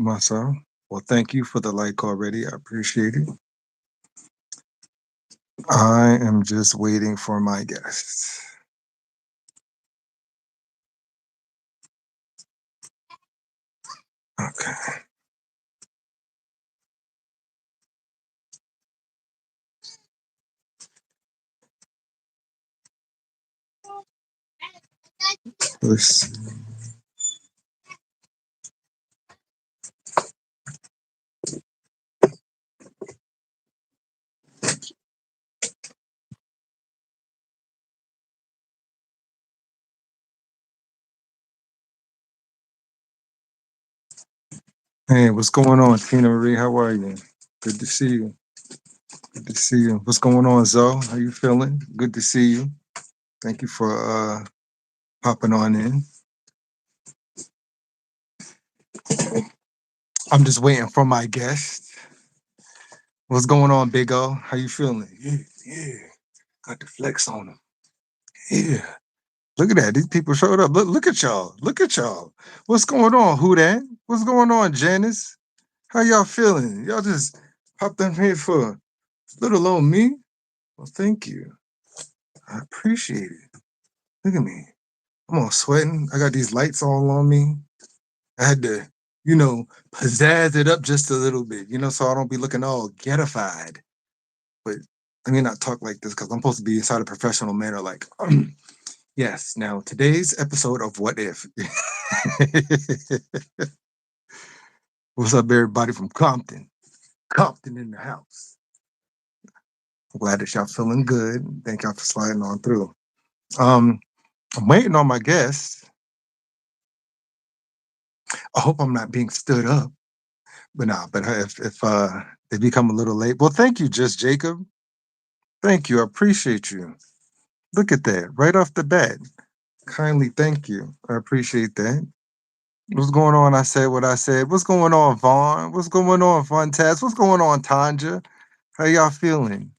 Myself. Well, thank you for the like already. I appreciate it. I am just waiting for my guests. Okay. Let's see. Hey, what's going on, Tina Marie? How are you? Good to see you. Good to see you. What's going on, Zoe? How you feeling? Good to see you. Thank you for popping on in. I'm just waiting for my guest. What's going on, Big O? How you feeling? Yeah, yeah. Got the flex on them. Yeah. Look at that. These people showed up. Look at y'all. Look at y'all. What's going on? Who that? What's going on, Janice? How y'all feeling? Y'all just popped in here for little old me? Well, thank you. I appreciate it. Look at me. I'm all sweating. I got these lights all on me. I had to, pizzazz it up just a little bit, so I don't be looking all ghettified. But let me not talk like this because I'm supposed to be inside a professional manner. Like, yes. Now, today's episode of What If. What's up, everybody from Compton? Compton in the house. I'm glad that y'all feeling good. Thank y'all for sliding on through. I'm waiting on my guests. I hope I'm not being stood up, but nah. But if they become a little late, well, thank you, just Jacob. Thank you. I appreciate you. Look at that right off the bat. Kindly thank you. I appreciate that. What's going on? I said what I said. What's going on, Vaughn? What's going on, Fontaz? What's going on, Tanja? How y'all feeling?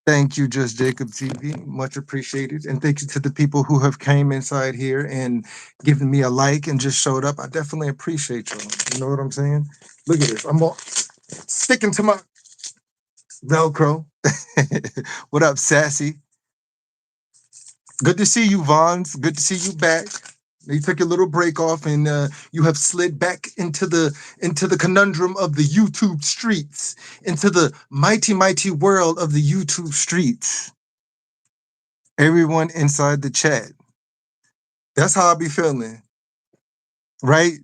Thank you, Just Jacob TV. Much appreciated. And thank you to the people who have came inside here and given me a like and just showed up. I definitely appreciate y'all. You know what I'm saying? Look at this. I'm all sticking to my Velcro. What up, Sassy? Good to see you, Vons. Good to see you back. You took a little break off and you have slid back into the conundrum of the YouTube streets, into the mighty world of the YouTube streets. Everyone inside the chat. That's how I be feeling, right?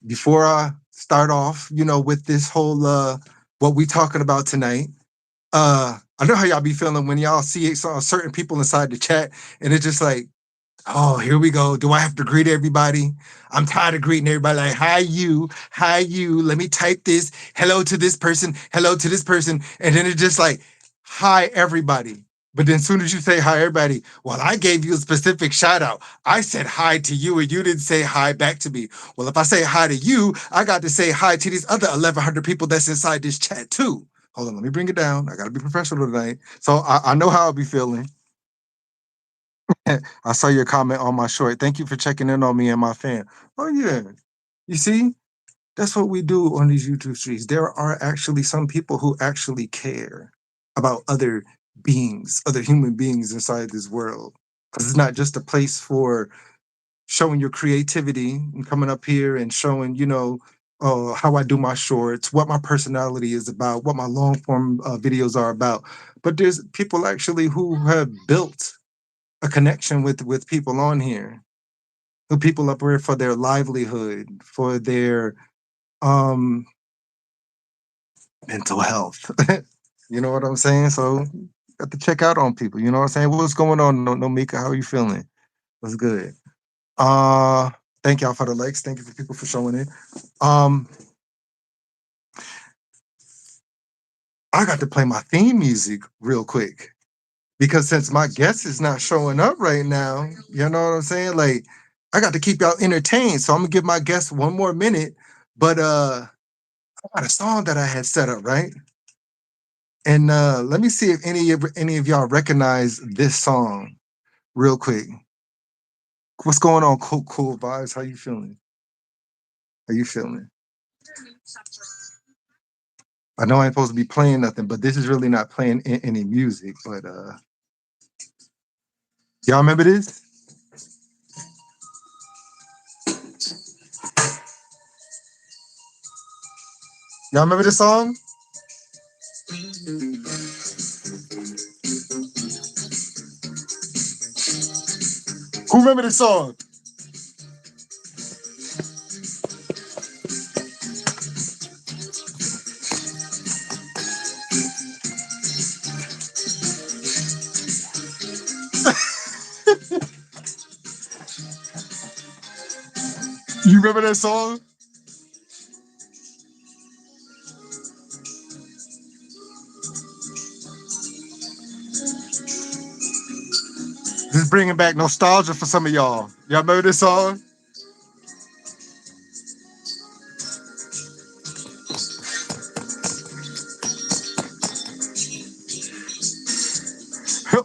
Before I start off, with this whole what we talking about tonight. I know how y'all be feeling when y'all see certain people inside the chat, and it's just like, oh, here we go. Do I have to greet everybody? I'm tired of greeting everybody like, hi, you, hi, you. Let me type this. Hello to this person. Hello to this person. And then it's just like, hi, everybody. But then as soon as you say hi, everybody, well, I gave you a specific shout out. I said hi to you and you didn't say hi back to me. Well, if I say hi to you, I got to say hi to these other 1,100 people that's inside this chat too. Hold on, let me bring it down. I got to be professional tonight. So I know how I'll be feeling. I saw your comment on my short. Thank you for checking in on me and my fan. Oh yeah. You see, that's what we do on these YouTube streets. There are actually some people who actually care about other beings, other human beings inside this world. Because it's not just a place for showing your creativity and coming up here and showing, how I do my shorts, what my personality is about, what my long form videos are about. But there's people actually who have built a connection with people on here, who people up here for their livelihood, for their um mental health. You know what I'm saying? So got to check out on people. You know what I'm saying? What's going on, no Mika? How are you feeling? What's good? Uh Thank y'all for the likes. Thank you for people for showing it. Um I got to play my theme music real quick because since my guest is not showing up right now, you know what I'm saying? Like, I got to keep y'all entertained. So I'm gonna give my guest one more minute. But I got a song that I had set up, right? And let me see if any of y'all recognize this song real quick. What's going on, cool vibes? How you feeling? How you feeling? I know I ain't supposed to be playing nothing, but this is really not playing any music. But y'all remember this? Y'all remember this song? Who remember this song? You remember that song? This is bringing back nostalgia for some of y'all. Y'all remember this song?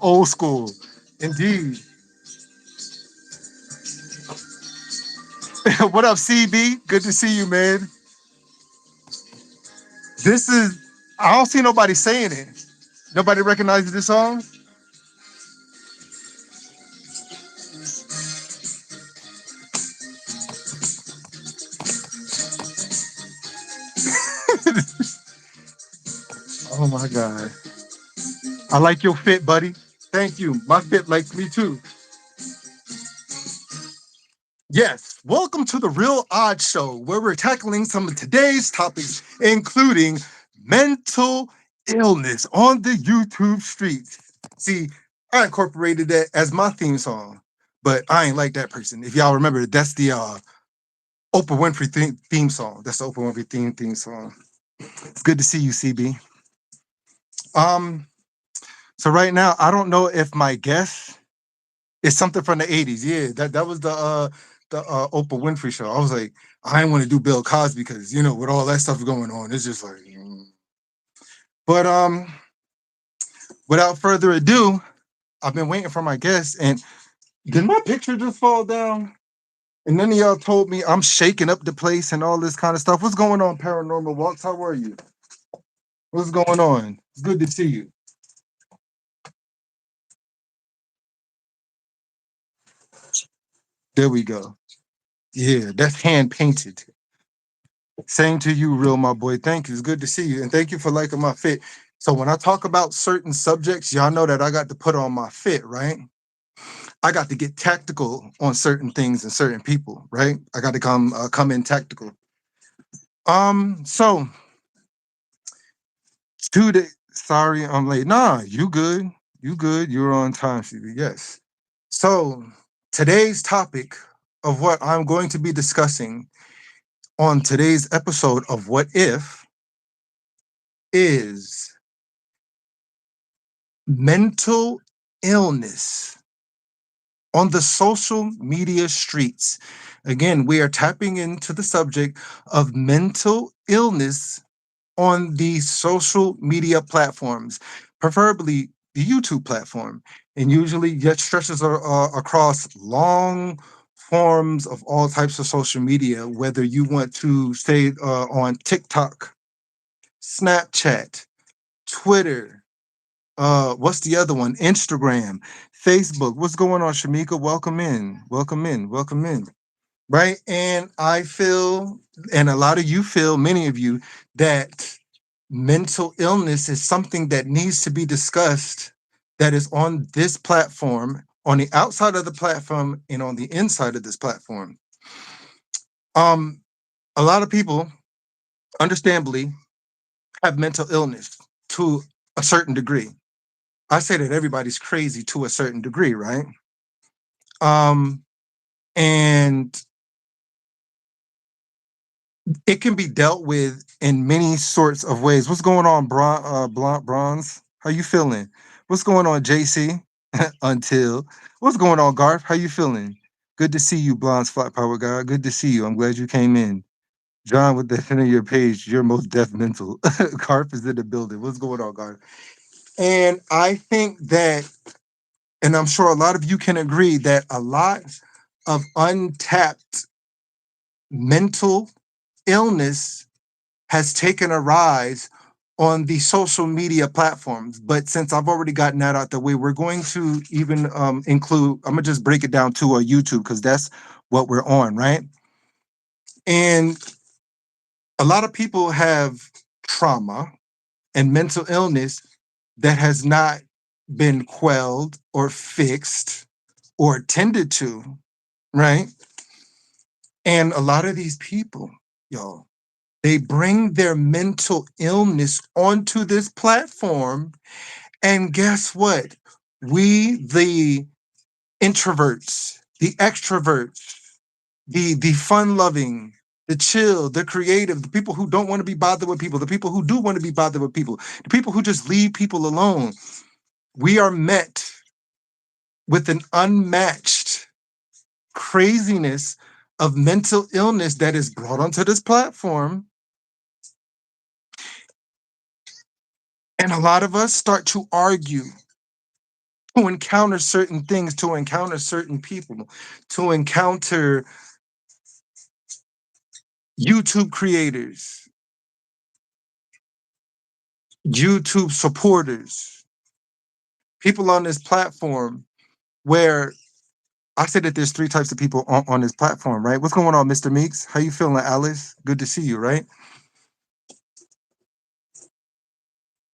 Old school. Indeed. What up, CB? Good to see you, man. This is, I don't see nobody saying it. Nobody recognizes this song? Oh my God. I like your fit, buddy. Thank you. My fit likes me too. Yes, welcome to the Real Odd Show, where we're tackling some of today's topics, including mental illness on the YouTube streets. See, I incorporated that as my theme song, but I ain't like that person. If y'all remember, that's the Oprah Winfrey theme song. That's the Oprah Winfrey theme song. It's good to see you, CB. Um, so right now, I don't know if my guess is something from the 80s. Yeah, that was the Oprah Winfrey show. I was like, I didn't want to do Bill Cosby because with all that stuff going on, it's just like. But without further ado, I've been waiting for my guest, and did my picture just fall down? And none of y'all told me I'm shaking up the place and all this kind of stuff. What's going on, Paranormal Walks? How are you? What's going on? It's good to see you. There we go. Yeah, that's hand painted. Same to you, real my boy. Thank you. It's good to see you. And thank you for liking my fit. So when I talk about certain subjects, y'all know that I got to put on my fit, right? I got to get tactical on certain things and certain people, right? I got to come in tactical. So today, sorry, I'm late. Nah, you good. You good. You're on time, CB. Yes. So today's topic of what I'm going to be discussing on today's episode of What If is mental illness on the social media streets. Again, we are tapping into the subject of mental illness on the social media platforms, preferably the YouTube platform. And usually it stretches across long forms of all types of social media, whether you want to stay on TikTok, Snapchat, Twitter, what's the other one? Instagram, Facebook. What's going on, Shamika? Welcome in. Welcome in. Welcome in. Right. And I feel, and a lot of you feel, many of you, that mental illness is something that needs to be discussed, that is on this platform, on the outside of the platform, and on the inside of this platform. Um, a lot of people, understandably, have mental illness to a certain degree. I say that everybody's crazy to a certain degree, right? Um, and it can be dealt with in many sorts of ways. What's going on, Bronze? How you feeling? What's going on, JC? Until what's going on, Garth? How you feeling? Good to see you, Blonde's Flat Power Guy. Good to see you. I'm glad you came in. John, with the end of your page, you're most deaf mental. Garth is in the building. What's going on, Garth? And I think that, and I'm sure a lot of you can agree that a lot of untapped mental illness has taken a rise on the social media platforms. But since I've already gotten that out the way, we're going to even include, I'm gonna just break it down to a YouTube because that's what we're on, right? And a lot of people have trauma and mental illness that has not been quelled or fixed or tended to, right? And a lot of these people, y'all, they bring their mental illness onto this platform. And guess what? We, the introverts, the extroverts, the fun loving, the chill, the creative, the people who don't want to be bothered with people, the people who do want to be bothered with people, the people who just leave people alone. We are met with an unmatched craziness of mental illness that is brought onto this platform. And a lot of us start to argue, to encounter certain things, to encounter certain people, to encounter YouTube creators, YouTube supporters, people on this platform where I said that there's three types of people on this platform, right? What's going on, Mr. Meeks? How you feeling, Alice? Good to see you, right?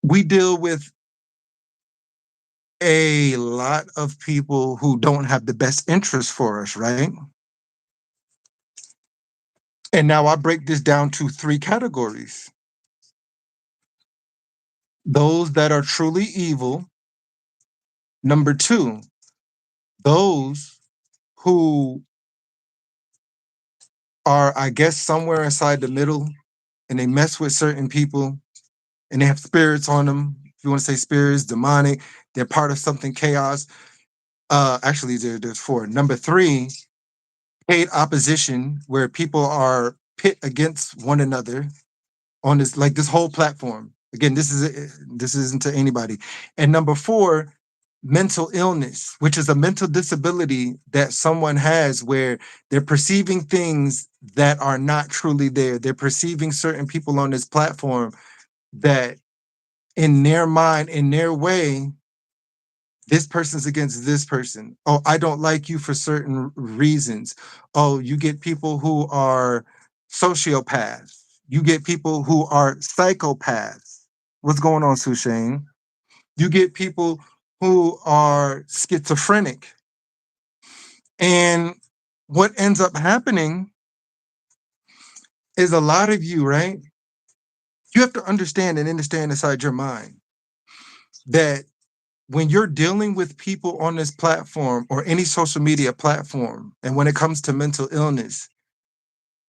We deal with a lot of people who don't have the best interest for us, right? And now I break this down to three categories. Those that are truly evil. Number two, those who are, I guess, somewhere inside the middle and they mess with certain people and they have spirits on them. If you want to say spirits, demonic, they're part of something chaos. Actually, there's four. Number three, paid opposition, where people are pit against one another on this, like this whole platform. Again, this isn't to anybody. And number four, mental illness, which is a mental disability that someone has where they're perceiving things that are not truly there. They're perceiving certain people on this platform that in their mind, in their way, this person's against this person. Oh, I don't like you for certain reasons. Oh, you get people who are sociopaths. You get people who are psychopaths. What's going on, Sushane? You get people who are schizophrenic. And what ends up happening is a lot of you, right? You have to understand and understand inside your mind that when you're dealing with people on this platform or any social media platform, and when it comes to mental illness,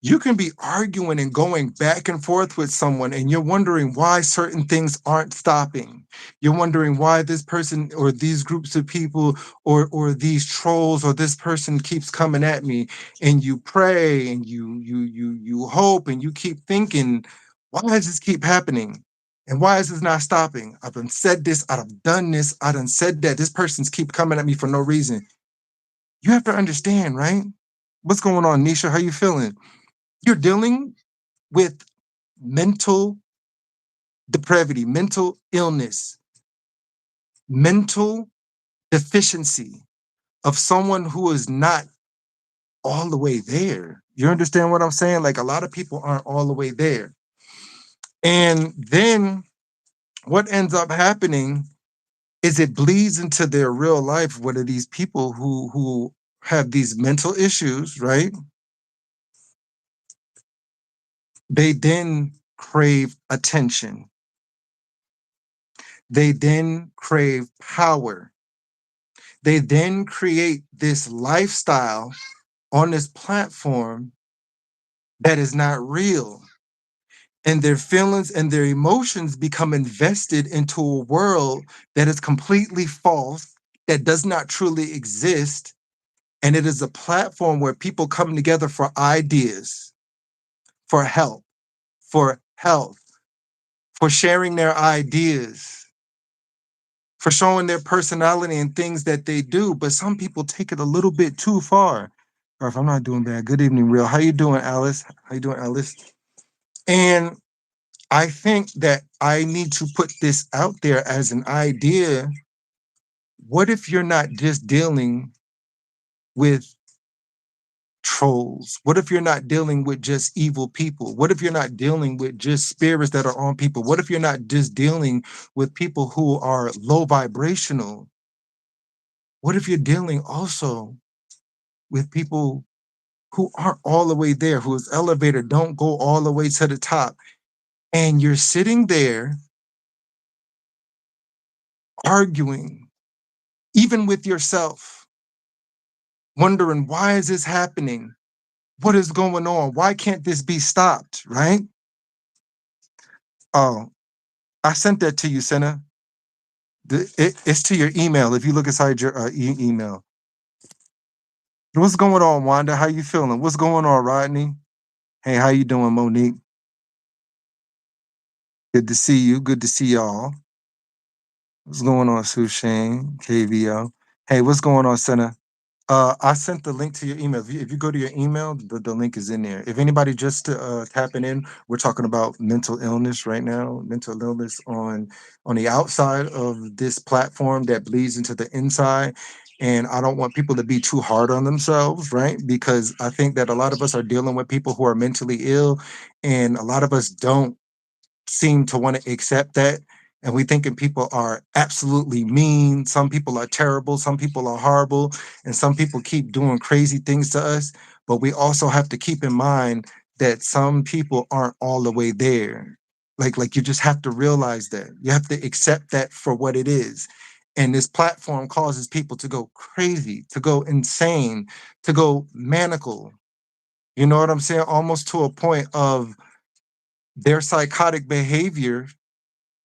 you can be arguing and going back and forth with someone, and you're wondering why certain things aren't stopping. You're wondering why this person or these groups of people or these trolls or this person keeps coming at me. And you pray and you hope and you keep thinking, why does this keep happening? And why is this not stopping? I've done said this, I've done this, I done said that. This person's keep coming at me for no reason. You have to understand, right? What's going on, Nisha? How you feeling? You're dealing with mental depravity, mental illness, mental deficiency of someone who is not all the way there. You understand what I'm saying? Like a lot of people aren't all the way there. And then what ends up happening is it bleeds into their real life. What are these people who have these mental issues, right? They then crave attention. They then crave power. They then create this lifestyle on this platform that is not real. And their feelings and their emotions become invested into a world that is completely false, that does not truly exist. And it is a platform where people come together for ideas, for help, for health, for sharing their ideas, for showing their personality and things that they do. But some people take it a little bit too far. Or if I'm not doing bad, good evening, real. How you doing, Alice? How you doing, Alice? And I think that I need to put this out there as an idea. What if you're not just dealing with trolls? What if you're not dealing with just evil people? What if you're not dealing with just spirits that are on people? What if you're not just dealing with people who are low vibrational? What if you're dealing also with people who aren't all the way there, whose elevator don't go all the way to the top? And you're sitting there arguing, even with yourself, wondering, why is this happening? What is going on? Why can't this be stopped? Right? Oh, I sent that to you, Senna. It's to your email. If you look inside your email, what's going on, Wanda? How you feeling? What's going on, Rodney? Hey, how you doing, Monique? Good to see you. Good to see y'all. What's going on, Sushane, KVO? Hey, what's going on, Senna? I sent the link to your email. If you go to your email, the link is in there. If anybody just tapping in, we're talking about mental illness right now. Mental illness on the outside of this platform that bleeds into the inside. And I don't want people to be too hard on themselves, right? Because I think that a lot of us are dealing with people who are mentally ill, and a lot of us don't seem to want to accept that. And we thinking people are absolutely mean. Some people are terrible. Some people are horrible. And some people keep doing crazy things to us. But we also have to keep in mind that some people aren't all the way there. Like you just have to realize that. You have to accept that for what it is. And this platform causes people to go crazy, to go insane, to go manical. You know what I'm saying? Almost to a point of their psychotic behavior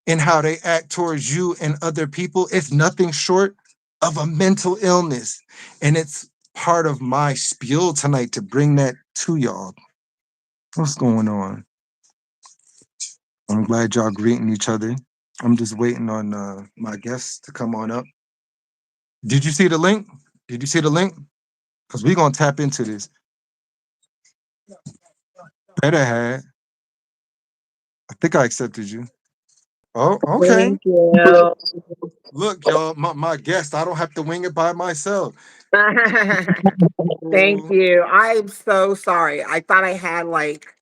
and how they act towards you and other people, it's nothing short of a mental illness. And it's part of my spiel tonight to bring that to y'all. What's going on? I'm glad y'all greeting each other. I'm just waiting on my guests to come on up. Did you see the link? Did you see the link? Because we're going to tap into this. Better had. I think I accepted you. Oh, okay. Thank you. Look, y'all, my guest, I don't have to wing it by myself. Thank Ooh, you. I'm so sorry. I thought I had like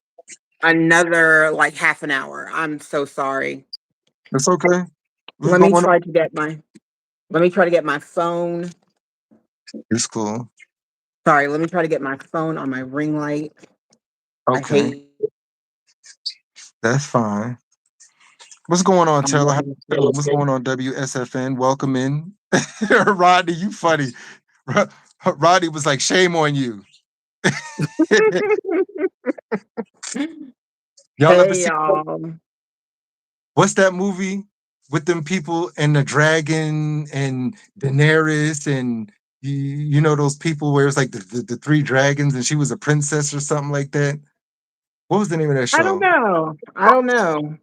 another like half an hour. I'm so sorry. it's okay. What's Let me going on? try to get my let me try to get my phone. It's cool. Sorry, let me try to get my phone on my ring light. I Okay, hate that's fine. What's going on, I'm Taylor? How looking you feeling? What's going on, WSFN? Welcome in. Rodney, you funny. Ro- Rodney was like, shame on you. Y'all ever Hey see y'all. what's that movie with them people and the dragon and Daenerys and you know those people where it's like the three dragons and she was a princess or something like that? What was the name of that I don't show? know. I don't know.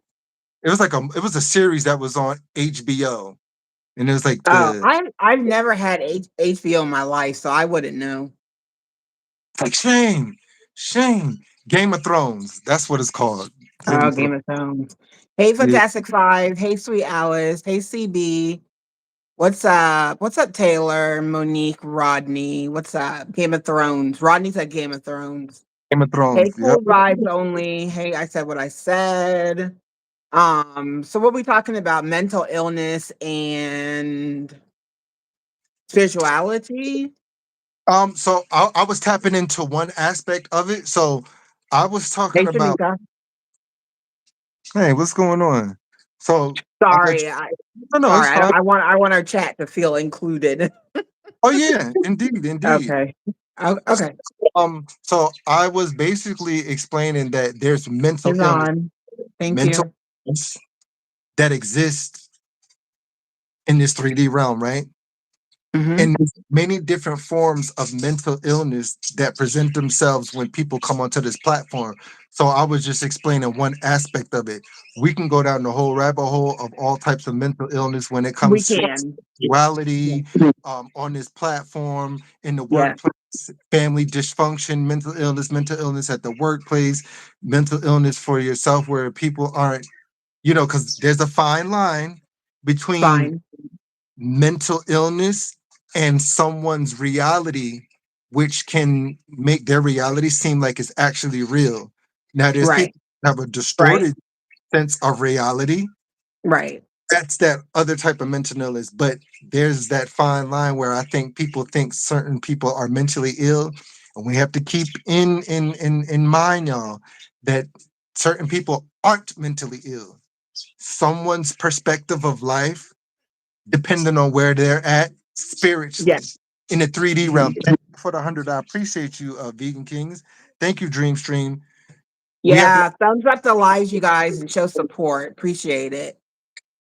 It was a series that was on HBO. And it was like the I've never had HBO in my life, so I wouldn't know. like shame, shame. Game of Thrones. That's what it's called. Game Oh, of Thrones. Game of Thrones. Hey, Yeah, Fantastic Five. Hey, Sweet Alice. Hey, CB. What's up? What's up, Taylor, Monique, Rodney? What's up? Game of Thrones. Rodney said Game of Thrones. Game of Hey, Thrones. Yep. cool vibes only. Hey, I said what I said. So what we talking about? Mental illness and spirituality. So I was tapping into one aspect of it. So I was talking Hey, about, Shanika. hey, what's going on? So I'll let you. Sorry, No, sorry. it's fine. I want our chat to feel included. Oh yeah, indeed, indeed. Okay. Okay. So I was basically explaining that there's It's on. Thank mental you. illness that exists in this 3D realm, right? Mhm. And there's many different forms of mental illness that present themselves when people come onto this platform. So I was just explaining one aspect of it. We can go down the whole rabbit hole of all types of mental illness when it We comes to can. Yeah. sexuality on this platform, in the Yeah. workplace. family dysfunction, mental illness at the workplace, mental illness for yourself, where people aren't, because there's a fine line between Fine. mental illness and someone's reality, which can make their reality seem like it's actually real. Now, there's Right. people who have a Right. distorted sense of reality. Right. That's that other type of mental illness. But there's that fine line where I think people think certain people are mentally ill, and we have to keep in mind, y'all, that certain people aren't mentally ill. Someone's perspective of life, depending on where they're at spiritually Yes. in the 3D realm. Thank you for the 100. I appreciate you, Vegan Kings. Thank you, Dream Stream. We have to Yeah. Thumbs up the lives, you guys, and show support. Appreciate it.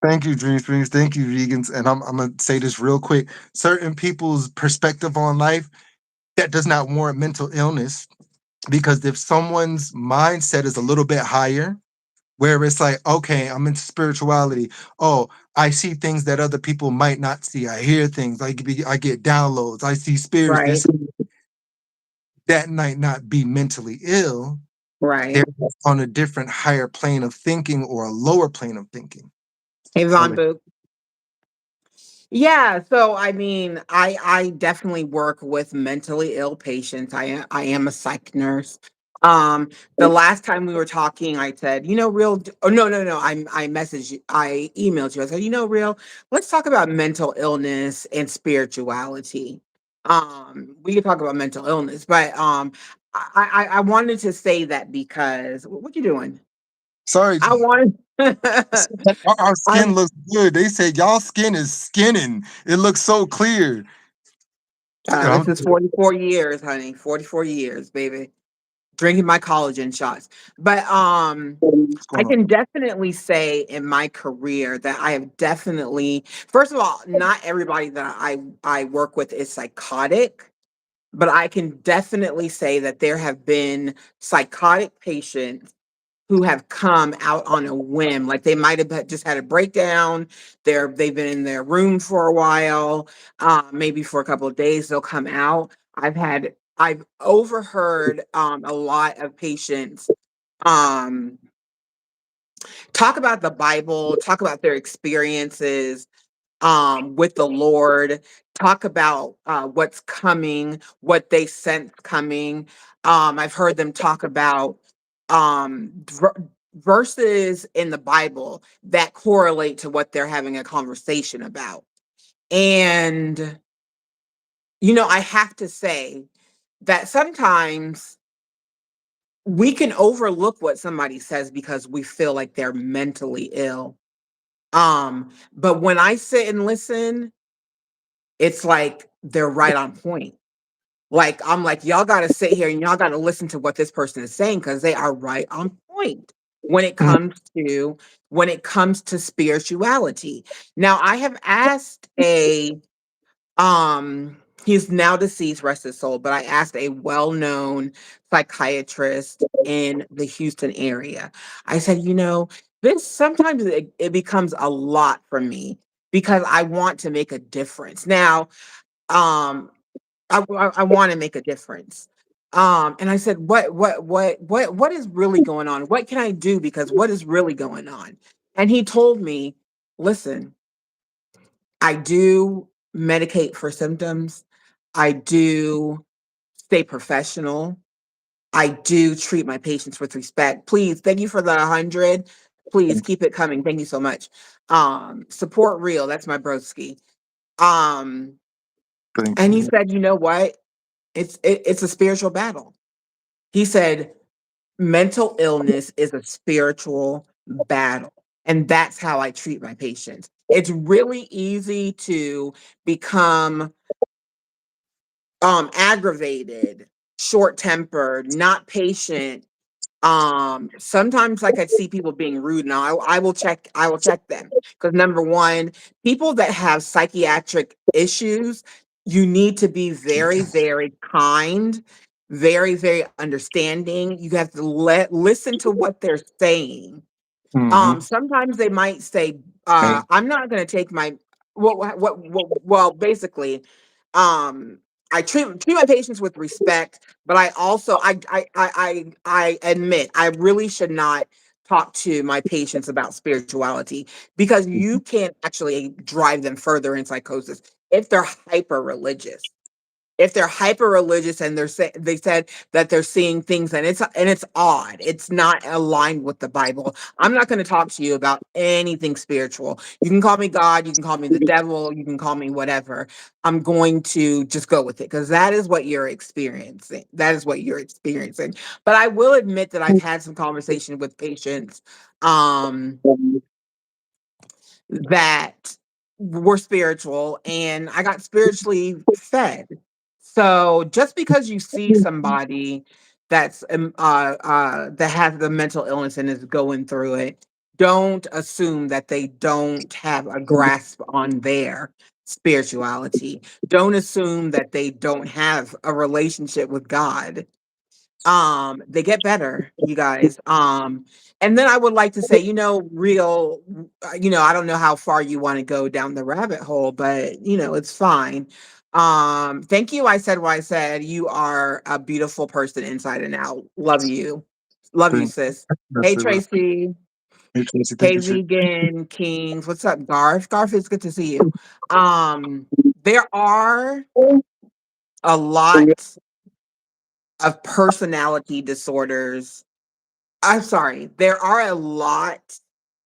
thank you, Dream Streams. Thank you, vegans. And I'm gonna say this real quick. Certain people's perspective on life that does not warrant mental illness, because if someone's mindset is a little bit higher, where it's like, okay, I'm into spirituality. Oh, I see things that other people might not see. I hear things. I get downloads. I see spirits. Right. This that might not be mentally ill. They're Right. on a different higher plane of thinking or a lower plane of thinking. Hey, I'll Von let- Boo. Yeah, so I mean, I definitely work with mentally ill patients. I am a psych nurse. Um, the last time we were talking, I said, real. Oh, no. I messaged you. I emailed you. I said, real. Let's talk about mental illness and spirituality. We could talk about mental illness, but I wanted to say that because what you doing? Sorry, I wanted. our I skin looks good. They said y'all skin is skinning. It looks so clear. This is 44 years, honey. 44 years, baby. Drinking my collagen shots. But What's I going on? can definitely say in my career that I have definitely, first of all, not everybody that I work with is psychotic, but I can definitely say that there have been psychotic patients who have come out on a whim. Like they might have just had a breakdown. They've been in their room for a while, maybe for a couple of days. They'll come out. I've overheard a lot of patients um, talk about the Bible, talk about their experiences with the Lord, talk about what's coming, what they sense coming. I've heard them talk about verses in the Bible that correlate to what they're having a conversation about. And, I have to say that sometimes we can overlook what somebody says because we feel like they're mentally ill. But when I sit and listen, it's like they're right on point. Like, I'm like, y'all gotta sit here and y'all gotta listen to what this person is saying because they are right on point when it Mm, comes to spirituality. Now, I have asked he's now deceased, rest his soul, but I asked a well-known psychiatrist in the Houston area. I said, this sometimes it becomes a lot for me because I want to make a difference. Now, um, I want to make a difference. And I said, what is really going on? What can I do? Because what is really going on? And he told me, listen, I do medicate for symptoms. I do stay professional. I do treat my patients with respect. Please, thank you for the 100. Please keep it coming. Thank you so much. Support real. That's my broski. Um, thank and he you. said, you know what? It's a spiritual battle. He said, mental illness is a spiritual battle. And that's how I treat my patients. It's really easy to become aggravated, short-tempered, not patient. Sometimes like I see people being rude now. I will check them because number one, people that have psychiatric issues, you need to be very, very kind, very, very understanding. You have to listen to what they're saying. Mm-hmm. Sometimes they might say, Hey, I'm not gonna take my well, basically, um I treat my patients with respect, but I also I admit I really should not talk to my patients about spirituality because you can actually drive them further in psychosis if they're hyper religious. If they're hyper religious and they said that they're seeing things and it's odd, it's not aligned with the Bible. I'm not going to talk to you about anything spiritual. You can call me God, you can call me the devil, you can call me whatever. I'm going to just go with it because that is what you're experiencing. That is what you're experiencing. But I will admit that I've had some conversation with patients um that were spiritual and I got spiritually fed. So just because you see somebody that has the mental illness and is going through it, don't assume that they don't have a grasp on their spirituality. Don't assume that they don't have a relationship with God. They get better, you guys. And then I would like to say, I don't know how far you want to go down the rabbit hole, but it's fine. Thank you. I said what I said. You are a beautiful person inside and out. Love you. Love you, Thank sis. Hey, That's it. Tracy. Hey, Tracy, thank Hey, you, Tracy. vegan kings. What's up, Garth? Garth, it's good to see you. Um, there are a lot of personality disorders. I'm sorry. There are a lot,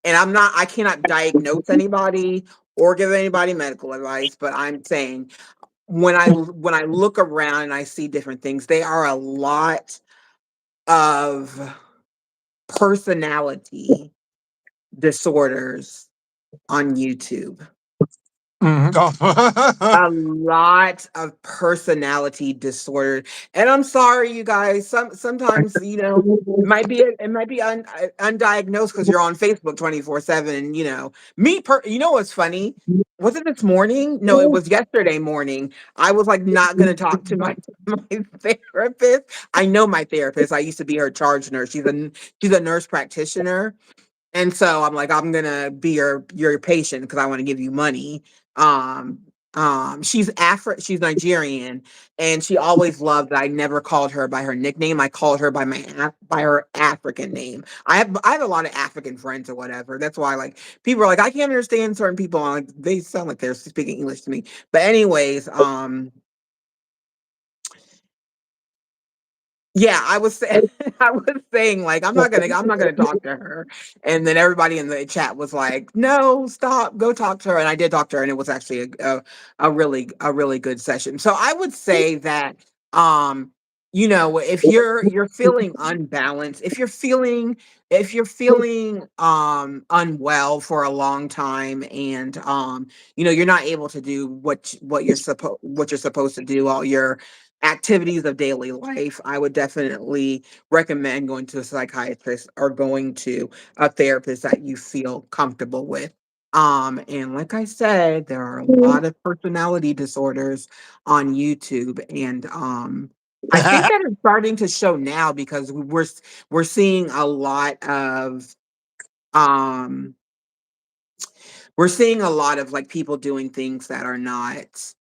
and I cannot diagnose anybody or give anybody medical advice, but I'm saying when I look around and I see different things, there are a lot of personality disorders on YouTube. Mhm. Oh. A lot of personality disorder. And I'm sorry, you guys. Sometimes, it might be undiagnosed because you're on Facebook 24/7. And you know what's funny? Was it this morning? No, it was yesterday morning. I was like not gonna talk to my my therapist. I know my therapist. I used to be her charge nurse. She's a nurse practitioner, and so I'm like, I'm gonna be your patient because I want to give you money. Um, she's Nigerian, and she always loved that I never called her by her nickname. I called her by by her African name. I have a lot of African friends or whatever. That's why like people are like, I can't understand certain people. I'm like, they sound like they're speaking English to me. But anyways, yeah, I was saying I was saying like I'm not gonna talk to her. And then everybody in the chat was like, no, stop, go talk to her. And I did talk to her and it was actually a really good session. So I would say that um, if you're feeling unbalanced, if you're feeling unwell for a long time and you're not able to do what you're supposed to do, all your activities of daily life, I would definitely recommend going to a psychiatrist or going to a therapist that you feel comfortable with. And like I said, there are a lot of personality disorders on YouTube, and I think that it's starting to show now because we're seeing a lot of um we're seeing a lot of like people doing things that are not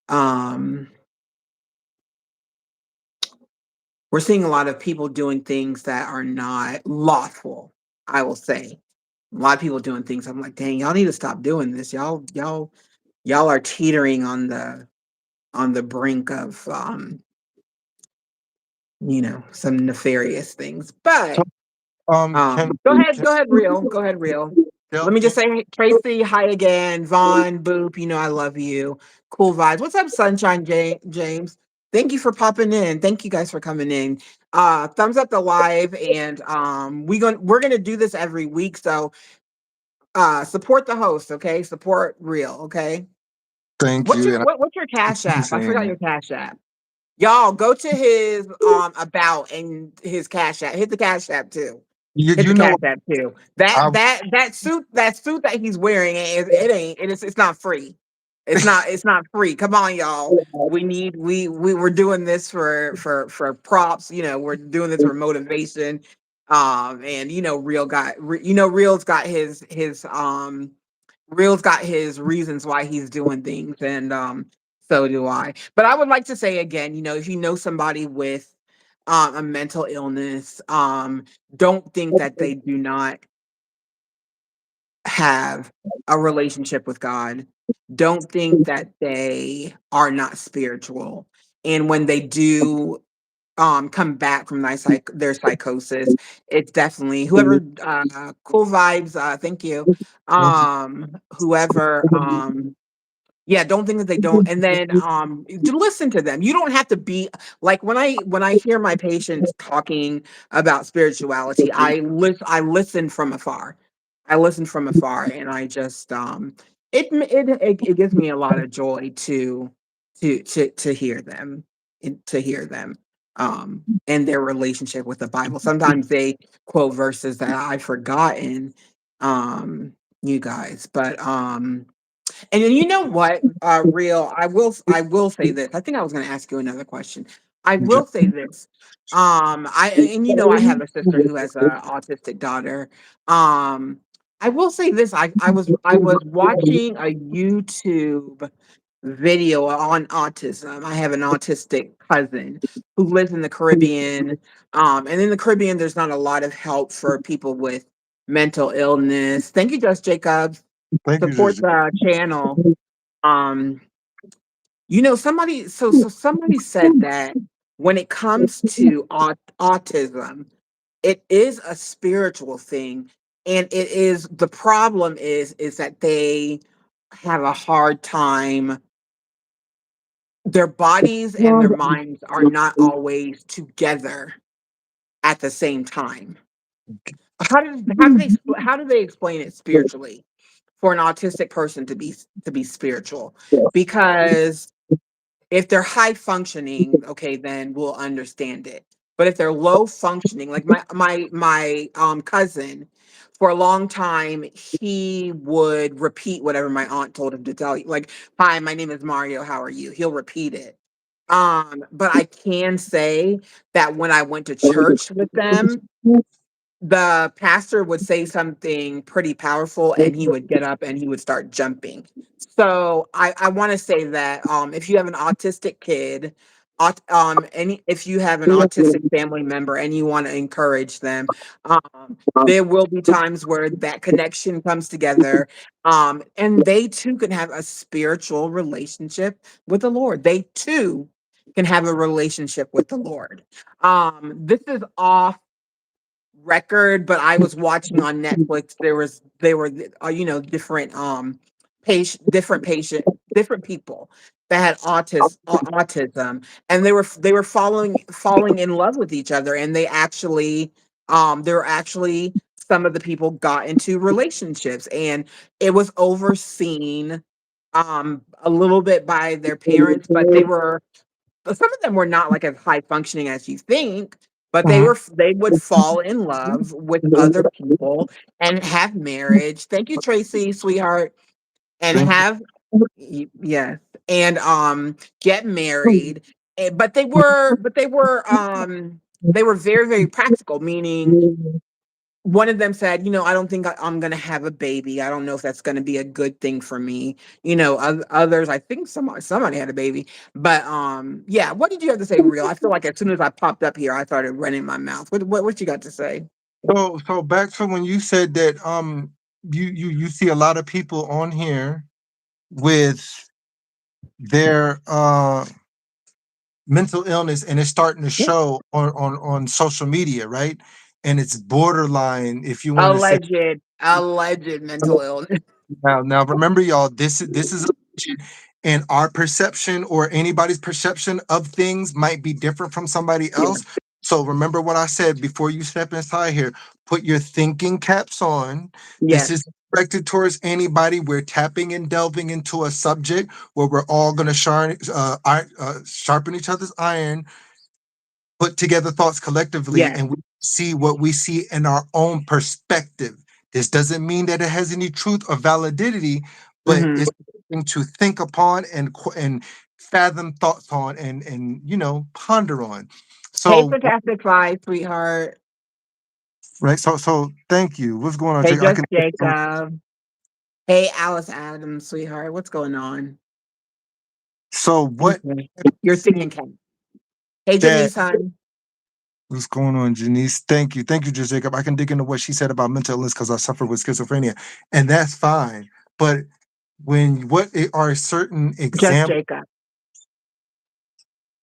um we're seeing a lot of people doing things that are not lawful, I will say. A lot of people doing things I'm like, dang, y'all need to stop doing this. Y'all are teetering on the brink of some nefarious things. So, But can go ahead, real. Go ahead, real. tell Let me can just say, hey, Tracy, hi again. Vaughn, Boop, I love you. Cool vibes. What's up, Sunshine James? Thank you for popping in. Thank you guys for coming in. Thumbs up the live, and we're gonna do this every week. So support the host, okay? Support real, okay? thank What's you, your and what's your cash I'm app? I saying forgot it. your cash app. Y'all go to his about and his cash app. Hit the cash app too. You Hit you the know cash app too. That I that that suit that he's wearing it's not free. It's not free. Come on, y'all. We're doing this for props. We're doing this for motivation. And Real's got his reasons why he's doing things, and So do I. But I would like to say again, if you know somebody with a mental illness, don't think that they do not have a relationship with God. Don't think that they are not spiritual. And when they do come back from their psychosis, it's definitely whoever cool vibes, thank you. Whoever yeah, don't think that they don't, and then, to listen to them. You don't have to be like, when I hear my patients talking about spirituality, I listen from afar. I listen from afar, and I just, it gives me a lot of joy to hear them, to hear them, and their relationship with the Bible. Sometimes they quote verses that I've forgotten, um, you guys, but, and then you know what, real, I will say this. I think I was gonna ask you another question. I Okay. will say this. I and I have a sister who has a autistic daughter. Um, I will say this. I was watching a YouTube video on autism. I have an autistic cousin who lives in the Caribbean. And in the Caribbean, there's not a lot of help for people with mental illness. Thank you, Just Jacobs. Thank you, Support Gigi. the channel. Um, somebody said that when it comes to autism, it is a spiritual thing, and the problem is that they have a hard time. Their bodies and their minds are not always together at the same time. How do they explain it spiritually for an autistic person to be spiritual? Because if they're high functioning, okay, then we'll understand it. But if they're low functioning, like my cousin, for a long time, he would repeat whatever my aunt told him to tell you. Like, "Hi, my name is Mario. How are you?" He'll repeat it. But I can say that when I went to church with them, the pastor would say something pretty powerful, and he would get up and he would start jumping. So I want to say that, if you have an autistic kid, any if you have an autistic family member and you want to encourage them, there will be times where that connection comes together, and they too can have a spiritual relationship with the Lord. They too can have a relationship with the Lord. This is off record, but I was watching on Netflix. They were different different people that had autism, and they were falling in love with each other, and they were actually some of the people got into relationships, and it was overseen a little bit by their parents, but some of them were not like as high functioning as you think, but Mhm. they would fall in love with other people and have marriage. Thank you, Tracy, sweetheart, and Thank you. have yes, and get married. But they were very, very practical, meaning one of them said, "I don't think I'm gonna have a baby. I don't know if that's gonna be a good thing for me." Others, I think somebody had a baby, but yeah. What did you have to say, real? I feel like as soon as I popped up here, I started running my mouth. What you got to say? So back to when you said that you see a lot of people on here with their mental illness, and it's starting to Yeah. show on social media, right? And it's borderline, if you want to say. Alleged mental illness. Now, remember, y'all. This is a legend, and our perception or anybody's perception of things might be different from somebody Yeah. else. So remember what I said before you step inside here. Put your thinking caps on. This Yes. is directed towards anybody. We're tapping and delving into a subject where we're all going to sharpen each other's iron, put together thoughts collectively, Yes. and we see what we see in our own perspective. This doesn't mean that it has any truth or validity, but Hmm. it's something to think upon and fathom thoughts on and ponder on. Hey, So Fantastic Five, sweetheart. right, so thank you. What's going on, Hey, Jake? I just can. Jacob. Hey, Alice Adams, sweetheart. What's going on? So what Okay. You're thinking Ken. Hey, that Janice, hon. what's going on, Janice? Thank you. Thank you, just Jacob. I can dig into what she said about mental illness because I suffer with schizophrenia. And that's fine. But when are certain Just examples? Jacob.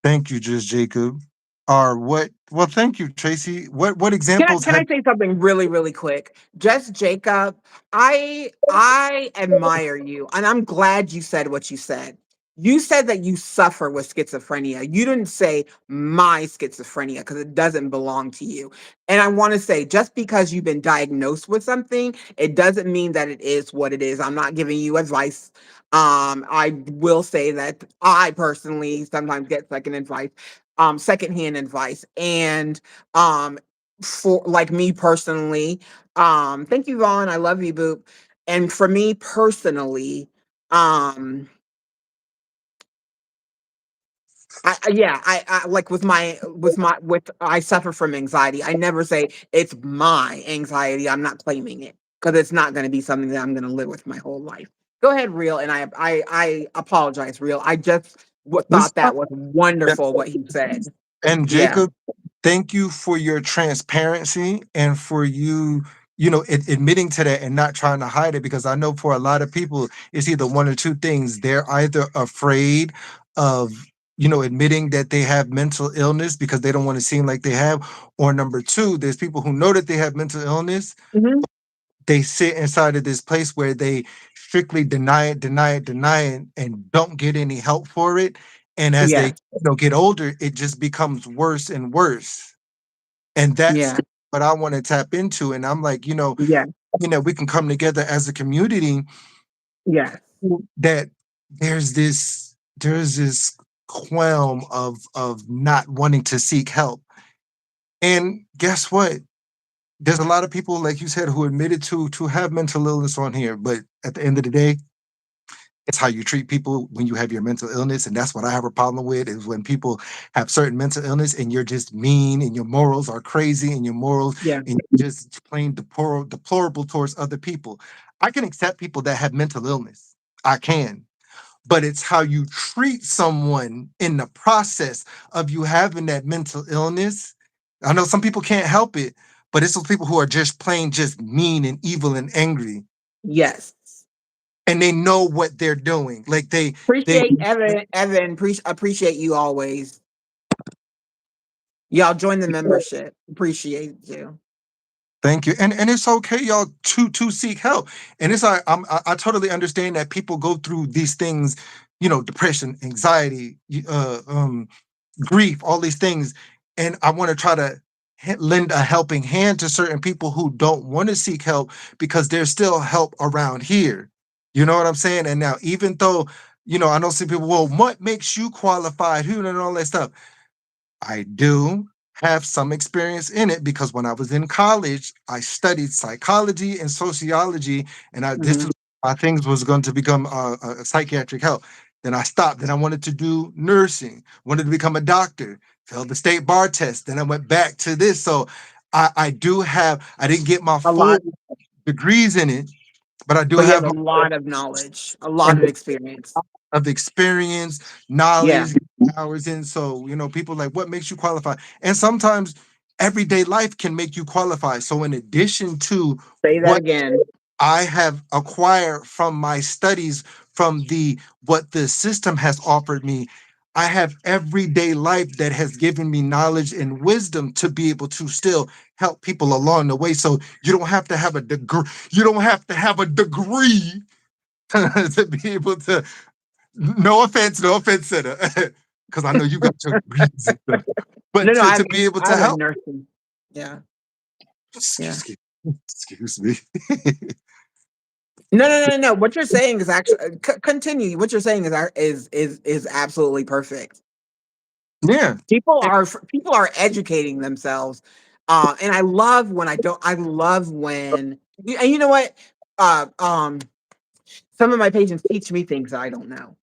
Thank you, just Jacob. Are what well, thank you, Tracy. What Can examples can have I say something really, really quick? Just Jacob, I admire you, and I'm glad you said what you said. You said that you suffer with schizophrenia. You didn't say my schizophrenia because it doesn't belong to you. And I want to say, just because you've been diagnosed with something, it doesn't mean that it is what it is. I'm not giving you advice. I will say that I personally sometimes get secondhand advice, and um for like me personally, thank you, Vaughn, I love you, boop. And for me personally, um I like with I suffer from anxiety. I never say it's my anxiety. I'm not claiming it because it's not going to be something that I'm going to live with my whole life. Go ahead, real, and I apologize, real. I just this thought that was wonderful what he said. and Yeah. Jacob, thank you for your transparency and for you, admitting to that and not trying to hide it. Because I know for a lot of people, it's either one or two things. They're either afraid of, admitting that they have mental illness because they don't want to seem like they have, or number two, there's people who know that they have mental illness. Hmm. They sit inside of this place where they strictly deny it, deny it, deny it, and don't get any help for it. And as they Yes. get older, it just becomes worse and worse. And that's Yeah. what I want to tap into. And I'm like, Yeah. we can come together as a community Yes. that there's this qualm of not wanting to seek help. And guess what? There's a lot of people, like you said, who admitted to have mental illness on here, but at the end of the day, it's how you treat people when you have your mental illness, and that's what I have a problem with. Is when people have certain mental illness and you're just mean and your morals are crazy and your morals Yeah. and you're just plain deplorable towards other people. I can accept people that have mental illness. I can, but it's how you treat someone in the process of you having that mental illness. I know some people can't help it, but it's those people who are just plain just mean and evil and angry, Yes. and they know what they're doing. Like they Appreciate Evan, appreciate you always. Y'all join the membership. Appreciate you. thank you, and it's okay, y'all, to seek help. And it's I totally understand that people go through these things, depression, anxiety, grief, all these things. And I want to try to lend a helping hand to certain people who don't want to seek help because there's still help around here. You know what I'm saying? And now, even though, I know some people, well, what makes you qualified? Who and all that stuff. I do have some experience in it because when I was in college, I studied psychology and sociology, and this Mhm. was my things was going to become a psychiatric help. Then I stopped. Then I wanted to do nursing, wanted to become a doctor, failed the state bar test. Then I went back to this. So I do have, I didn't get my A full lot, degrees in it, but I do but you have have a my lot of knowledge, a lot and of experience. of experience, Yeah. knowledge, hours in. So, people like, what makes you qualify? And sometimes everyday life can make you qualify. So, in addition to Say that what again. I have acquired from my studies, from the what the system has offered me, I have everyday life that has given me knowledge and wisdom to be able to still help people along the way. So you don't have to have a degree. You don't have to have a degree to be able to. No offense, Senna, because I know you got your degrees and stuff. But No, no, to be able I to have a help, nursing. Yeah. Yeah. excuse, excuse me. No, no, no, no, no. What you're saying is actually continue. What you're saying is absolutely perfect. Yeah. People are educating themselves, and I love when I don't. I love when and you know what? Uh, um, some of my patients teach me things that I don't know.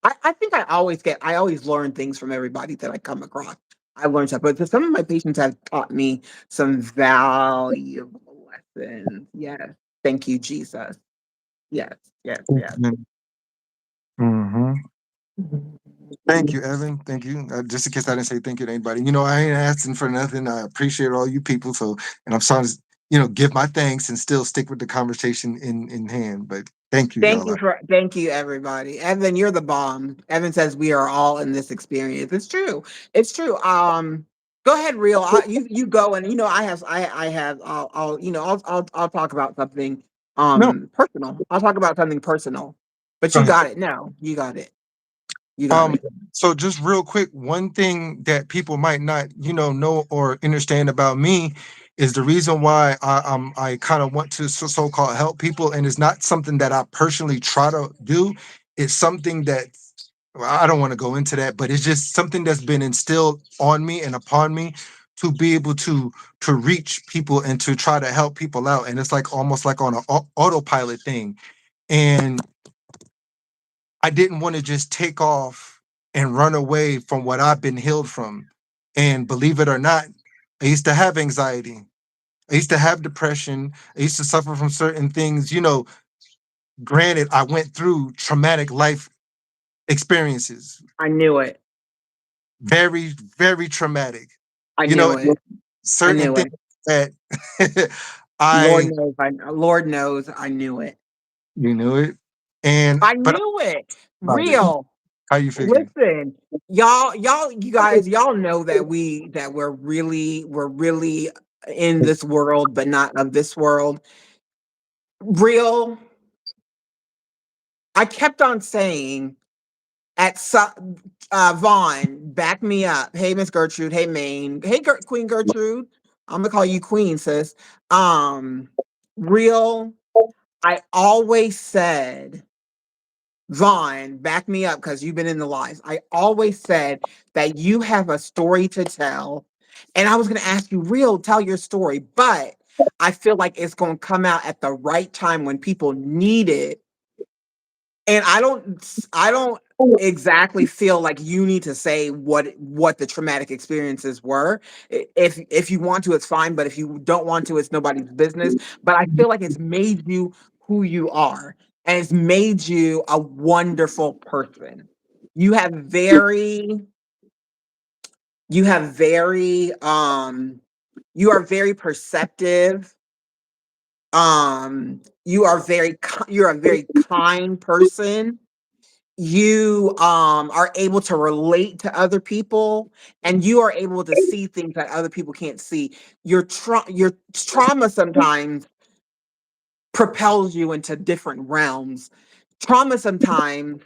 I think I always learn things from everybody that I come across. I learn stuff, but some of my patients have taught me some valuable lessons. Yes. Thank you, Jesus. Yes, yes, yes. Mhm. Thank you, Evan. Thank you. Just in case I didn't say thank you to anybody, I ain't asking for nothing. I appreciate all you people. So, and I'm trying to, give my thanks and still stick with the conversation in hand. But thank you, y'all. Thank you everybody. Evan, you're the bomb. Evan says we are all in this experience. It's true. It's true. Go ahead, real. You go, and I have I'll talk about something No, personal. I'll talk about something personal. But go you ahead. got it. No, you got it. You got Um, it. so just real quick, one thing that people might not, know or understand about me is the reason why I kind of want to so-called help people, and it's not something that I personally try to do. It's something that, well, I don't want to go into that, but it's just something that's been instilled on me and upon me to be able to reach people and to try to help people out, and it's like almost like on an autopilot thing. And I didn't want to just take off and run away from what I've been healed from. And believe it or not, I used to have anxiety. I used to have depression. I used to suffer from certain things. Granted, I went through traumatic life experiences, I knew it. very, very traumatic. I You know, knew it. I certain knew things it. that I, Lord knows I knew it. you knew it. And, I but knew it. about it. Real. How you figure? Listen, you guys, y'all know that we're really in this world, but not of this world. Real. I kept on saying Vaughn, back me up. Hey, Miss Gertrude. Hey, Maine. Hey, Queen Gertrude. I'm gonna call you Queen, sis. Um, Real. I always said, Vaughn, back me up because you've been in the lives. I always said that you have a story to tell. And I was going to ask you, Real, tell your story. But I feel like it's going to come out at the right time when people need it. And I don't exactly feel like you need to say what the traumatic experiences were. If you want to, it's fine, but if you don't want to, it's nobody's business. But I feel like it's made you who you are, and it's made you a wonderful person. You have very you have very you are very perceptive. You're a very kind person. You are able to relate to other people, and you are able to see things that other people can't see. Your trauma sometimes propels you into different realms. Trauma sometimes,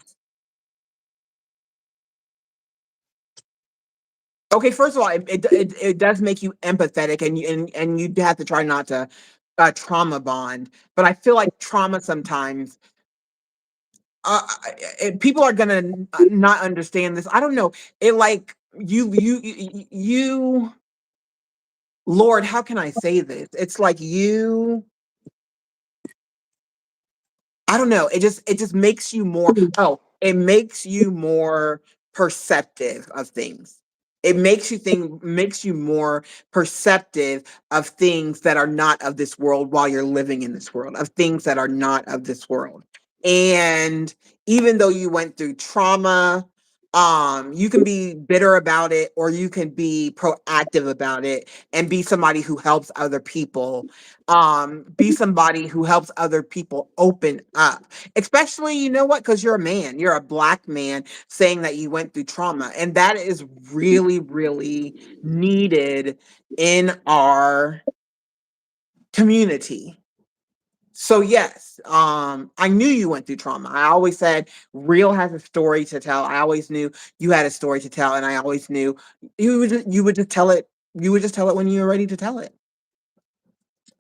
okay, first of all, it does make you empathetic, and you have to try not to trauma bond. But I feel like trauma sometimes, people are gonna not understand this. I don't know. It like you. Lord, how can I say this? It's like you, I don't know. It just makes you more, it makes you more perceptive of things. Makes you more perceptive of things that are not of this world while you're living in this world, of things that are not of this world. And even though you went through trauma, you can be bitter about it, or you can be proactive about it and be somebody who helps other people, be somebody who helps other people open up, especially, you know what, because you're a man, you're a black man saying that you went through trauma, and that is really really needed in our community. So yes, I knew you went through trauma. I always said Real has a story to tell. I always knew you had a story to tell, and I always knew you would just tell it. You would just tell it when you were ready to tell it.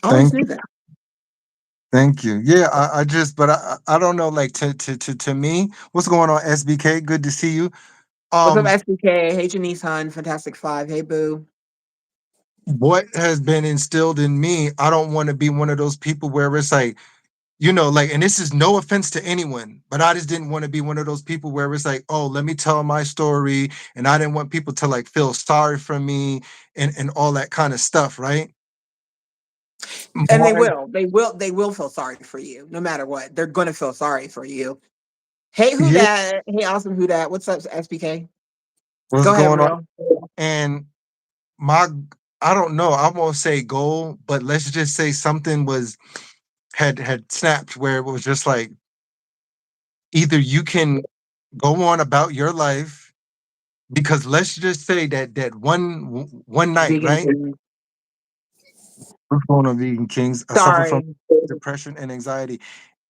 I always Thank knew that. Thank you. Yeah, I just, but I don't know, like to me, what's going on, SBK? Good to see you. What's up, Um, SBK? Hey, Janice Hun, Fantastic Five. Hey, Boo. what has been instilled in me, I don't want to be one of those people where it's like, like, and this is no offense to anyone, but I just didn't want to be one of those people where it's like, oh, let me tell my story, and I didn't want people to like feel sorry for me and all that kind of stuff, right? And they My, will. They will feel sorry for you, no matter what. They're gonna feel sorry for you. Hey, who yeah, that? Hey, awesome, who that? What's up, SBK? what's Go ahead, going on. real. And my, I don't know, I won't say goal, but let's just say something was had snapped where it was just like either you can go on about your life, because let's just say that one night, Vegan right? King. What's going on, Vegan Kings? I suffer from Sorry. depression and anxiety.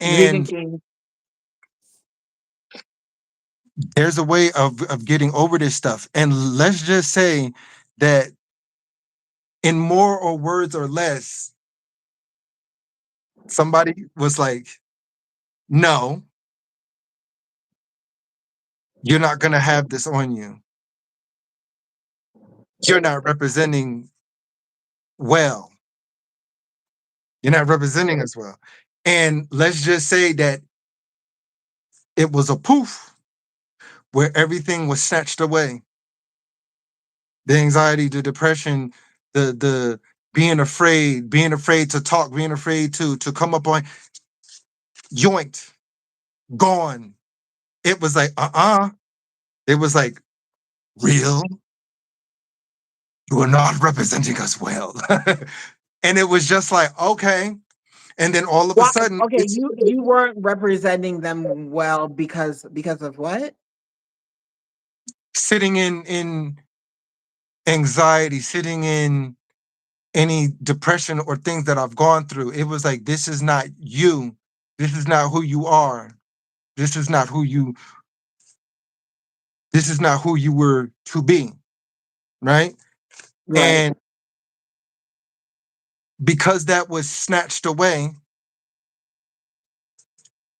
Vegan And King. there's a way of getting over this stuff. And let's just say that in more or words or less, somebody was like, no, you're not gonna have this on you. You're not representing well. You're not representing us well. And let's just say that it was a poof where everything was snatched away. The anxiety, the depression, the being afraid to talk, being afraid to come up on yoinked, gone. It was like, It was like, real, you are not representing us well. And it was just like, okay. And then all of a Why? sudden, Okay, it's you weren't representing them well because of what? sitting in anxiety, sitting in any depression or things that I've gone through. It was like, this is not you. This is not who you are. This is not who you, this is not who you were to be. Right. Right. And because that was snatched away,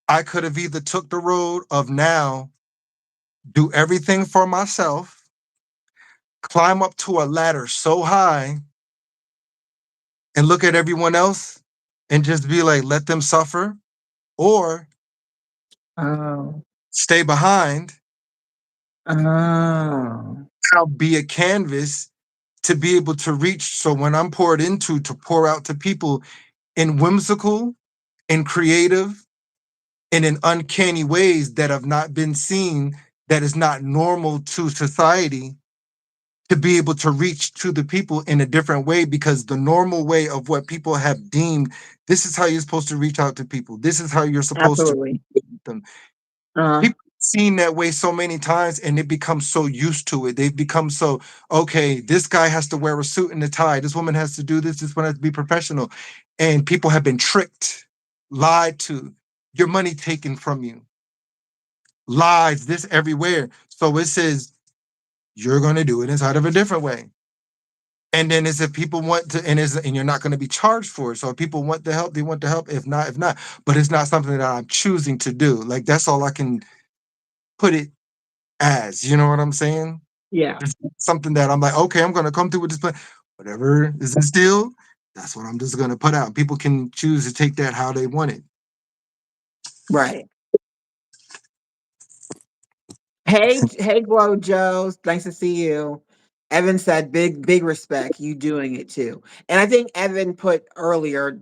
I could have either took the road of now do everything for myself, climb up to a ladder so high and look at everyone else and just be like, let them suffer, or Oh. stay behind, Oh. now be a canvas to be able to reach. So when I'm poured into, to pour out to people in whimsical and creative and in uncanny ways that have not been seen, that is not normal to society, to be able to reach to the people in a different way, because the normal way of what people have deemed, this is how you're supposed to reach out to people. This is how you're supposed to Absolutely. meet them. Uh-huh. People have seen that way so many times and they become so used to it. They've become so, okay, this guy has to wear a suit and a tie. This woman has to do this one has to be professional. And people have been tricked, lied to, your money taken from you, lies, this everywhere. So it says, you're going to do it inside of a different way. And then it's if people want to, and you're not going to be charged for it. So if people want the help, they want the help. If not, if not. But it's not something that I'm choosing to do. Like that's all I can put it as. You know what I'm saying? Yeah. It's something that I'm like, okay, I'm going to come through with this plan. Whatever is instilled, that's what I'm just going to put out. People can choose to take that how they want it. Right. Hey, Glow Joe. Nice to see you. Evan said, big respect. You doing it too. And I think Evan put earlier,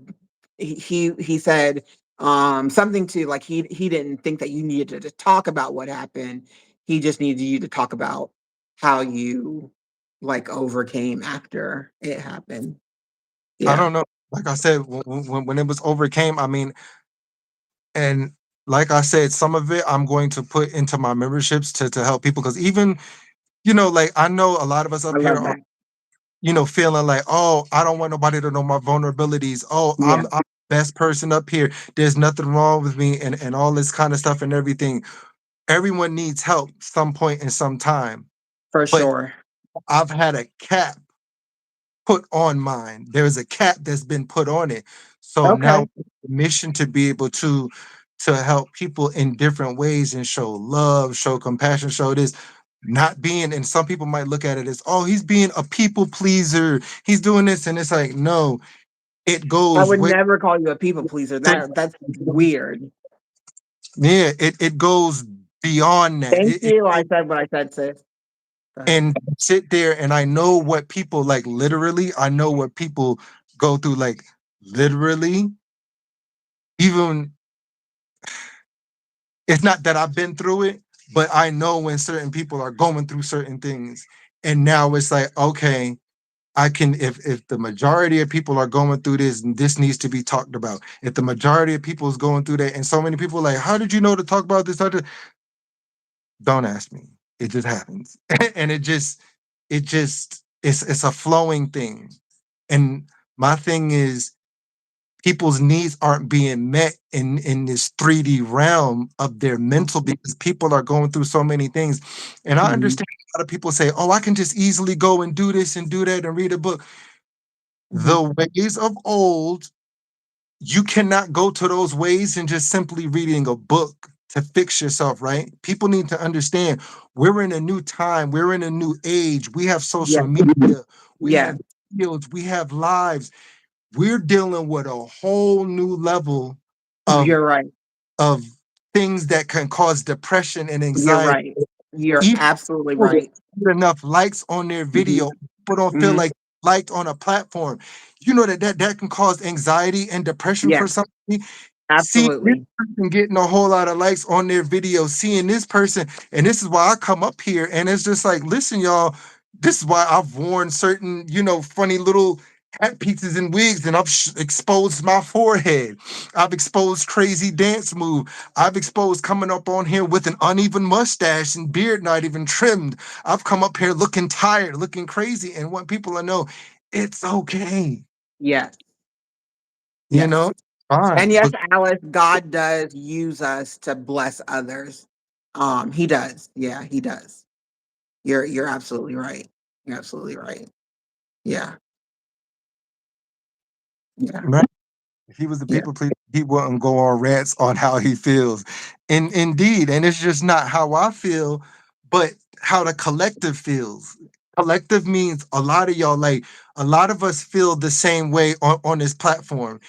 he said something to like he didn't think that you needed to talk about what happened. He just needed you to talk about how you like overcame after it happened. I Yeah, don't know. Like I said, when it was overcame, I mean, and like I said, some of it I'm going to put into my memberships to help people, because even, like I know a lot of us I up here love are, that. feeling like, oh, I don't want nobody to know my vulnerabilities. Oh, Yeah, I'm the best person up here. There's nothing wrong with me, and all this kind of stuff and everything. Everyone needs help some point in some time. for But sure. I've had a cap put on mine. There's a cap that's been put on it. So now Okay. the mission to be able to help people in different ways and show love, show compassion, show this, not being, and some people might look at it as, oh, he's being a people pleaser. He's doing this. And it's like, no, it I goes would way, never call you a people pleaser. That's weird. yeah, it goes beyond that. Thank It you. I goes, said what I said, sis. Go ahead. and sit there, and I know what people like, literally, I know what people go through, like literally, even, it's not that I've been through it, but I know when certain people are going through certain things. And now it's like, okay, I can, if the majority of people are going through this, this needs to be talked about. If the majority of people is going through that, and so many people are like, how did you know to talk about this? Don't ask me. It just happens. And it's a flowing thing. And my thing is people's needs aren't being met in this 3D realm of their mental because people are going through so many things. And I Mhm. understand a lot of people say, oh, I can just easily go and do this and do that and read a book. Mhm. The ways of old, you cannot go to those ways and just simply reading a book to fix yourself, right? People need to understand we're in a new time, we're in a new age. We have social Yes. media, we Yes. have fields, we have lives. We're dealing with a whole new level of You're right. of things that can cause depression and You're anxiety. right. You're Even absolutely people that right. get enough likes on their Mhm. video, people don't feel Mhm. like liked on a platform. You know that can cause anxiety and depression for Yes. somebody. See this Absolutely. person getting a whole lot of likes on their video, seeing this person, and this is why I come up here and it's just like, listen, y'all, this is why I've worn certain, funny little hat pieces and wigs, and I've exposed my forehead. I've exposed crazy dance move. I've exposed coming up on here with an uneven mustache and beard not even trimmed. I've come up here looking tired, looking crazy, and want people to know it's okay. Yes. You know, Yes. And fine, yes, but Alice, God does use us to bless others. He does. Yeah, he does. You're absolutely right. You're absolutely right. Yeah. Yeah. if he was a Yeah. people pleaser, he wouldn't go on rants on how he feels. And indeed, and it's just not how I feel, but how the collective feels. Collective means a lot of y'all, like a lot of us feel the same way on this platform,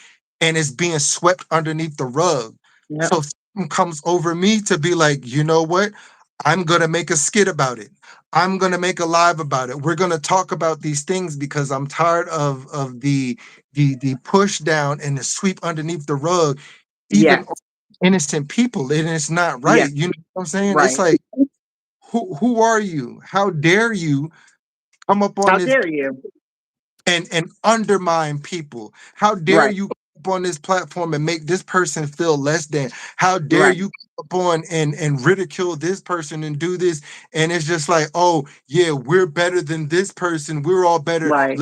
and it's being swept underneath the rug. Yep. So if something comes over me to be like, you know what? I'm gonna make a skit about it. I'm gonna make a live about it. We're gonna talk about these things because I'm tired of the push down and the sweep underneath the rug, even Yes. innocent people, and it's not Yes. right. You know what I'm saying? It's Right. like, who are you? How dare you come up on How this dare you? and undermine people? How dare Right. you come up on this platform and make this person feel less than? How dare Right. you come up on and ridicule this person and do this? And it's just like, oh yeah, we're better than this person. We're all better. Right.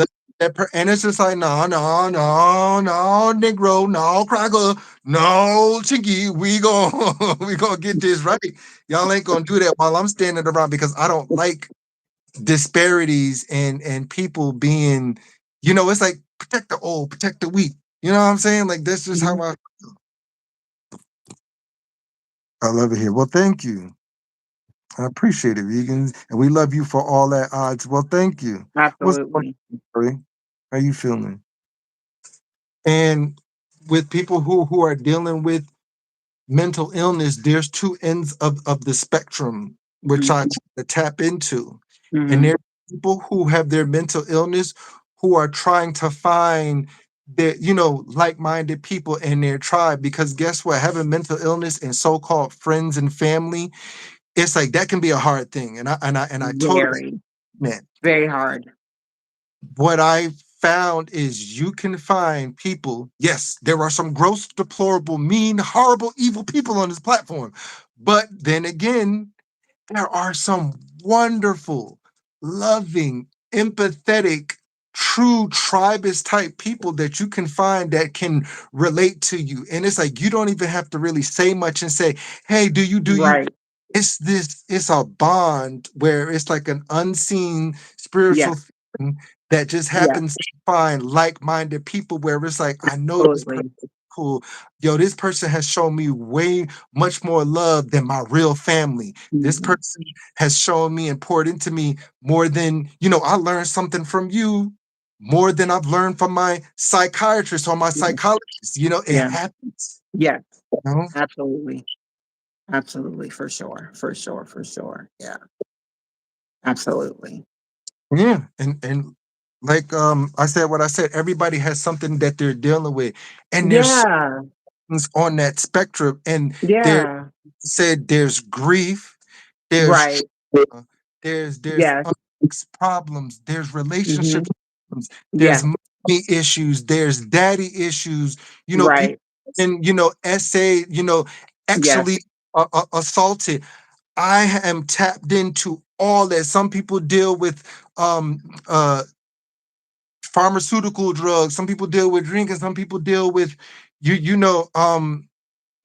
And it's just like, no, no, no, no, Negro, no, cracker, no, Chinky. We gonna get this right. Y'all ain't gonna do that while I'm standing around because I don't like disparities and people being, it's like protect the old, protect the weak. You know what I'm saying? Like that's just how Mhm. I love it here. Well, thank you. I appreciate it, vegans, and we love you for all that odds. Well, thank you. What's going Absolutely. on, Corey? How you feeling? And with people who are dealing with mental illness, there's two ends of the spectrum which I Mhm. try to tap into. And Mhm. there are people who have their mental illness who are trying to find their, like-minded people in their tribe. Because guess what? Having mental illness and so-called friends and family, it's like that can be a hard thing. And I totally Very, admit very hard. what I found is you can find people. Yes, there are some gross, deplorable, mean, horrible, evil people on this platform. But then again, there are some wonderful, loving, empathetic, true tribist type people that you can find that can relate to you. And it's like you don't even have to really say much and say, hey, do you? Right. It's a bond where it's like an unseen Yes. spiritual thing that just Yes. happens to find like-minded people where it's like, I know this person Absolutely. is cool. Yo, this person has shown me way much more love than my real family. This Mhm. person has shown me and poured into me more than, I learned something from you more than I've learned from my psychiatrist or my Yeah. psychologist. It Yeah. happens, Yes. you know? Absolutely. Absolutely. For sure. For sure. For sure. Yeah. Absolutely. Yeah, and like I said, what I said, everybody has something that they're dealing with, and there's Yeah. things on that spectrum, and there Yeah. said there's grief, there's Right. trauma, there's Yes. problems, there's relationship Mhm. problems, there's Yes. money issues, there's daddy issues, people Right. and essay, Yes. actually assaulted. I am tapped into all that. Some people deal with um uh pharmaceutical drugs, some people deal with drinking, some people deal with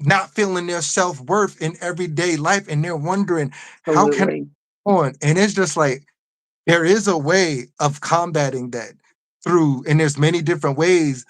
not feeling their self-worth in everyday life, and they're wondering how can Absolutely. I go on. And it's just like there is a way of combating that through, and there's many different ways,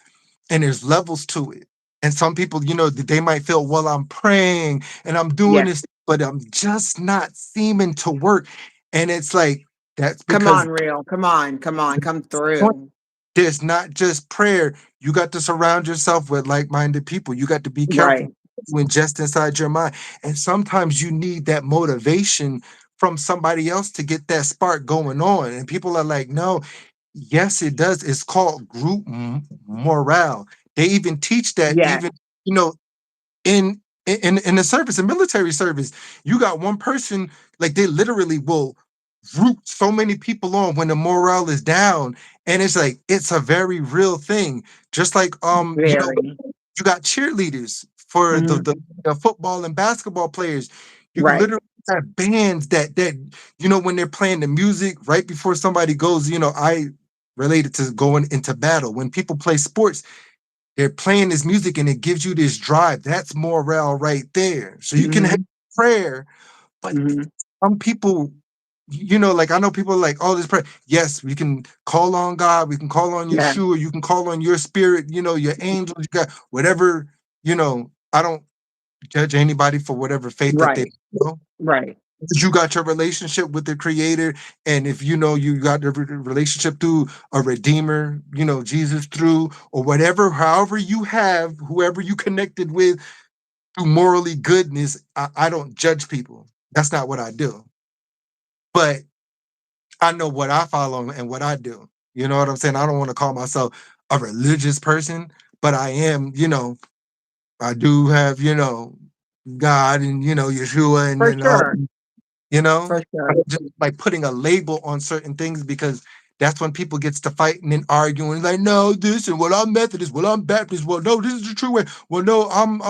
and there's levels to it. And some people, they might feel, well, I'm praying and I'm doing Yes. this, but I'm just not seeming to work. And it's like, that's Come because on, real. Come on. Come on. Come through. there's not just prayer. You got to surround yourself with like-minded people. You got to be careful Right. when just inside your mind. And sometimes you need that motivation from somebody else to get that spark going on. And people are like, no, yes, it does. It's called group morale. They even teach that Yes. even, you know, in the service, in military service, you got one person, like they literally will root so many people on when the morale is down. And it's like it's a very real thing. Just like Very. you got cheerleaders for Mhm. the football and basketball players. You can Right. literally have bands that when they're playing the music right before somebody goes, I related to going into battle. When people play sports, they're playing this music and it gives you this drive. That's morale right there. So you can have Mhm. prayer, but Mhm. some people, like I know people are like, oh, this prayer. Yes, we can call on God, we can call on Yeah. Yeshua, you can call on your spirit, your angels, you got whatever, I don't judge anybody for whatever faith that they Right. know. Right. You got your relationship with the creator, and if you got the relationship through a redeemer, Jesus through, or whatever, however you have, whoever you connected with through morally goodness, I don't judge people. That's not what I do. But I know what I follow and what I do. You know what I'm saying? I don't want to call myself a religious person, but I am, I do have, God and, Yeshua and, For all. sure. You know, For I'm sure. just like putting a label on certain things because that's when people gets to fighting and arguing. Like, no, this and well, I'm Methodist. Well, I'm Baptist. Well, no, this is the true way. Well, no, I'm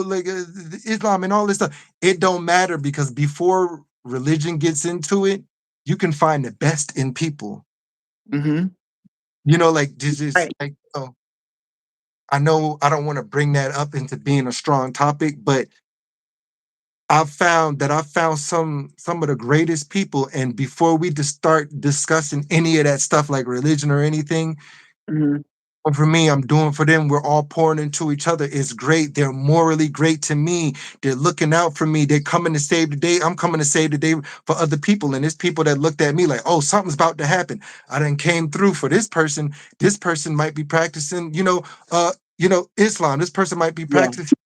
like Islam and all this stuff. It don't matter because before religion gets into it, you can find the best in people. Mhm. Like this is Right. like, I know I don't want to bring that up into being a strong topic, but I found some of the greatest people, and before we just start discussing any of that stuff like religion or anything, Mhm. for me, I'm doing for them. We're all pouring into each other. It's great. They're morally great to me. They're looking out for me. They're coming to save the day. I'm coming to save the day for other people. And there's people that looked at me like, oh, something's about to happen. I done came through for this person. This person might be practicing, Islam. This person might be Yeah. practicing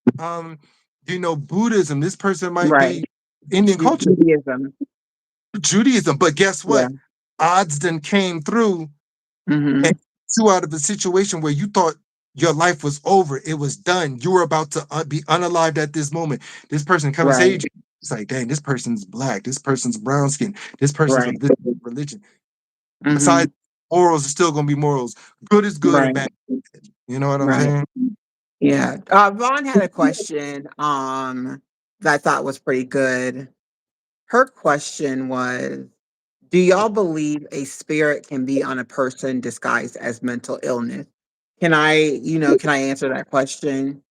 Buddhism. This person might Right. be Indian culture, Judaism. Judaism. But guess Yeah. what? Odds then came through and Mhm. you out of a situation where you thought your life was over, it was done. You were about to be unalived at this moment. This person comes and Right. say, it's like, dang, this person's black, this person's brown skin, this person's of Right. this religion. Besides, Mhm. morals are still gonna be morals. Good is good and Right. bad. You know what I'm Right. saying? Yeah. Vaughn had a question, that I thought was pretty good. Her question was, do y'all believe a spirit can be on a person disguised as mental illness? Can I answer that question?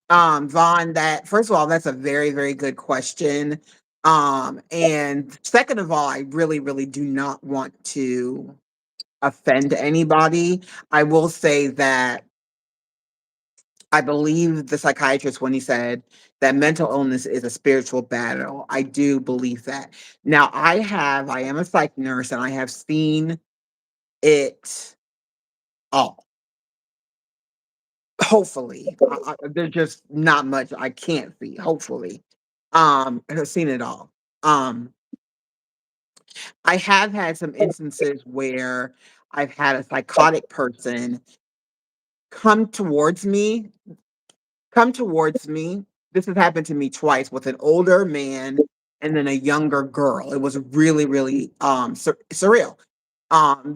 Vaughn, that first of all, that's a very, very good question. And second of all, I really, really do not want to offend anybody. I will say that I believe the psychiatrist when he said that mental illness is a spiritual battle. I do believe that. Now, I am a psych nurse and I have seen it all. Hopefully, there's just not much I can't see. Hopefully, I've seen it all. Um, I have had some instances where I've had a psychotic person come towards me, come towards me. This has happened to me twice with an older man. and then a younger girl. It was really, really surreal.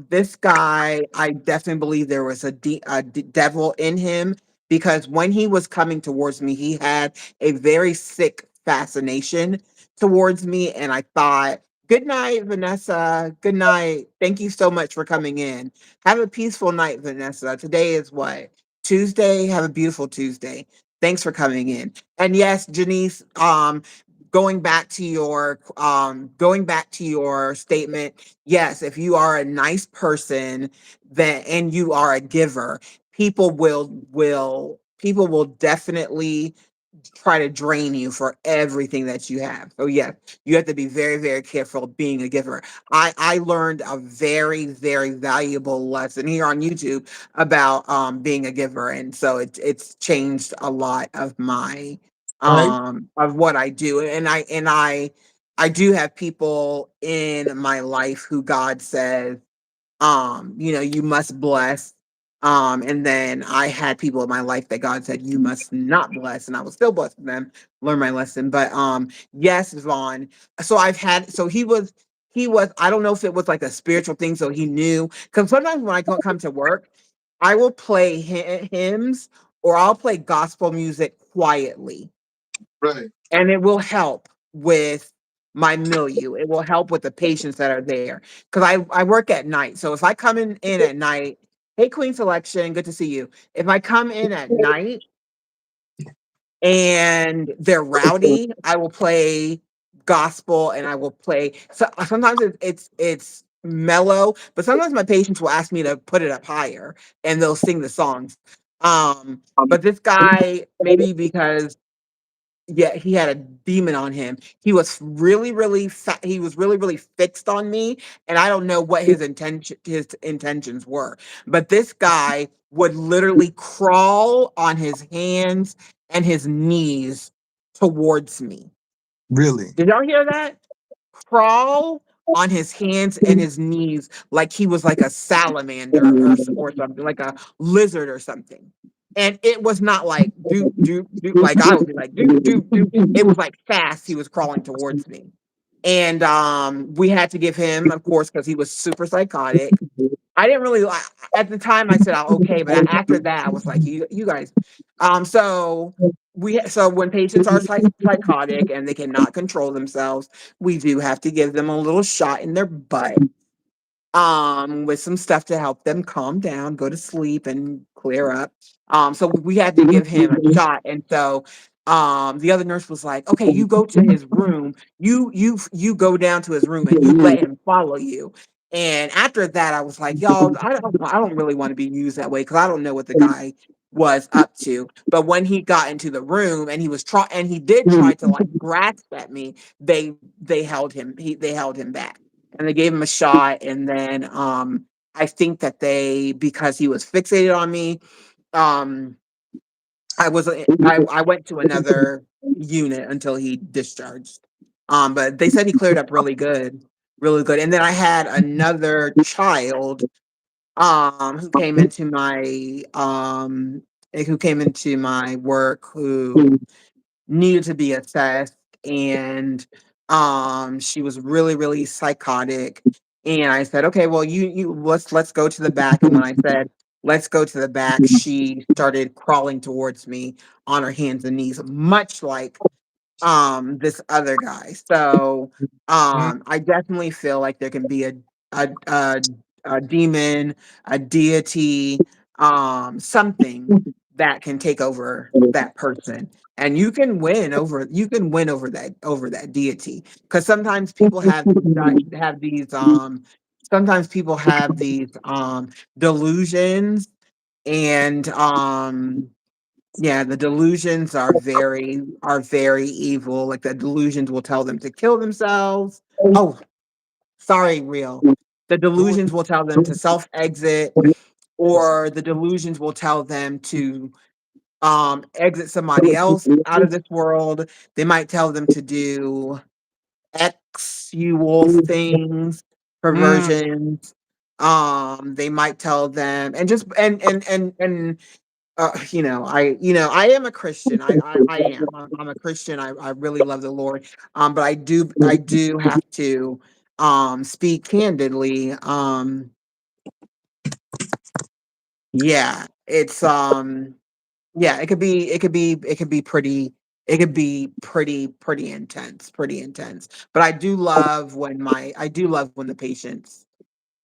This guy, I definitely believe there was a devil in him because when he was coming towards me, he had a very sick fascination towards me, and I thought, "Good night, Vanessa. Good night. Thank you so much for coming in. Have a peaceful night, Vanessa. Today is what? Tuesday. Have a beautiful Tuesday. Thanks for coming in." And yes, Janice, going back to your statement, yes, if you are a nice person that and you are a giver, people will definitely try to drain you for everything that you have. So yes, you have to be very, very careful being a giver. I learned a very, very valuable lesson here on YouTube about being a giver. And so it's changed a lot of my Right? of what I do. And I do have people in my life who God says you must bless. And then I had people in my life that God said you must not bless, and I was still blessing them, learn my lesson. But yes, Vaughn. So he was I don't know if it was like a spiritual thing, so he knew. Because sometimes when I come to work, I will play hymns or I'll play gospel music quietly, Right. and it will help with my milieu. It will help with the patients that are there because I work at night. So if I come in at night, hey Queen Selection, good to see you. If I come in at night and they're rowdy, I will play gospel and I will play. So sometimes it's mellow, but sometimes my patients will ask me to put it up higher and they'll sing the songs. But this guy, maybe because yeah, he had a demon on him. He was really, really he was really, really fixed on me, and I don't know what his intentions were. But this guy would literally crawl on his hands and his knees towards me. Really? Did y'all hear that? Crawl on his hands and his knees like he was like a salamander or something, like a lizard or something. And it was not like do do do like I would be like do do do. It was like fast. He was crawling towards me, and we had to give him, of course, because he was super psychotic. I didn't really at the time. I said, "Oh, okay," but after that, I was like, "You guys." So so when patients are psychotic and they cannot control themselves, we do have to give them a little shot in their butt, with some stuff to help them calm down, go to sleep, and clear up. So we had to give him a shot, and so the other nurse was like, "Okay, you go to his room. You go down to his room, and you let him follow you." And after that, I was like, "Y'all, I don't really want to be used that way because I don't know what the guy was up to." But when he got into the room and he did try to like grasp at me, they held him back and they gave him a shot. And then I think that because he was fixated on me, um, I went to another unit until he discharged. But they said he cleared up really good, really good. And then I had another child who came into my work who needed to be assessed, and she was really, really psychotic. And I said, "Okay, well, you let's go to the back." And when I said let's go to the back, she started crawling towards me on her hands and knees, much like this other guy. So I definitely feel like there can be a a, a demon, a deity, something that can take over that person. And you can win over that deity because sometimes people have these delusions, and yeah, the delusions are very evil. Like the delusions will tell them to kill themselves. Oh, sorry, real. The delusions will tell them to self-exit, or the delusions will tell them to exit somebody else out of this world. They might tell them to do sexual things, Mm. perversions. They might tell them and just and I am a Christian. I am. I'm a Christian. I really love the Lord. But I do have to speak candidly. Yeah, yeah, it could be pretty intense, pretty intense. But I do love when the patients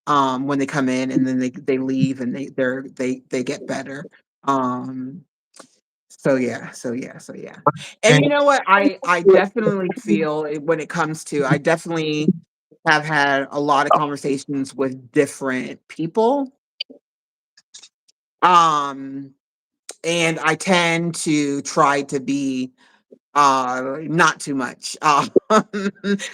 when they come in and then they leave and they get better. Um so yeah. And And you know what? I definitely feel when it comes to I definitely have had a lot of conversations with different people. Um and I tend to try to be not too much. I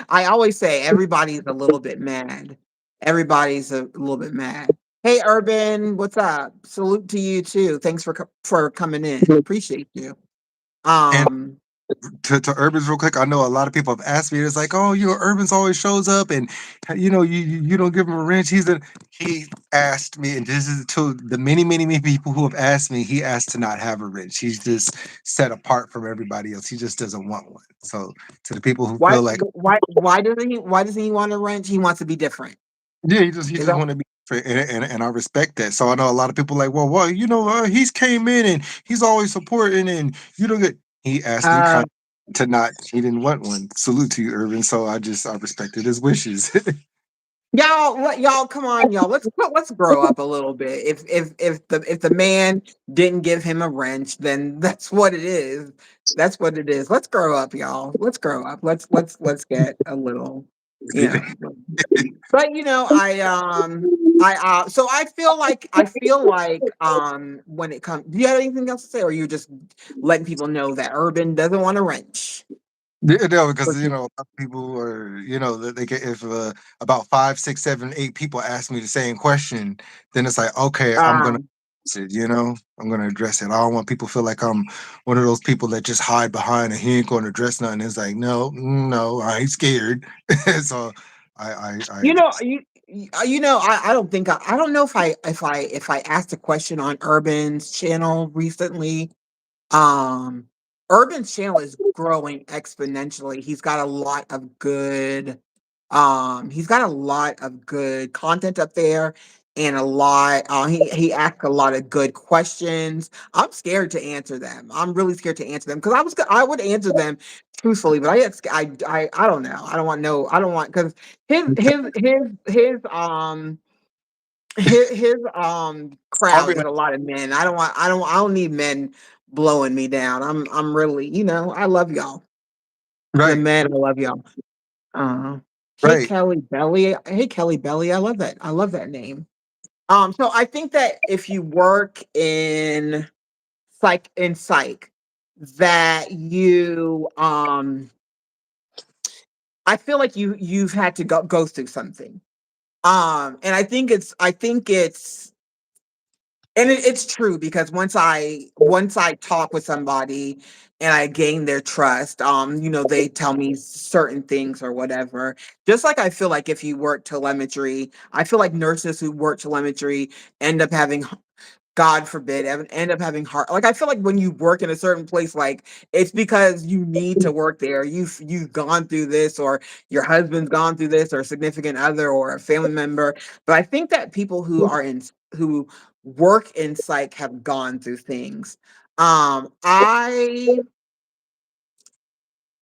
always say everybody's a little bit mad. Everybody's a little bit mad. Hey Urban, what's up? Salute to you too. Thanks for coming in. Appreciate you. and Um to Urban's real quick, I know a lot of people have asked me. It's like, oh, Urban's always shows up, and you don't give him a wrench. He asked me, and this is to the many people who have asked me. He asked to not have a wrench. He's just set apart from everybody else. He just doesn't want one. So to the people who why feel like, why doesn't he want to wrench? He wants to be different. yeah, he Is just that want to be different, and I respect that. So I know a lot of people like, well, he's came in and he's always supporting, and you don't get. He asked me uh kind to not. He didn't want one. Salute to you, Irvin. So I respected his wishes. y'all come on, y'all. Let's grow up a little bit. If the man didn't give him a wrench, then that's what it is. That's what it is. Let's grow up, y'all. Let's grow up. Let's get a little, you know. But so I feel like when it comes, do you have anything else to say, or you just letting people know that Urban doesn't want a wrench? Yeah, no, because a lot of people are, they get if about five, six, seven, eight people ask me the same question, then it's like, okay, I'm gonna Um, address it, I'm gonna address it. I don't want people to feel like I'm one of those people that just hide behind and he ain't gonna address nothing. It's like, no, no, I ain't scared. So I You know, I don't think I don't know if I asked a question on Urban's channel recently. Um, Urban's channel is growing exponentially. He's got a lot of good content up there and a lot he asks a lot of good questions. I'm scared to answer them. I'm really scared to answer them because I would answer them truthfully, but I don't know. I don't want because his his his his I'll crowd be is a lot of men. I don't need men blowing me down. I'm really, I love y'all. The right, men, I love y'all. Uh hey right. Kelly Belly. Hey Kelly Belly. I love that. I love that name. So I think that if you work in psych, that I feel like you've had to go through something. And I think it's and it's true because once I talk with somebody and I gain their trust, they tell me certain things or whatever. Just like I feel like if you work telemetry, I feel like nurses who work telemetry end up having, God forbid, end up having heart. Like I feel like when you work in a certain place, like it's because you need to work there. You've gone through this, or your husband's gone through this, or a significant other, or a family member. But I think that people who work in psych have gone through things. I'm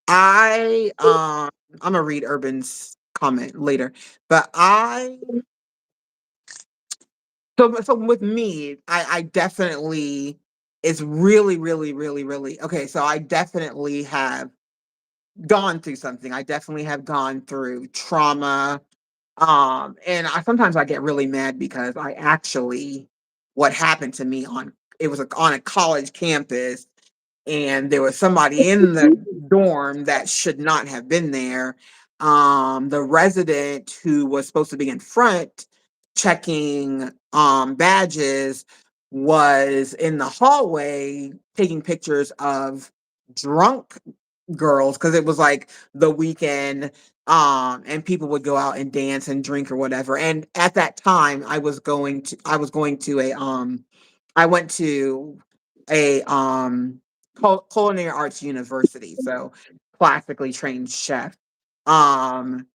gonna read Urban's comment later, but so with me, I definitely it's really, really, really, really okay. So I definitely have gone through something. I definitely have gone through trauma. And sometimes I get really mad because I actually what happened to me on a college campus, and there was somebody in the dorm that should not have been there. The resident who was supposed to be in front checking badges was in the hallway taking pictures of drunk girls because it was like the weekend, and people would go out and dance and drink or whatever. And at that time I was going to a I went to a culinary arts university, so classically trained chef. Um,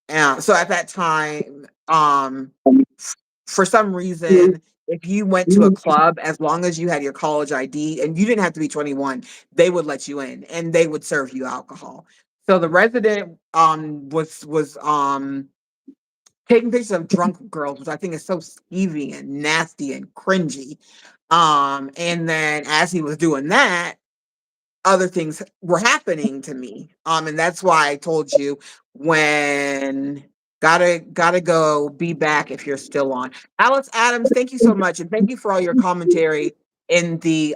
so at that time, for some reason, if you went to a club, as long as you had your college ID and you didn't have to be 21, they would let you in and they would serve you alcohol. So the resident was taking pictures of drunk girls, which I think is so skeevy and nasty and cringy. And then as he was doing that, other things were happening to me. And that's why I told you when gotta go be back if you're still on. Alex Adams, thank you so much. And thank you for all your commentary in the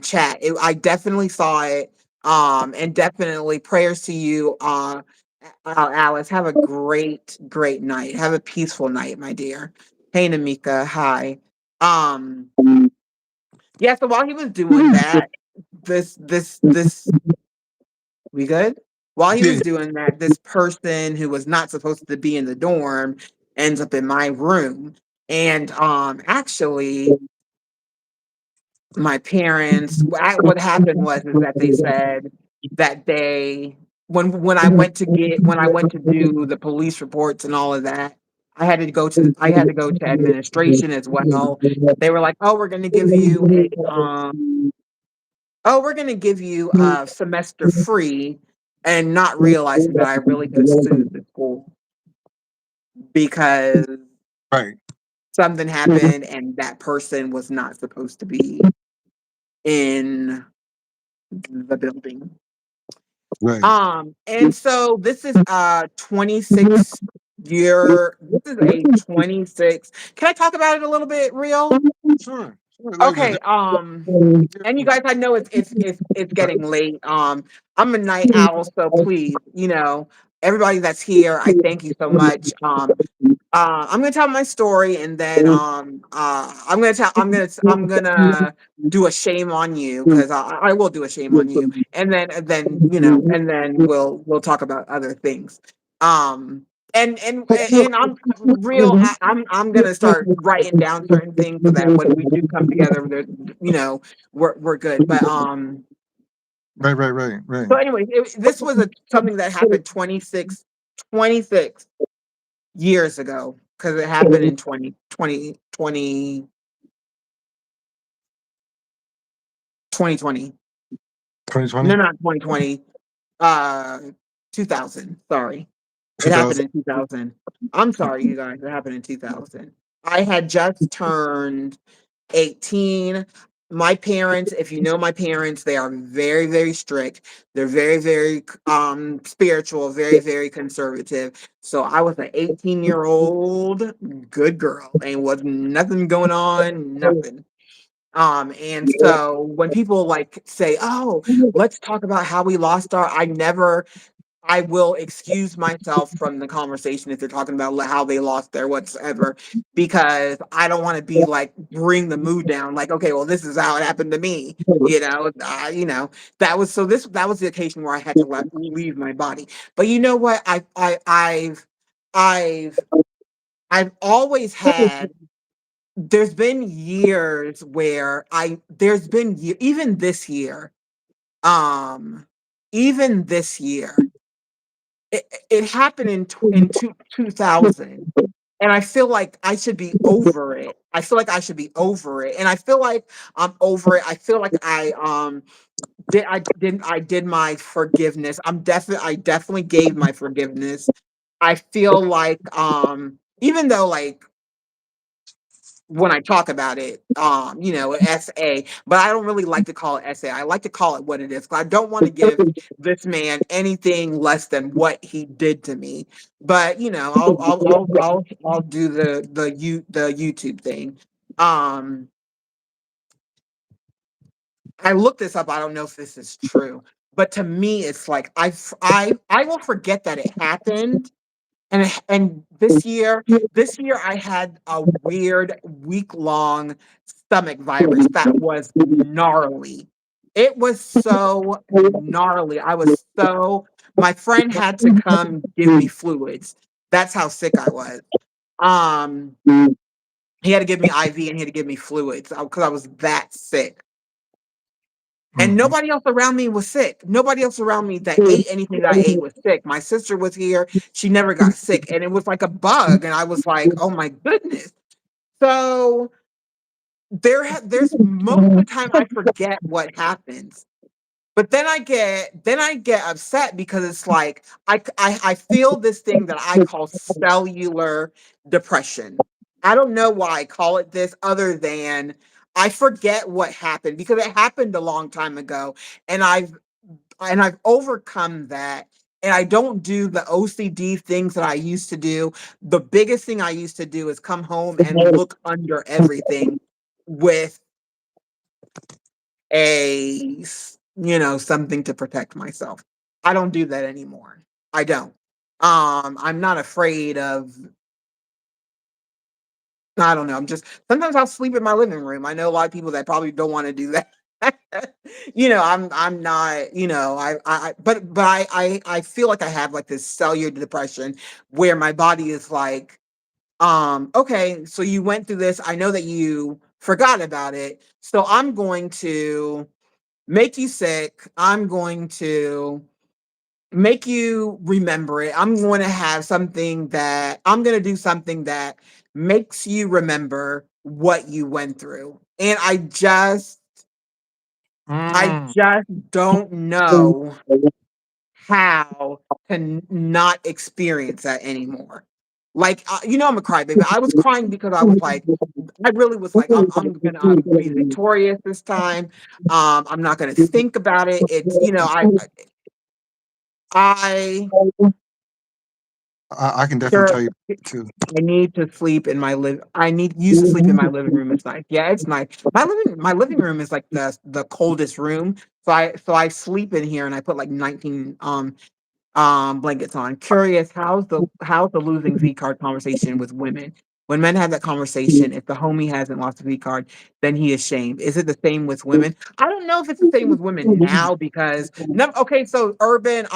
chat. I definitely saw it. And definitely prayers to you, Alex. Have a great night. Have a peaceful night, my dear. Hey Namika, hi. Um yeah, so while he was doing that, this we good? While he Yeah. was doing that, this person who was not supposed to be in the dorm ends up in my room. And actually my parents what happened was is that they said that they when I went to do the police reports and all of that, I had to go to administration as well. They were like, "Oh, we're going to give you we're going to give you a semester free," and not realizing that I really could have sued the school because Right. something happened and that person was not supposed to be in the building. Right. And so this is a 26 year, this is a 26. Can I talk about it a little bit, real? Sure. Sure. Like Okay, and you guys, I know it's right. getting late. I'm a night owl, so please, everybody that's here, I thank you so much. I'm gonna tell my story, and then I'm gonna do a shame on you because I will do a shame on you, and then we'll talk about other things. Um, and I'm real. I'm gonna start writing down certain things so that when we do come together, you know, we're good. But Right. Right. Right. Right. so anyway, this was something that happened 26 years ago because it happened in 2020. 2020. No, not 2020. Uh, 2000. Sorry, it happened 2000. in 2000. I'm sorry, you guys. It happened in 2000. I had just turned 18. My parents, if you know my parents, they are very strict. They're very spiritual, very conservative. So I was an 18-year-old good girl. Ain't was nothing going on, nothing. And so when people like say, "Oh, let's talk about how we lost our," I will excuse myself from the conversation if they're talking about how they lost their whatsoever, because I don't want to be like bring the mood down. Like, okay, well, this is how it happened to me. That was that was the occasion where I had to leave my body. But you know what? I've I've always had. There's been years where even this year, um, even this year it happened in 2000, and I feel like I should be over it. I feel like I should be over it, and I feel like I'm over it. I feel like I did my forgiveness. I definitely gave my forgiveness. I feel like even though like when I talk about it, SA, but I don't really like to call it SA. I like to call it what it is. 'Cause I don't want to give this man anything less than what he did to me. But I'll do the YouTube thing. Um, I looked this up. I don't know if this is true, but to me, it's like I will forget that it happened. And this year I had a weird week-long stomach virus that was gnarly. It was so gnarly. My friend had to come give me fluids. That's how sick I was. Um, he had to give me IV and he had to give me fluids because I was that sick. And mhm. nobody else around me was sick. Nobody else around me that ate anything that I ate was sick. My sister was here. She never got sick. And it was like a bug. And I was like, oh my goodness. So there's most of the time I forget what happens. But then I get upset because it's like I feel this thing that I call cellular depression. I don't know why I call it this other than I forget what happened because it happened a long time ago and I've overcome that and I don't do the OCD things that I used to do. The biggest thing I used to do is come home and look under everything with something to protect myself. I don't do that anymore. I don't. I'm not afraid of I don't know. I'm just sometimes I'll sleep in my living room. I know a lot of people that probably don't want to do that. I'm not, but I feel like I have like this cellular depression where my body is like, okay, so you went through this. I know that you forgot about it. So I'm going to make you sick. I'm going to make you remember it. I'm going to do something that makes you remember what you went through. And I Mm. just don't know how to not experience that anymore. Like, I'm a crybaby. I was crying because I really was like, I'm gonna be victorious this time. I'm not gonna think about it. It's, I I can definitely sure tell you too. I need to sleep in my live. I need used to sleep in my living room. It's nice. Yeah, it's nice. My living room is like the coldest room. So I sleep in here and I put like 19 blankets on. Curious, how's the losing V card conversation with women? When men have that conversation, if the homie hasn't lost a V card, then he is shamed. Is it the same with women? I don't know if it's the same with women now because no. Okay, so urban,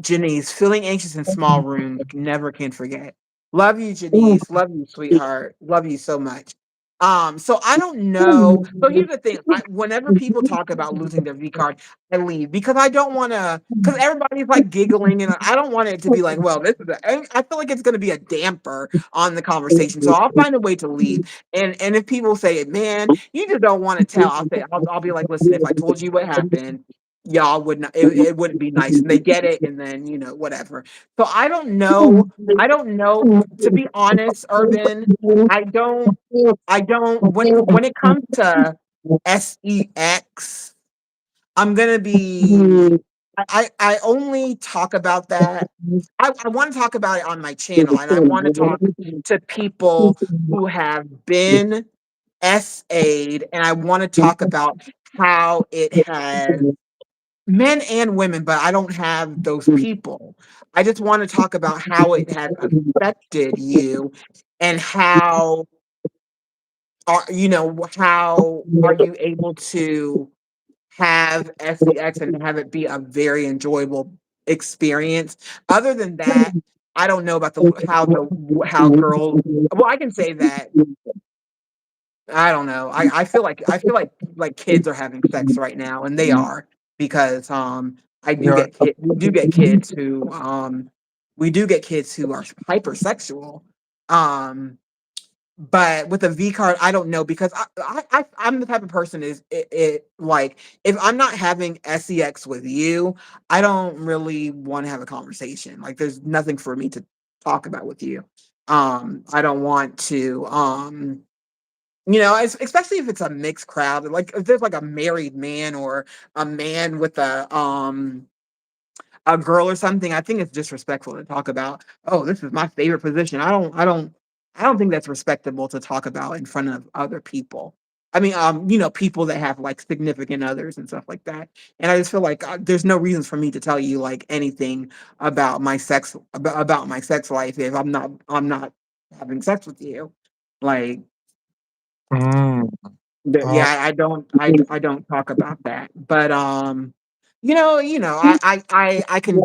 Janice, feeling anxious in small rooms, never can forget. Love you, Janice. Love you, sweetheart. Love you so much. So I don't know. So here's the thing. Whenever people talk about losing their V card, I leave because I don't want to, because everybody's like giggling and I don't want it to be like, well, I feel like it's going to be a damper on the conversation. So I'll find a way to leave. And if people say, man, you just don't want to tell, I'll be like, listen, if I told you what happened, y'all would not it wouldn't be nice and they get it and then whatever. So I don't know to be honest, Urban. I don't when it comes to sex, I'm gonna be I only talk about that. I want to talk about it on my channel and I want to talk to people who have been SA'd and I want to talk about how it has men and women, but I don't have those people. I just want to talk about how it has affected you and how are you able to have sex and have it be a very enjoyable experience. Other than that, I don't know about how girls. Well, I can say that I don't know. I feel like kids are having sex right now, and they are because Yeah. we do get kids who are hypersexual. Um, but with a V card, I don't know because I'm the type of person like if I'm not having sex with you, I don't really want to have a conversation. Like there's nothing for me to talk about with you. I don't want to especially if it's a mixed crowd, like if there's like a married man or a man with a girl or something, I think it's disrespectful to talk about, oh, this is my favorite position. I don't think that's respectable to talk about in front of other people. I mean, people that have like significant others and stuff like that. And I just feel like there's no reasons for me to tell you like anything about my sex life if I'm not having sex with you. Like Mm. Uh, yeah, I don't talk about that. But I can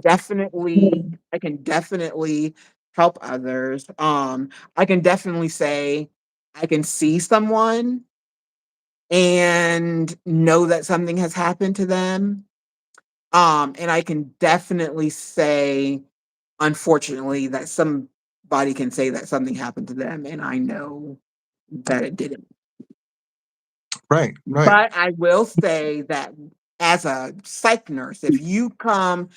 definitely help others. I can definitely say I can see someone and know that something has happened to them. And I can definitely say, unfortunately, that somebody can say that something happened to them, and I know that it didn't. Right, right. But I will say that as a psych nurse, if you come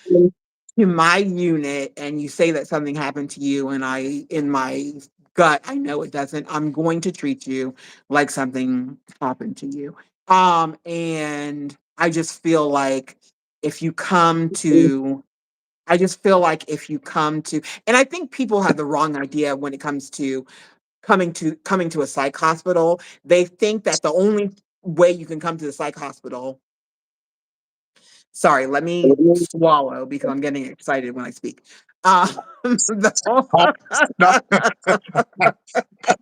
to my unit and you say that something happened to you, and in my gut, I know it doesn't, I'm going to treat you like something happened to you. And I just feel like if you come to I just feel like if you come to and I think people have the wrong idea when it comes to coming to a psych hospital. They think that the only way you can come to the psych hospital. Sorry, let me swallow because I'm getting excited when I speak. Pause. Not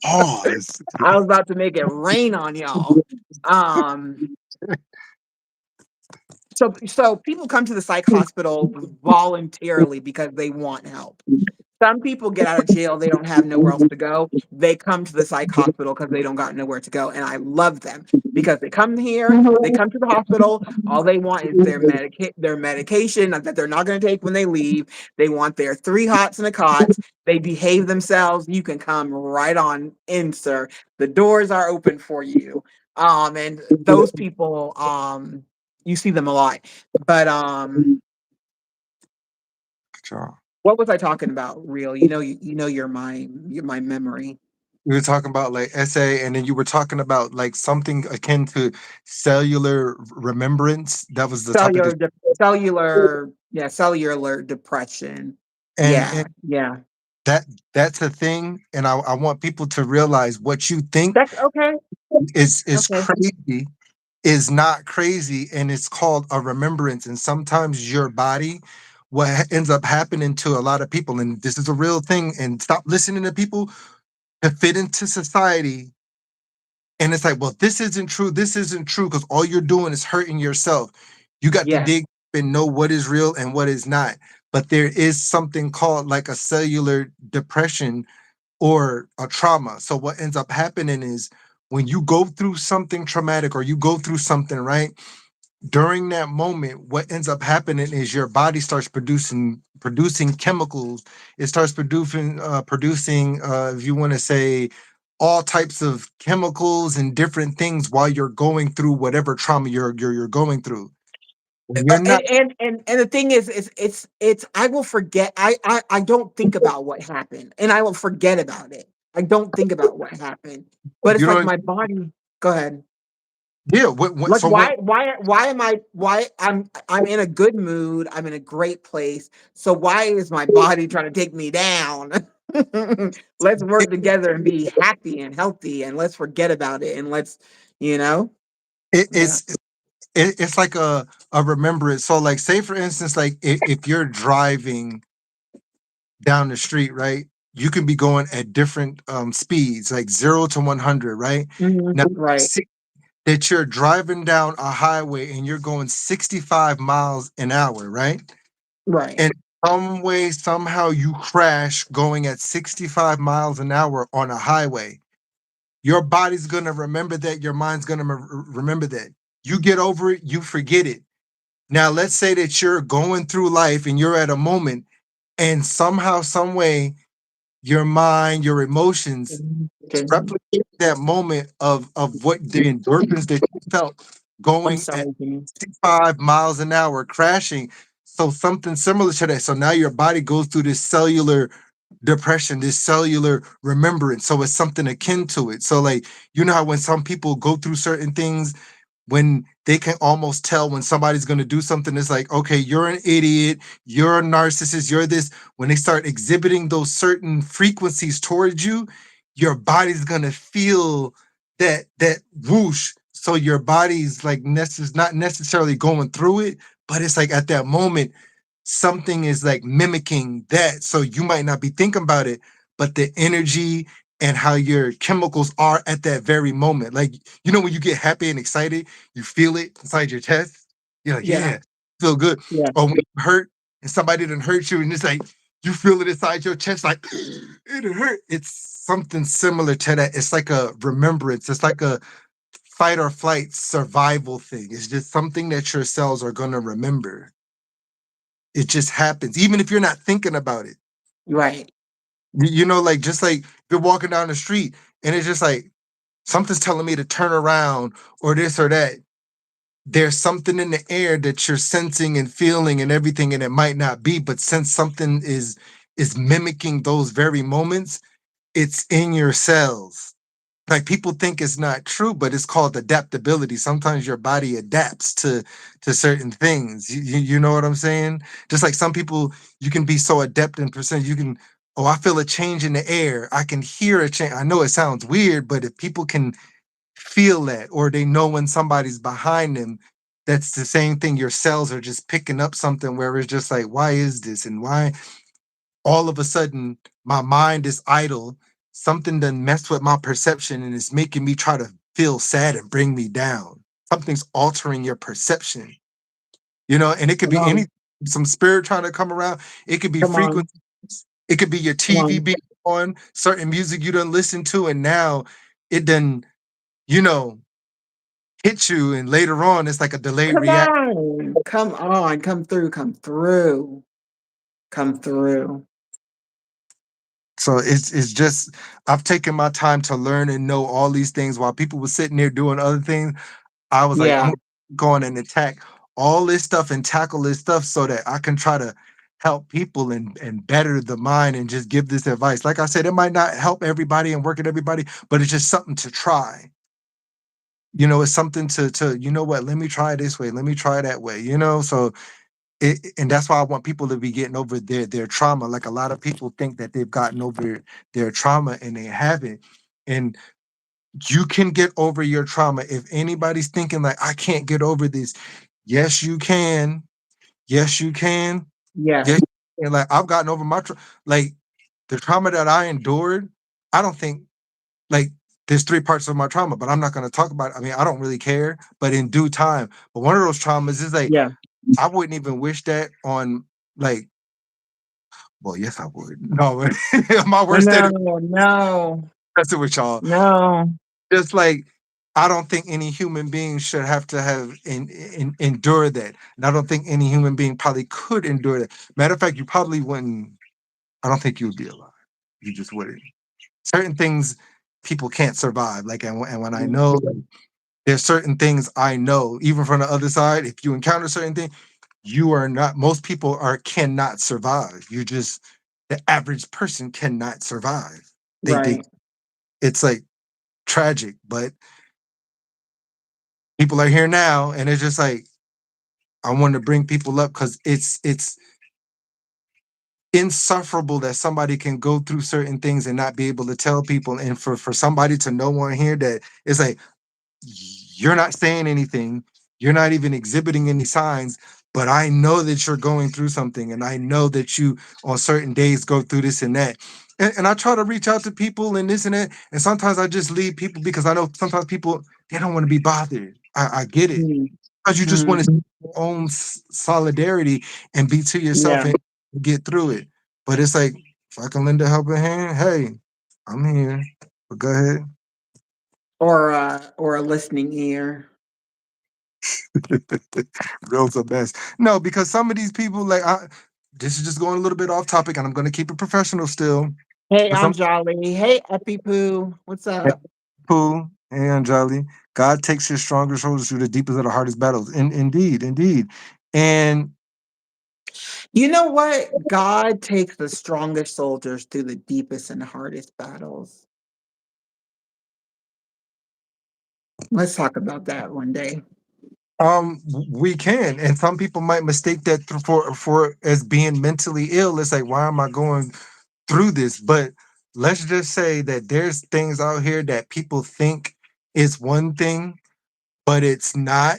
pause. I was about to make it rain on y'all. Um, so people come to the psych hospital voluntarily because they want help. Some people get out of jail, they don't have nowhere else to go. They come to the psych hospital because they don't got nowhere to go. And I love them because they come here, they come to the hospital, all they want is their medication that they're not going to take when they leave. They want their 3 hots and a cots. They behave themselves. You can come right on in, sir. The doors are open for you. And those people, you see them a lot. But Sure. what was I talking about? Real, you know, you're my memory. We were talking about like essay, and then you were talking about like something akin to cellular remembrance. That was the topic. Cellular depression. And Yeah, yeah. that that's a thing, and I want people to realize what you think That's okay. is Okay. crazy is not crazy, and it's called a remembrance. And sometimes your body, what ends up happening to a lot of people, and this is a real thing, and stop listening to people to fit into society. And it's like, well, this isn't true, because all you're doing is hurting yourself. You got to Yes. dig and know what is real and what is not. But there is something called like a cellular depression or a trauma. So what ends up happening is when you go through something traumatic or you go through something, right? During that moment, what ends up happening is your body starts producing chemicals. It starts producing if you want to say, all types of chemicals and different things while you're going through whatever trauma you're going through. When you're not, And the thing is it's I will forget. I don't think about what happened, and I will forget about it. I don't think about what happened, but it's you like don't, my body. Go ahead. yeah. Like So when why am I why I'm in a good mood, I'm in a great place. So why is my body trying to take me down? Let's work together and be happy and healthy, and let's forget about it, and let's, you know? it, Yeah. it's like a remembrance. So like, say for instance, like if you're driving down the street, right? You can be going at different speeds, like 0 to 100, right? Mhm. Now, Right. see that you're driving down a highway and you're going 65 miles an hour, right? Right. And some way, somehow you crash going at 65 miles an hour on a highway. Your body's gonna remember that. Your mind's gonna remember that. You get over it, you forget it. Now, let's say that you're going through life and you're at a moment, and somehow, some way, your mind, your emotions Okay. replicate that moment of what the endorphins that you felt I'm going at sorry, Jimmy. 65 miles an hour crashing. So something similar to that. So now your body goes through this cellular depression, this cellular remembrance. So it's something akin to it. So like, you know how when some people go through certain things, when they can almost tell when somebody's going to do something, it's like, okay, you're an idiot, you're a narcissist, you're this. When they start exhibiting those certain frequencies towards you, your body's going to feel that whoosh. So your body's like not necessarily going through it, but it's like at that moment something is like mimicking that. So you might not be thinking about it, but the energy and how your chemicals are at that very moment. Like, you know, when you get happy and excited, you feel it inside your chest. You're like, Yeah. yeah, feel good. Yeah. Or when you hurt and somebody didn't hurt you, and it's like you feel it inside your chest, like it hurt. It's something similar to that. It's like a remembrance. It's like a fight or flight survival thing. It's just something that your cells are gonna remember. It just happens, even if you're not thinking about it. Right. You know, like just like you're walking down the street and it's just like something's telling me to turn around or this or that. There's something in the air that you're sensing and feeling and everything, and it might not be, but since something is mimicking those very moments, it's in your cells. Like people think it's not true, but it's called adaptability. Sometimes your body adapts to certain things. You know what I'm saying? Just like some people, you can be so adept in percent. You can, oh, I feel a change in the air. I can hear a change. I know it sounds weird, but if people can feel that, or they know when somebody's behind them, that's the same thing. Your cells are just picking up something where it's just like, why is this? And why all of a sudden my mind is idle, something done messed with my perception and it's making me try to feel sad and bring me down. Something's altering your perception, you know, and it could Come be any on. some spirit trying to come around. It could be Come on. frequencies. It could be your Come TV on. being on, certain music you done listen to, and now it done, you know, hit you, and later on it's like a delayed Come reaction. on. Come on. Come through. Come through. Come through. So it's just I've taken my time to learn and know all these things while people were sitting there doing other things. I was like, Yeah. I'm going and attack all this stuff and tackle this stuff so that I can try to help people and better the mind and just give this advice. Like I said, it might not help everybody and work at everybody, but it's just something to try. You know, it's something to you know what, let me try this way, let me try that way, you know. So and that's why I want people to be getting over their trauma. Like a lot of people think that they've gotten over their trauma and they haven't. And you can get over your trauma. If anybody's thinking like I can't get over this, yes you can. Yes you can. Yes. Yes, and like I've gotten over my like the trauma that I endured. I don't think like there's three parts of my trauma, but I'm not going to talk about it. I mean, I don't really care, but in due time. But one of those traumas is like Yeah. I wouldn't even wish that on like, well, yes, I would. No, my worst No, enemy no, messing with y'all. no. Just like I don't think any human being should have to have endure that, and I don't think any human being probably could endure that. Matter of fact, you probably wouldn't. I don't think you would be alive. You just wouldn't. Certain things people can't survive. Like, and when I know like, there's certain things I know, even from the other side, if you encounter certain things, you are not. Most people are cannot survive. You just the average person cannot survive. They Right. it's like tragic, but people are here now, and it's just like I want to bring people up because it's insufferable that somebody can go through certain things and not be able to tell people, and for somebody to know on here that it's like you're not saying anything, you're not even exhibiting any signs, but I know that you're going through something, and I know that you on certain days go through this and that. And I try to reach out to people and this and that, and sometimes I just leave people because I know sometimes people they don't want to be bothered. I get it Mm, because you just want mm, to your own solidarity and be to yourself yeah. and get through it. But it's like if I can lend a helping hand, hey, I'm here. But go ahead. Or a listening ear. Real's the best. No, because some of these people, like, this is just going a little bit off topic, and I'm going to keep it professional still. Hey, But some Anjali. Hey, Epi Poo. What's up? people, hey, Anjali, God takes his stronger soldiers through the deepest of the hardest battles. Indeed, indeed. And You know what? God takes the strongest soldiers through the deepest and hardest battles. Let's talk about that one day. we can, and some people might mistake that for as being mentally ill. It's like, why am I going through this? But let's just say that there's things out here that people think is one thing, but it's not,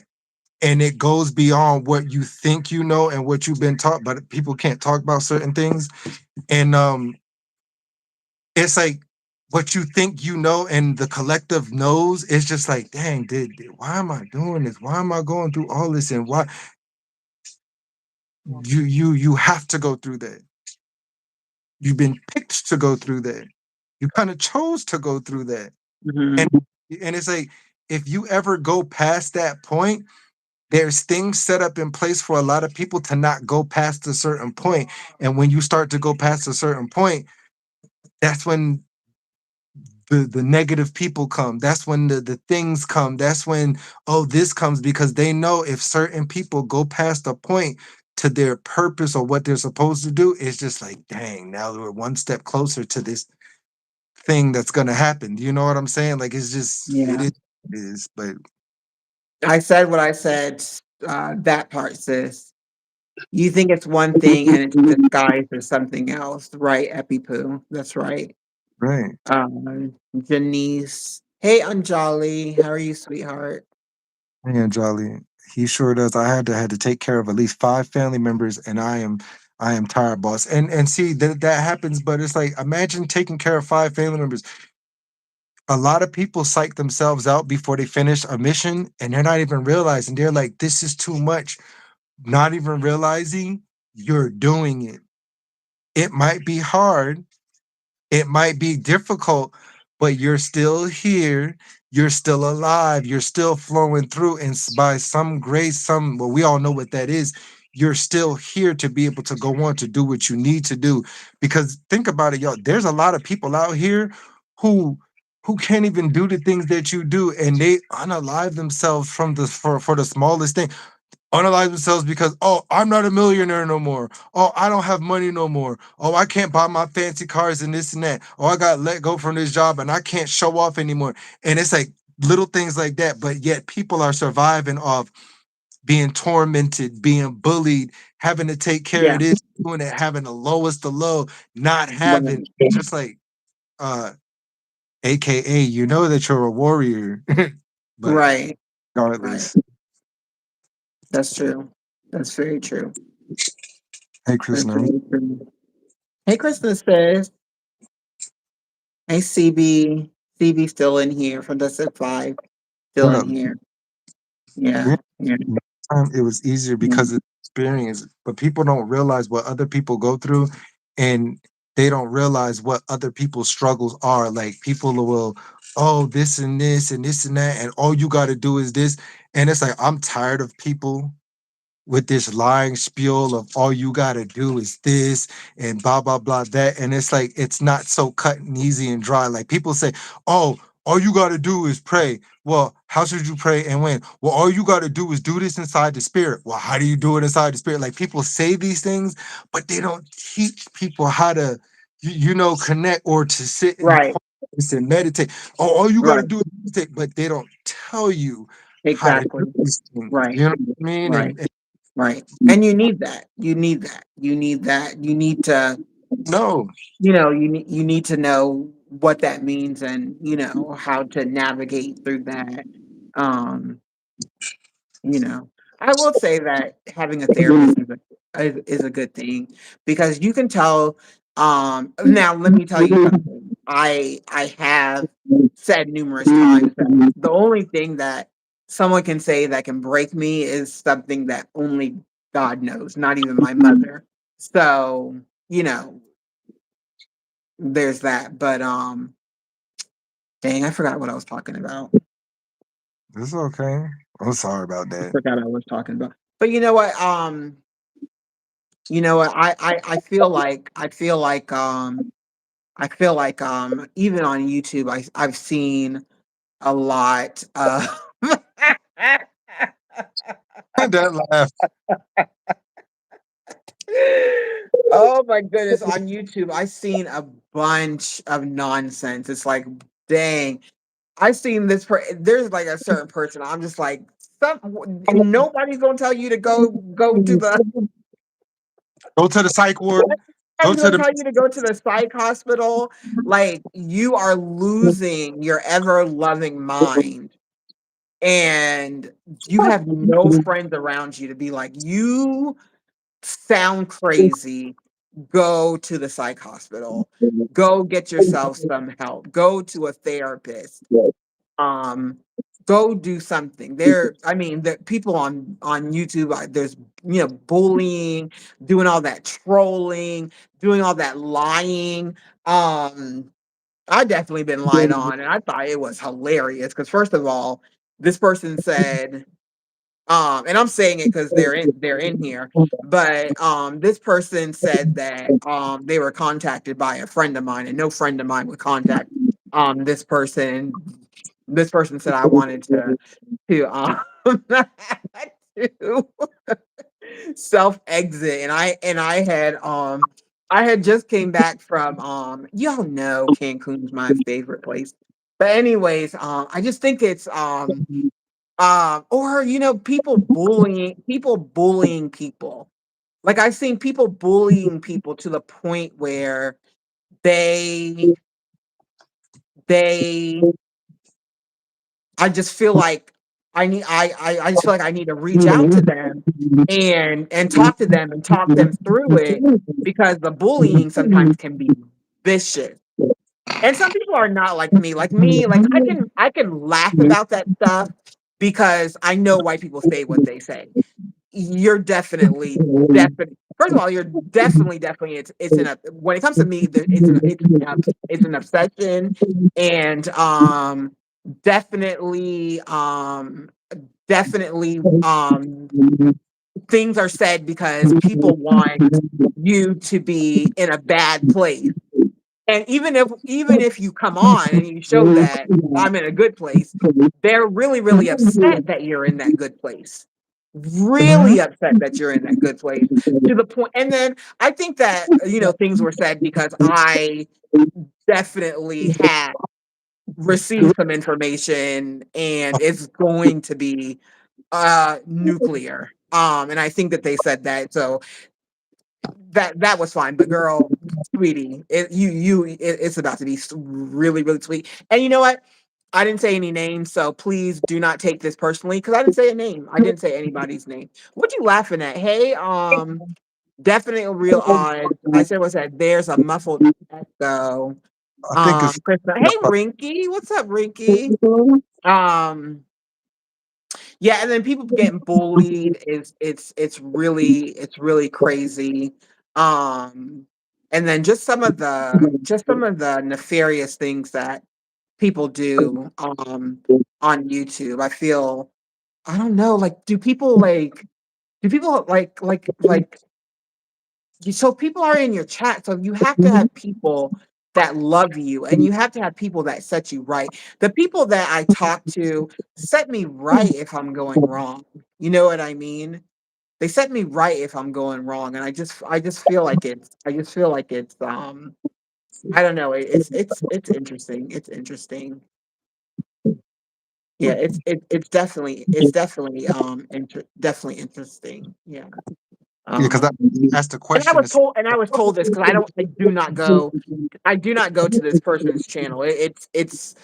and it goes beyond what you think you know and what you've been taught. But people can't talk about certain things, and it's like what you think you know and the collective knows. It's just like, dang, why am I doing this? Why am I going through all this? And why you have to go through that. You've been picked to go through that. You kind of chose to go through that. Mhm. And and it's like if you ever go past that point, there's things set up in place for a lot of people to not go past a certain point. And when you start to go past a certain point, that's when the negative people come. That's when the things come. That's when, oh, this comes, because they know if certain people go past a point to their purpose or what they're supposed to do, it's just like, dang, now we're one step closer to this thing that's gonna happen. You know what I'm saying? Like, it's just, Yeah. it is, but I said what I said, that part, sis. You think it's one thing and it's disguised as something else, right, Epipoo? That's right. right. Janice. Hey, Anjali. How are you, sweetheart? Man, Jolly, he sure does. I had to take care of at least 5 family members, and I am tired, boss. And see that happens, but it's like, imagine taking care of 5 family members. A lot of people psych themselves out before they finish a mission, and they're not even realizing, they're like, this is too much. Not even realizing you're doing it. It might be hard, it might be difficult, but you're still here. You're still alive. You're still flowing through. And by some grace, well, we all know what that is. You're still here to be able to go on to do what you need to do. Because think about it, y'all. There's a lot of people out here who can't even do the things that you do, and they unalive themselves from the for the smallest thing. Unalive themselves because, oh, I'm not a millionaire no more. Oh, I don't have money no more. Oh, I can't buy my fancy cars and this and that. Oh, I got let go from this job and I can't show off anymore. And it's like little things like that, but yet people are surviving off being tormented, being bullied, having to take care Yeah, of this, doing it, having the lowest of low, not having, right, just like, uh AKA, you know that you're a warrior. But right, right. regardless, That's true. That's very true. hey That's Krishna, very true. Hey, Kristen says, hey, CB. CB still in here from the Sip 5. Still what in up? here. Yeah, Yeah, yeah, time it was easier yeah. because of experience, but people don't realize what other people go through, and they don't realize what other people's struggles are. Like, people will, oh, this and this and this and that, and all you got to do is this. And it's like, I'm tired of people with this lying spiel of all you gotta do is this and blah blah blah that. And it's like, it's not so cut and easy and dry. Like, people say, oh, all you gotta do is pray. Well, how should you pray and when? Well, all you gotta do is do this inside the spirit. Well, how do you do it inside the spirit? Like, people say these things, but they don't teach people how to, connect, or to sit in Right, quietness and meditate. Oh, all you gotta right. do is meditate, but they don't tell you how to do Exactly. these things. Right, You know what I mean? right, And right. And you need that. You need that. You need that. You need to, no, you need to know what that means and, how to navigate through that. Um, You know, I will say that having a therapist is a good thing because you can tell. Now let me tell you something. I have said numerous times that the only thing that someone can say that can break me is something that only God knows, not even my mother. So, you know, there's that. But dang, I forgot what I was talking about. it's okay. I'm sorry about I that. forgot I was talking about. But you know what? You know what? I feel like even on YouTube I've seen a lot of That laugh. Oh my goodness, on YouTube I've seen a bunch of nonsense. It's like, dang, I've seen there's like a certain person I'm just like, some nobody's going to tell you to go to the Go to the psych ward. I'm Go to gonna the tell you to go to the psych hospital. Like, you are losing your ever loving mind, and you have no friends around you to be like, you sound crazy. Go to the psych hospital. Go get yourself some help. Go to a therapist. um Go do something. The people on YouTube, there's, bullying, doing all that trolling, doing all that lying. I definitely been lied on, and I thought it was hilarious because, first of all, this person said, and I'm saying it because they're in here, but this person said that they were contacted by a friend of mine, and no friend of mine would contact this person. This person said I wanted to to self exit, and I had just came back from y'all know Cancun's my favorite place. But anyways, I just think it's or people bullying people. Like I've seen people bullying people to the point where they they I just feel like I just feel like I need to reach out to them and talk to them and talk them through it, because the bullying sometimes can be vicious. And some people are not like me. Like me, like I can laugh about that stuff because I know white people say what they say. You're definitely first of all, you're definitely it's an when it comes to me, it's an obsession, and definitely definitely things are said because people want you to be in a bad place. And even if you come on and you show that I'm in a good place, they're really, really upset that you're in that good place. Really upset that you're in that good place, to the point. And then I think that, things were said because I definitely had received some information, and it's going to be nuclear. And I think that they said that. So that was fine. But girl, sweetie, it's about to be really, really sweet. And you know what? I didn't say any names, so please do not take this personally, because I didn't say a name. I didn't say anybody's name. What you laughing at? Hey, definitely real odd. I said, what's that? There's a muffled echo. I think it's Krista. Hey, Rinky. What's up, Rinky? Um, yeah, and then people getting bullied is it's really crazy. Um, and then just some of the nefarious things that people do on YouTube. I don't know, like do people like so people are in your chat, so you have to have people that love you, and you have to have people that set you right. The people that I talk to set me right if I'm going wrong. You know what I mean? They set me right if I'm going wrong, and I just feel like it's I don't know, it's interesting. It's interesting. Yeah, definitely interesting. Yeah. yeah, because I Um asked the And I question. was told and I was told this, because I do not go to this person's channel. It's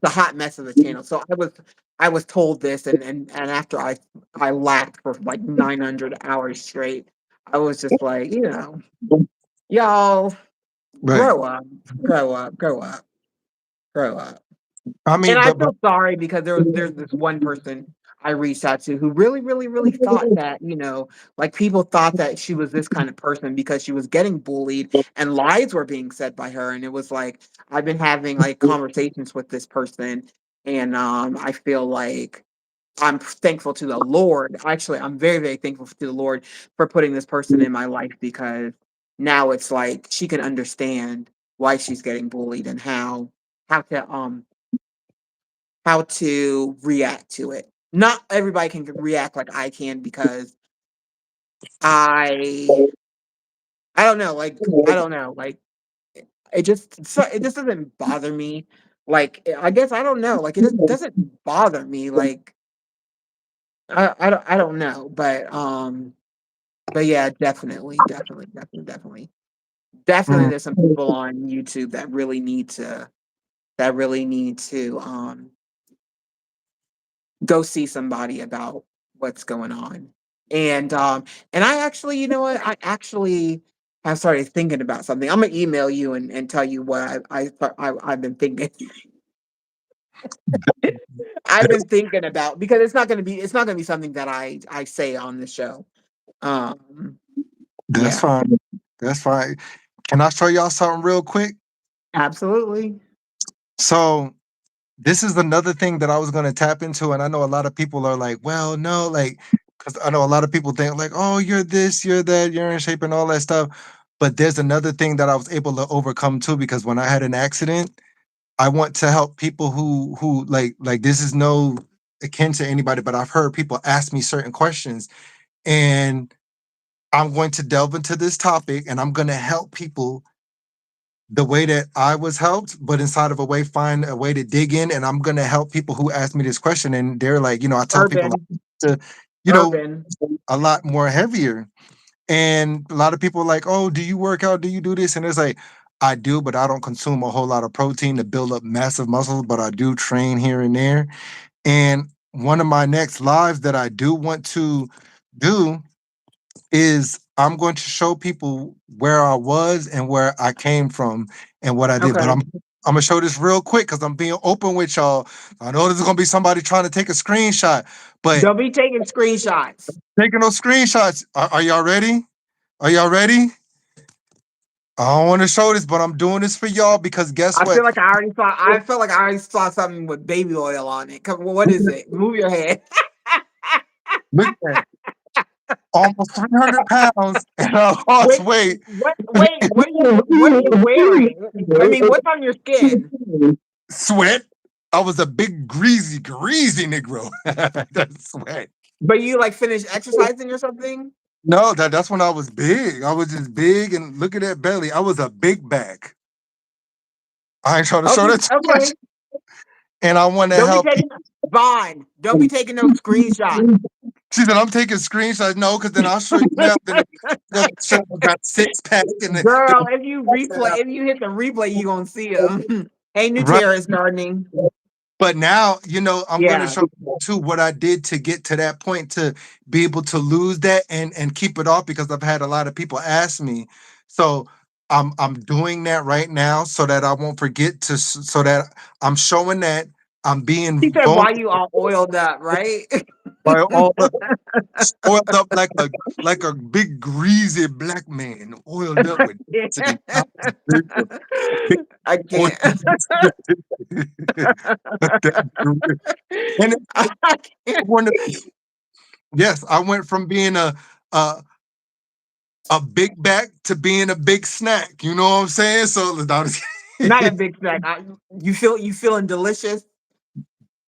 a hot mess of the channel. So I was told this, and after I laughed for like 900 hours straight, I was just like, y'all Right. grow up, grow up, grow up, grow up. I And mean, I but feel sorry, because there's this one person I reached out to who really, really, really thought that, like people thought that she was this kind of person because she was getting bullied and lies were being said by her. And it was like, I've been having like conversations with this person, and I feel like I'm thankful to the Lord. Actually, I'm very, very thankful to the Lord for putting this person in my life, because now it's like she can understand why she's getting bullied, and how to how to react to it. Not everybody can react like I can, because I I don't know, I don't know, it just doesn't bother me. Like, I guess I don't know, like it just doesn't bother me. Like I don't know, but yeah, definitely. mm, There's some people on YouTube that really need to go see somebody about what's going on. And I actually, you know what? I actually have started thinking about something. I'm gonna email you and tell you what I've been thinking. I've been thinking about, because it's not gonna be something that I say on the show. Um, that's yeah, fine. That's fine. Can I show y'all something real quick? absolutely. So this is another thing that I was gonna tap into, and I know a lot of people are like, "Well, no," like, because I know a lot of people think like, "Oh, you're this, you're that, you're in shape," and all that stuff. But there's another thing that I was able to overcome too, because when I had an accident, I want to help people who like this is no akin to anybody, but I've heard people ask me certain questions, and I'm going to delve into this topic, and I'm gonna help people the way that I was helped, but inside of a way, find a way to dig in. And I'm gonna help people who ask me this question, and they're like, I tell people Urban, to, you know, urban. a lot more heavier. And a lot of people are like, oh, do you work out? Do you do this? And it's like, I do, but I don't consume a whole lot of protein to build up massive muscles, but I do train here and there. And one of my next lives that I do want to do is I'm going to show people where I was and where I came from and what I did. But Okay. I'm gonna show this real quick because I'm being open with y'all. I know there's gonna be somebody trying to take a screenshot, but Don't be taking screenshots. taking those screenshots. Are y'all ready? Are y'all ready? I don't want to show this, but I'm doing this for y'all because guess I feel what? like I already saw. I felt like I already saw something with baby oil on it. What is it? Move your head. Look at that. Almost 300 pounds and I lost Wait, weight. what? Wait, what are you wearing? I mean, what's on your skin? Sweat. I was a big greasy Negro. That's sweat. But you like finished exercising or something? No, that's when I was big. I was just big and look at that belly. I was a big back. I ain't trying to show Okay, that too okay. much. And I want to Don't be help taking Vaughn. Don't be taking no screenshots. people. She said, I'm taking screenshots. No, because then I'll show you now. Then the show got six pack and Girl, if you hit the replay, you gonna see them. Hey, new right. terrace gardening. But now, I'm gonna Yeah. show you too what I did to get to that point to be able to lose that and keep it off because I've had a lot of people ask me. So I'm doing that right now so that I won't forget so that I'm showing that I'm being She said, "Why vulnerable you all oiled up?" Right? by all the oiled up like a big greasy black man, oiled up with density. Big I oil. can't. And I can't. yes, I went from being a a big back to being a big snack. You know what I'm saying? So Not a big snack. You feeling delicious?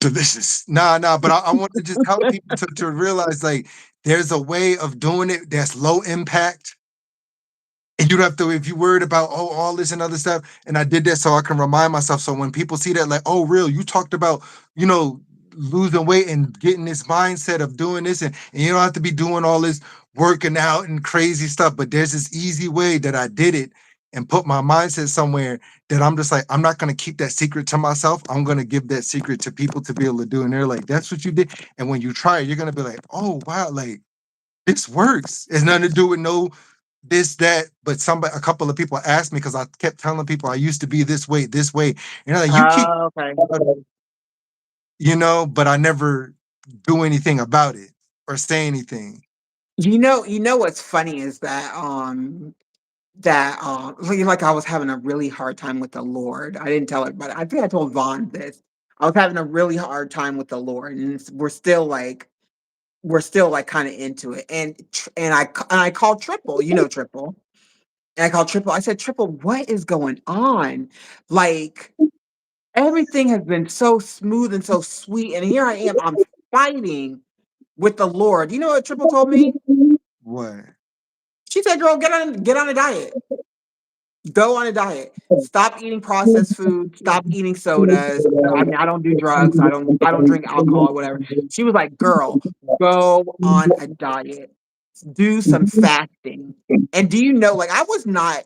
delicious. Nah. But I want to just help people to realize like there's a way of doing it that's low impact. And you don't have to, if you're worried about, all this and other stuff. And I did that so I can remind myself. So when people see that, like, oh, real, you talked about, you know, losing weight and getting this mindset of doing this, and you don't have to be doing all this working out and crazy stuff. But there's this easy way that I did it and put my mindset somewhere that I'm just like, I'm not going to keep that secret to myself. I'm going to give that secret to people to be able to do. And they're like, that's what you did. And when you try it, you're going to be like, oh, wow, like, this works. It's nothing to do with no this, that, but a couple of people asked me because I kept telling people I used to be this way. And they're like, you keep, Oh, okay. but I never do anything about it or say anything. You know what's funny is that like I was having a really hard time with the Lord. I didn't tell everybody. I think I told Vaughn this. I was having a really hard time with the Lord, and we're still like kind of into it. And I called Triple. You know Triple. And I called Triple. I said, Triple, what is going on? Like everything has been so smooth and so sweet, and here I am. I'm fighting with the Lord. You know what Triple told me? What? She said, "Girl, get on a diet. Go on a diet. Stop eating processed food. Stop eating sodas. I mean, I don't do drugs. I don't drink alcohol, whatever." She was like, "Girl, go on a diet. Do some fasting." And do you know, like I was not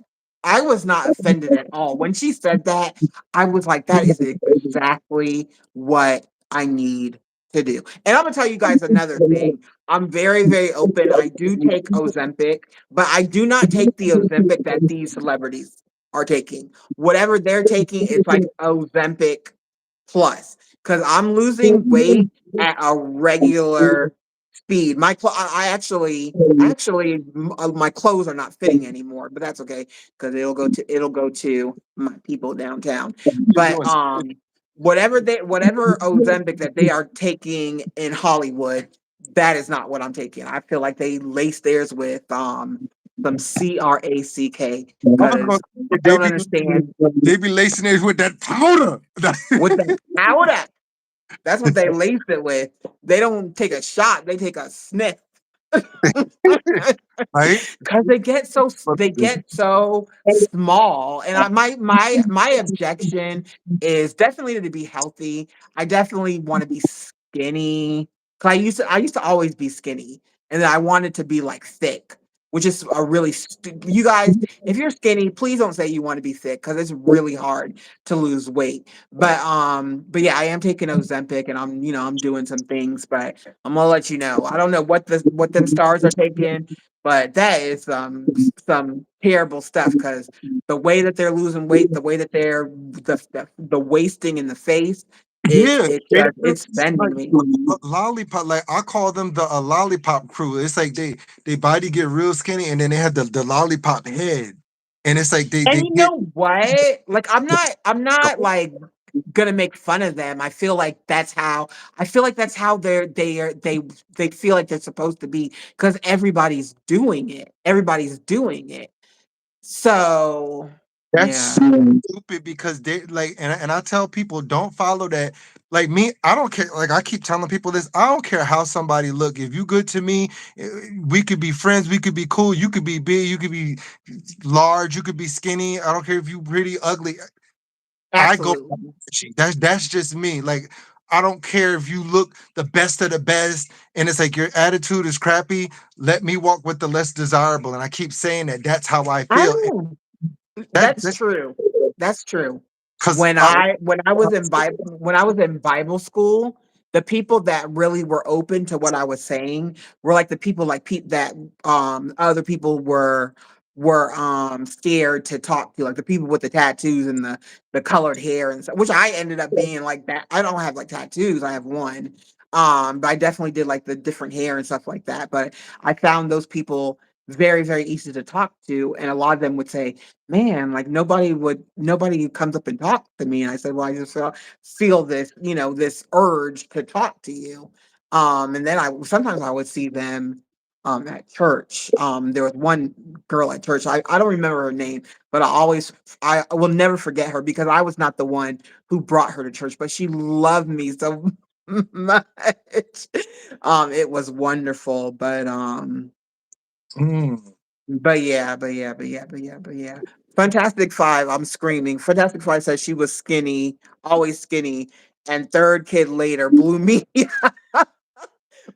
offended at all. When she said that, I was like, that is exactly what I need to do. And I'm gonna tell you guys another thing. I'm very, very open. I do take Ozempic, but I do not take the Ozempic that these celebrities are taking. Whatever they're taking, it's like Ozempic plus. Because I'm losing weight at a regular speed. I actually, my clothes are not fitting anymore, but that's okay because it'll go to my people downtown. You're But doing whatever Ozempic that they are taking in Hollywood, that is not what I'm taking. I feel like they lace theirs with some crack I was because gonna I say, don't understand they be lacing it with that powder. with the powder. That's what they lace it with. They don't take a shot, they take a sniff. Right? Because they get so small, and my objection is definitely to be healthy. I definitely want to be skinny. 'Cause I used to always be skinny, and then I wanted to be like thick, which is a really you guys. If you're skinny, please don't say you want to be thick because it's really hard to lose weight. But yeah, I am taking Ozempic, and I'm doing some things, but I'm gonna let you know. I don't know what them stars are taking, but that is some terrible stuff because the way that they're losing weight, the way that they're the wasting in the face, Yeah, it's it's like sending me. lollipop. Like I call them the lollipop crew. It's like they body get real skinny, and then they have the lollipop head, and it's like they And they you get. know what? Like I'm not like gonna make fun of them. I feel like that's how they feel like they're supposed to be because everybody's doing it. Everybody's doing it. So That's yeah. so stupid because they like, and I tell people don't follow that. Like me, I don't care. Like I keep telling people this. I don't care how somebody look. If you good to me, we could be friends. We could be cool. You could be big. You could be large. You could be skinny. I don't care if you pretty, ugly. I go. Absolutely. That's just me. Like I don't care if you look the best of the best, and it's like your attitude is crappy. Let me walk with the less desirable. And I keep saying that. That's how I I feel. don't That's That true. That's true. because When I was in Bible school, the people that really were open to what I was saying were like the people like that other people were scared to talk to, like the people with the tattoos and the colored hair and stuff, which I ended up being like that. I don't have like tattoos, I have one. But I definitely did like the different hair and stuff like that. But I found those people very, very easy to talk to. And a lot of them would say, man, like nobody comes up and talk to me. And I said, well, I just feel this urge to talk to you. And then sometimes I would see them at church. There was one girl at church. I don't remember her name, but I will never forget her because I was not the one who brought her to church, but she loved me so much. It was wonderful. mm, But yeah. Fantastic Five, I'm screaming. Fantastic Five says she was skinny, always skinny, and third kid later blew me.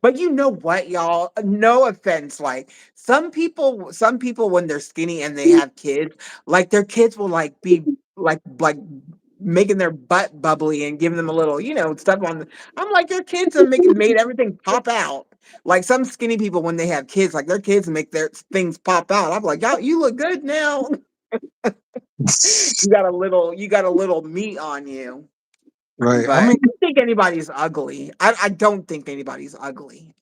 But you know what, y'all? No offense. Like some people when they're skinny and they have kids, like their kids will like be like making their butt bubbly and giving them a little, stuff on. I'm like, your kids are making made everything pop out. Like some skinny people when they have kids, like their kids make their things pop out. I'm like, y'all, you look good now. You got a little meat on you. right. I But I mean, don't think anybody's ugly. I don't think anybody's ugly.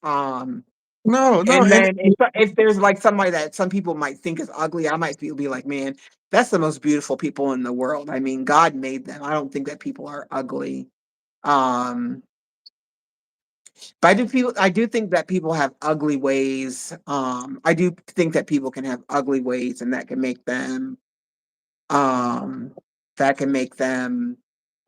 no, no, And and then if there's like somebody that some people might think is ugly, I might be like, man, that's the most beautiful people in the world. I mean, God made them. I don't think that people are ugly. Um, but I do think that people have ugly ways. I do think that people can have ugly ways, and um that can make them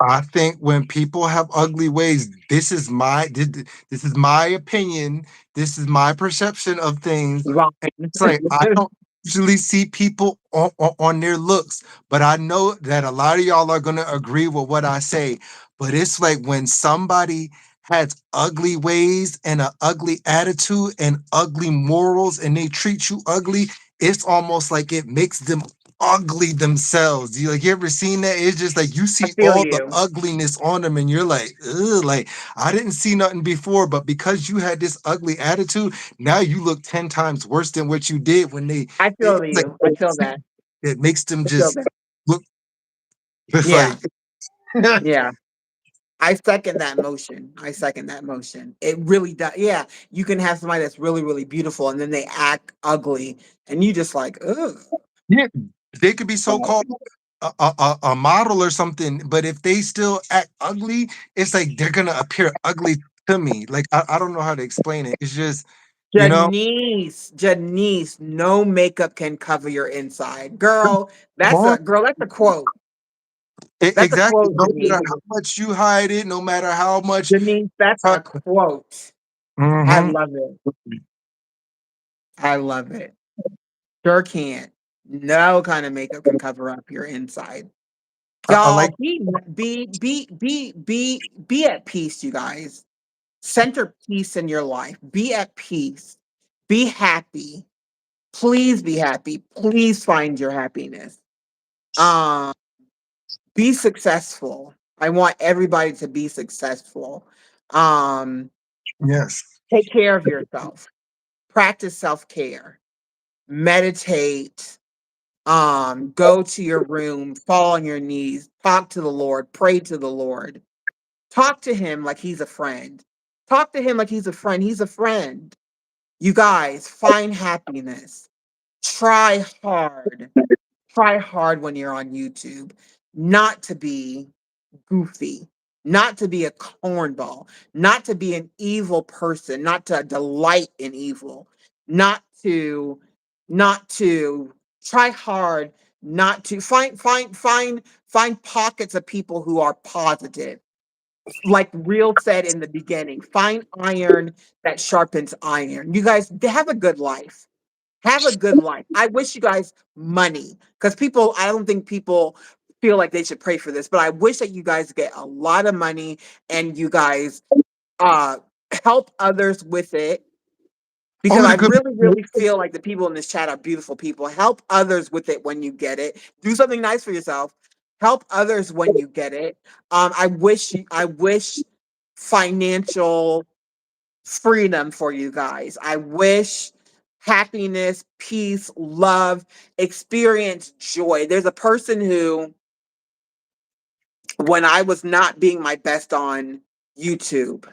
I think when people have ugly ways, this is my opinion. This is my perception of things. wrong. And it's like I don't usually see people on their looks, but I know that a lot of y'all are gonna agree with what I say. But it's like when somebody has ugly ways and an ugly attitude and ugly morals, and they treat you ugly, it's almost like it makes them ugly themselves. You ever seen that? It's just like you I see feel all the you. ugliness on them, and you're like, ugh, like I didn't see nothing before, but because you had this ugly attitude, now you look 10 times worse than what you did when I it's feel like you. I feel that. it makes them I feel just that. look it's like Yeah. Yeah. I second that motion. I second that motion. It really does. Yeah. You can have somebody that's really, really beautiful and then they act ugly and you just like, ugh. yeah, they could be so called a model or something, but if they still act ugly, it's like they're gonna appear ugly to me. Like I don't know how to explain it. It's just, you know, Janice, no makeup can cover your inside. come Girl, that's a quote. That's a exactly. quote, No matter Janice. how much you hide it, no matter how much. Janice, that's a quote. I Mm-hmm. love it. I love it. Sure can't. No kind of makeup can cover up your inside. I like. Y'all be at peace, you guys. Center peace in your life. Be at peace. Be happy. Please be happy. Please find your happiness. Um, be successful. I want everybody to be successful. Um, Yes. take care of yourself. Practice self-care. Meditate. Go to your room, fall on your knees, talk to the Lord, pray to the Lord. Talk to him like he's a friend. Talk to him like he's a friend. He's a friend. You guys, find happiness. Try hard. Try hard when you're on YouTube not to be goofy, not to be a cornball, not to be an evil person, not to delight in evil, not to, not to try hard, not to find pockets of people who are positive. Like Real said in the beginning, find iron that sharpens iron. You guys have a good life. Have a good life. I wish you guys money because I don't think people feel like they should pray for this, but I wish that you guys get a lot of money and you guys uh help others with it because Only I the good. really, really feel like the people in this chat are beautiful people. Help others with it when you get it. Do something nice for yourself. Help others when you get it. I wish financial freedom for you guys. I wish happiness, peace, love, experience joy. There's a person who, when I was not being my best on YouTube,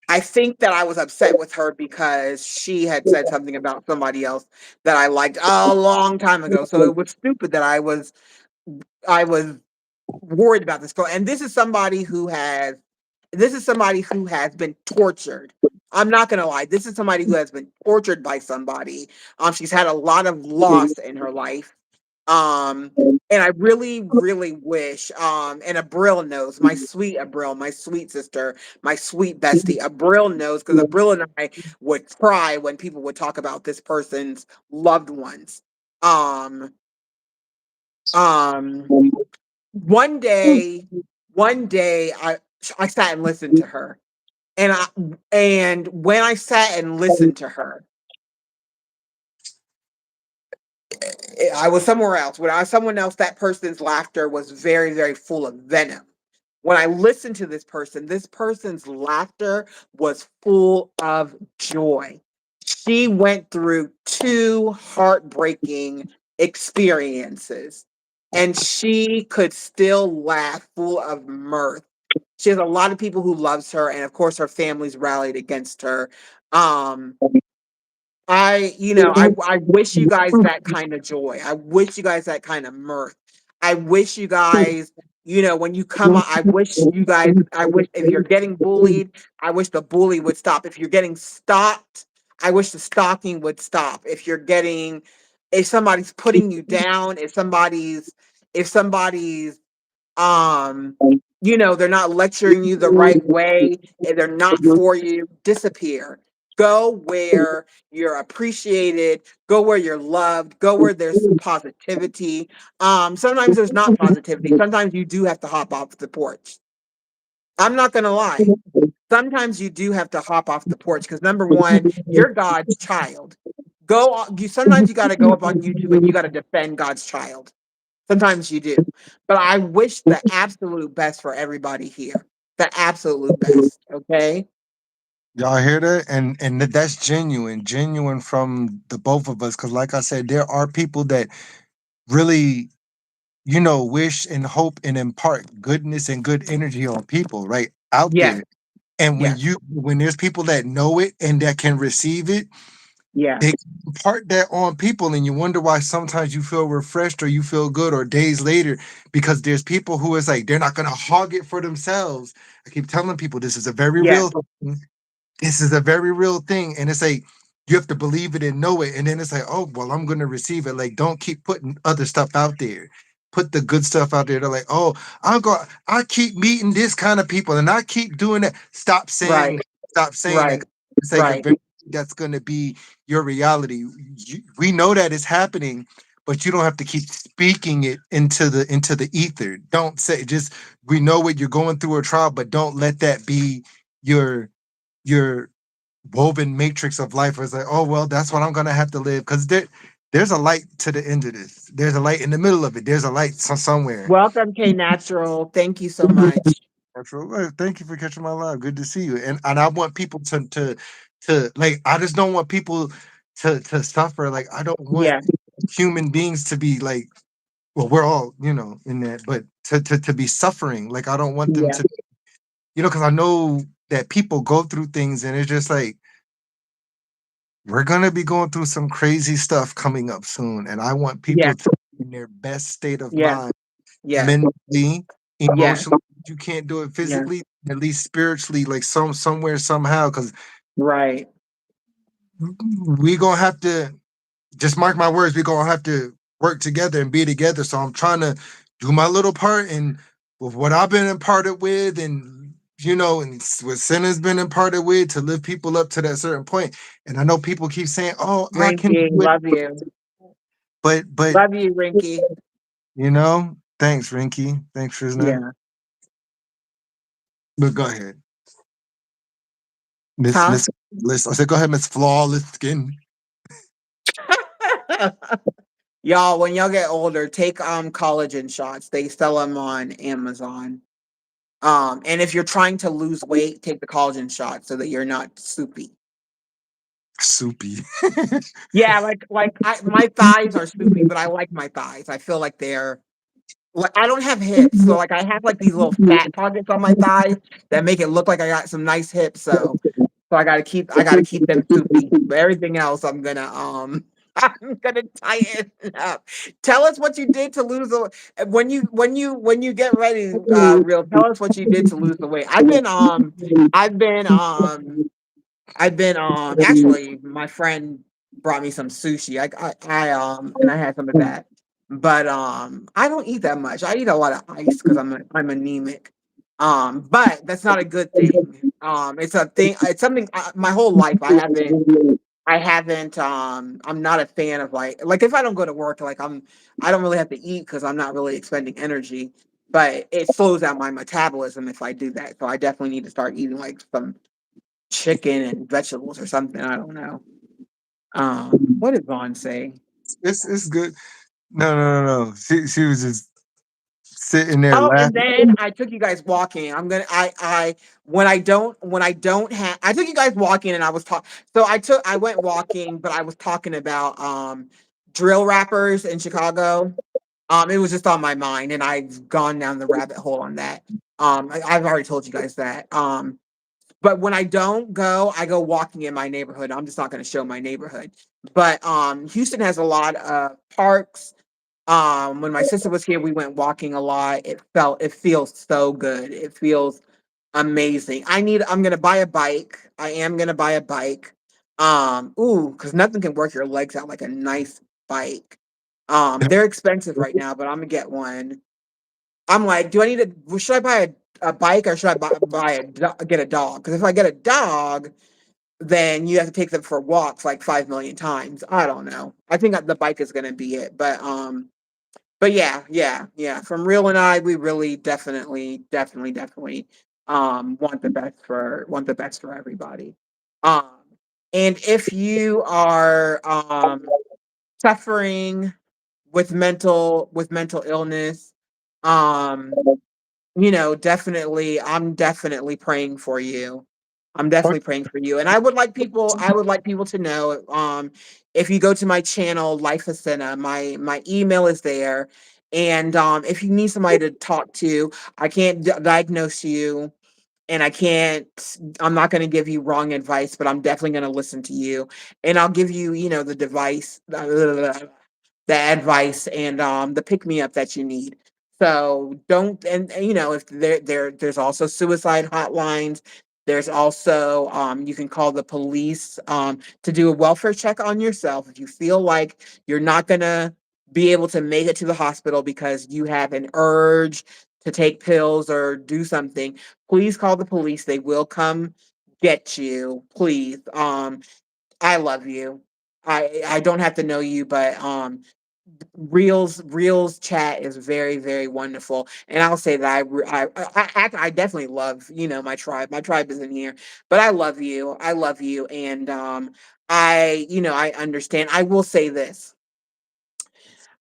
I think that I was upset with her because she had said something about somebody else that I liked a long time ago. So it was stupid that I was worried about this girl. And this is somebody who has been tortured. I'm not gonna lie. This is somebody who has been tortured by somebody. She's had a lot of loss in her life. Um, and I really, really wish, and Abril knows, my sweet Abril, my sweet sister, my sweet bestie. Abril knows because Abril and I would cry when people would talk about this person's loved ones. Um, um, one day, one day I sat and listened to her. And when I sat and listened to her, I was somewhere else. When I was someone else, that person's laughter was very, very full of venom. When I listened to this person's laughter was full of joy. She went through two heartbreaking experiences and she could still laugh full of mirth. She has a lot of people who loves her and of course her family's rallied against her. Um I wish you guys that kind of joy. I wish you guys that kind of mirth. I wish you guys, when you come on, I wish if you're getting bullied, I wish the bully would stop. If you're getting stalked, I wish the stalking would stop. If somebody's putting you down, if somebody's um they're not lecturing you the right way and they're not for you, disappear. Go where you're appreciated, go where you're loved, go where there's positivity. Sometimes there's not positivity, sometimes you do have to hop off the porch. I'm not gonna lie, sometimes you do have to hop off the porch because number one, you're God's child. Sometimes you got to go up on YouTube and you got to defend God's child. Sometimes you do. But I wish the absolute best for everybody here. The absolute best. Okay. Y'all hear that? And that's genuine, genuine from the both of us. Because, like I said, there are people that really, wish and hope and impart goodness and good energy on people, right out Yes. there. And when Yes. when there's people that know it and that can receive it, Yeah. they impart that on people, and you wonder why sometimes you feel refreshed or you feel good or days later, because there's people who is like they're not gonna hog it for themselves. I keep telling people this is a very Yeah. real thing. This is a very real thing. And it's like you have to believe it and know it. And then it's like, oh, well, I'm gonna receive it. Like, don't keep putting other stuff out there. Put the good stuff out there. They're like, oh, I keep meeting this kind of people and I keep doing that. Right. Stop saying that. Right. It's like Right. eventually that's gonna be your reality. We know that it's happening, but you don't have to keep speaking it into the ether. Don't say just we know what you're going through a trial, but don't let that be your your woven matrix of life. It's like, oh well, that's what I'm gonna have to live. Because there's a light to the end of this. There's a light in the middle of it. There's a light somewhere. Welcome, K Natural. Thank you so much. Natural. Well, thank you for catching my live. Good to see you. And I want people to like. I just don't want people to suffer. Like I don't want Yeah. human beings to be like. Well, we're all in that, but to be suffering. Like I don't want them Yeah. to. Because I know that people go through things, and it's just like we're gonna be going through some crazy stuff coming up soon, and I want Yeah. people to be in their best state of Yeah. mind, Yeah. mentally, Yeah. emotionally. You can't do it Yeah. physically, at least spiritually, like somewhere somehow, because Right. we gonna have to just mark my words. We gonna have to work together and be together. So I'm trying to do my little part, and with what I've been imparted with, and and what sin has been imparted with, to lift people up to that certain point. And I know people keep saying, "Oh, I can Rinky, do it," love you. but Love you, Rinky. thanks, Rinky. Thanks, Rizna. Yeah. But go ahead, Miss Huh? Miss. I said, go ahead, Miss Flawless Skin. Y'all, when y'all get older, take collagen shots. They sell them on Amazon. And if you're trying to lose weight, take the collagen shot so that you're not soupy. Soupy. Yeah, my thighs are soupy, but I like my thighs. I feel like they're like I don't have hips, so like I have like these little fat pockets on my thighs that make it look like I got some nice hips. So I gotta keep them soupy. But everything else I'm gonna tighten up. Tell us what you did to lose the when you get ready, real, tell us what you did to lose the weight. I've been actually my friend brought me some sushi. And I had some of that. But I don't eat that much. I eat a lot of ice because I'm anemic. But that's not a good thing. It's a thing. It's something. My whole life I'm not a fan of like if I don't go to work, I don't really have to eat because I'm not really expending energy. But it slows down my metabolism if I do that. So I definitely need to start eating like some chicken and vegetables or something. I don't know. What did Vaughn say? It's good. No, no, no, no. She was just sitting there Oh, and laughing. then I took you guys walking. I when I don't have I took you guys walking and I was talking. So I went walking, but I was talking about drill rappers in Chicago. It was just on my mind, and I've gone down the rabbit hole on that. I've already told you guys that. But when I don't go, I go walking in my neighborhood. I'm just not going to show my neighborhood. But Houston has a lot of parks. When my sister was here, we went walking a lot. It feels so good. It feels amazing. I'm gonna buy a bike. I am gonna buy a bike. Because nothing can work your legs out like a nice bike. They're expensive right now, but I'm gonna get one. I'm like, do I need should I buy a bike or should I get a dog? Because if I get a dog, then you have to take them for walks like 5 million times. I don't know. I think the bike is gonna be it. But yeah, yeah, yeah. From Real and I, we really definitely want the best for everybody. Um, and if you are suffering with mental illness, um, I'm definitely praying for you. I'm definitely praying for you. And I would like people to know, if you go to my channel, Life Ascena, my email is there. And if you need somebody to talk to, I can't diagnose you. and I'm not going to give you wrong advice, but I'm definitely going to listen to you, and I'll give you, the device, the advice, and the pick me up that you need. So don't, and if there's also suicide hotlines. There's also, you can call the police, to do a welfare check on yourself if you feel like you're not gonna be able to make it to the hospital because you have an urge to take pills or do something. Please call the police. They will come get you. Please. I love you. I don't have to know you, but Reels chat is very, very wonderful, and I'll say that I definitely love, my tribe. My tribe isn't here, but I love you. I love you, and I understand. I will say this: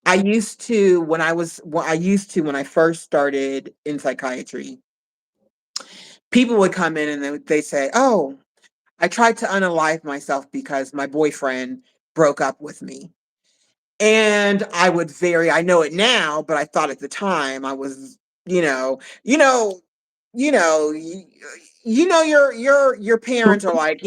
I used to when I first started in psychiatry. People would come in and they say, "Oh, I tried to unalive myself because my boyfriend broke up with me." And I know it now, but I thought at the time I was, you know, you know, you know, y- your parents are like,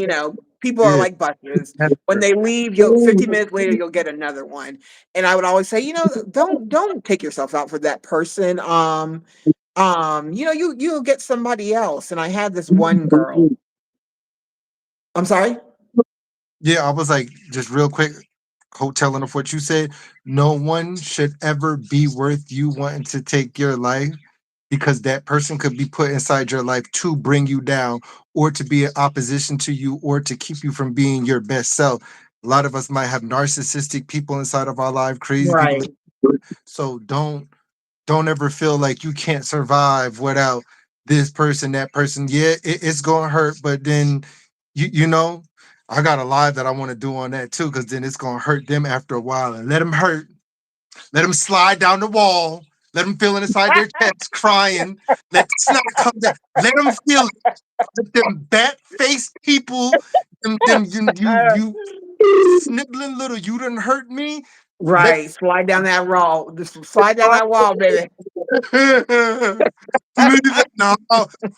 people are Yeah. like buses. When they leave, you'll 50 minutes later you'll get another one. And I would always say, don't take yourself out for that person. You'll get somebody else. And I had this one girl. I'm sorry. Yeah, I was like, just real quick, hoteling of what you said. No one should ever be worth you wanting to take your life because that person could be put inside your life to bring you down or to be in opposition to you or to keep you from being your best self. A lot of us might have narcissistic people inside of our life, crazy people. Right. So don't ever feel like you can't survive without this person, that person. Yeah, it's gonna hurt, but then you know, I got a live that I want to do on that too, because then it's gonna hurt them after a while. And let them hurt, let them slide down the wall, let them feel it inside their chest, crying. Let the snot come down. Let them feel it. Let them bat faced people, them you snibbling little. You didn't hurt me. Let Right. Slide down that wall. Just slide down that wall, baby. Smooth it. No,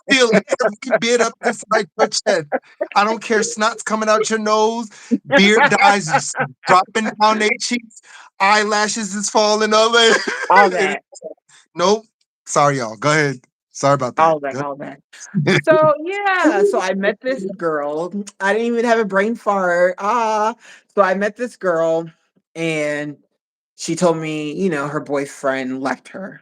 feel every bit up inside your chest. I don't care. Snot's coming out your nose, beard dyes is dropping down their cheeks, eyelashes is falling over. All that. Nope. Sorry, y'all. Go ahead. Sorry about that. All that. Go All that. So yeah, so I met this girl. I didn't even have a brain fart. So I met this girl, and she told me, her boyfriend left her.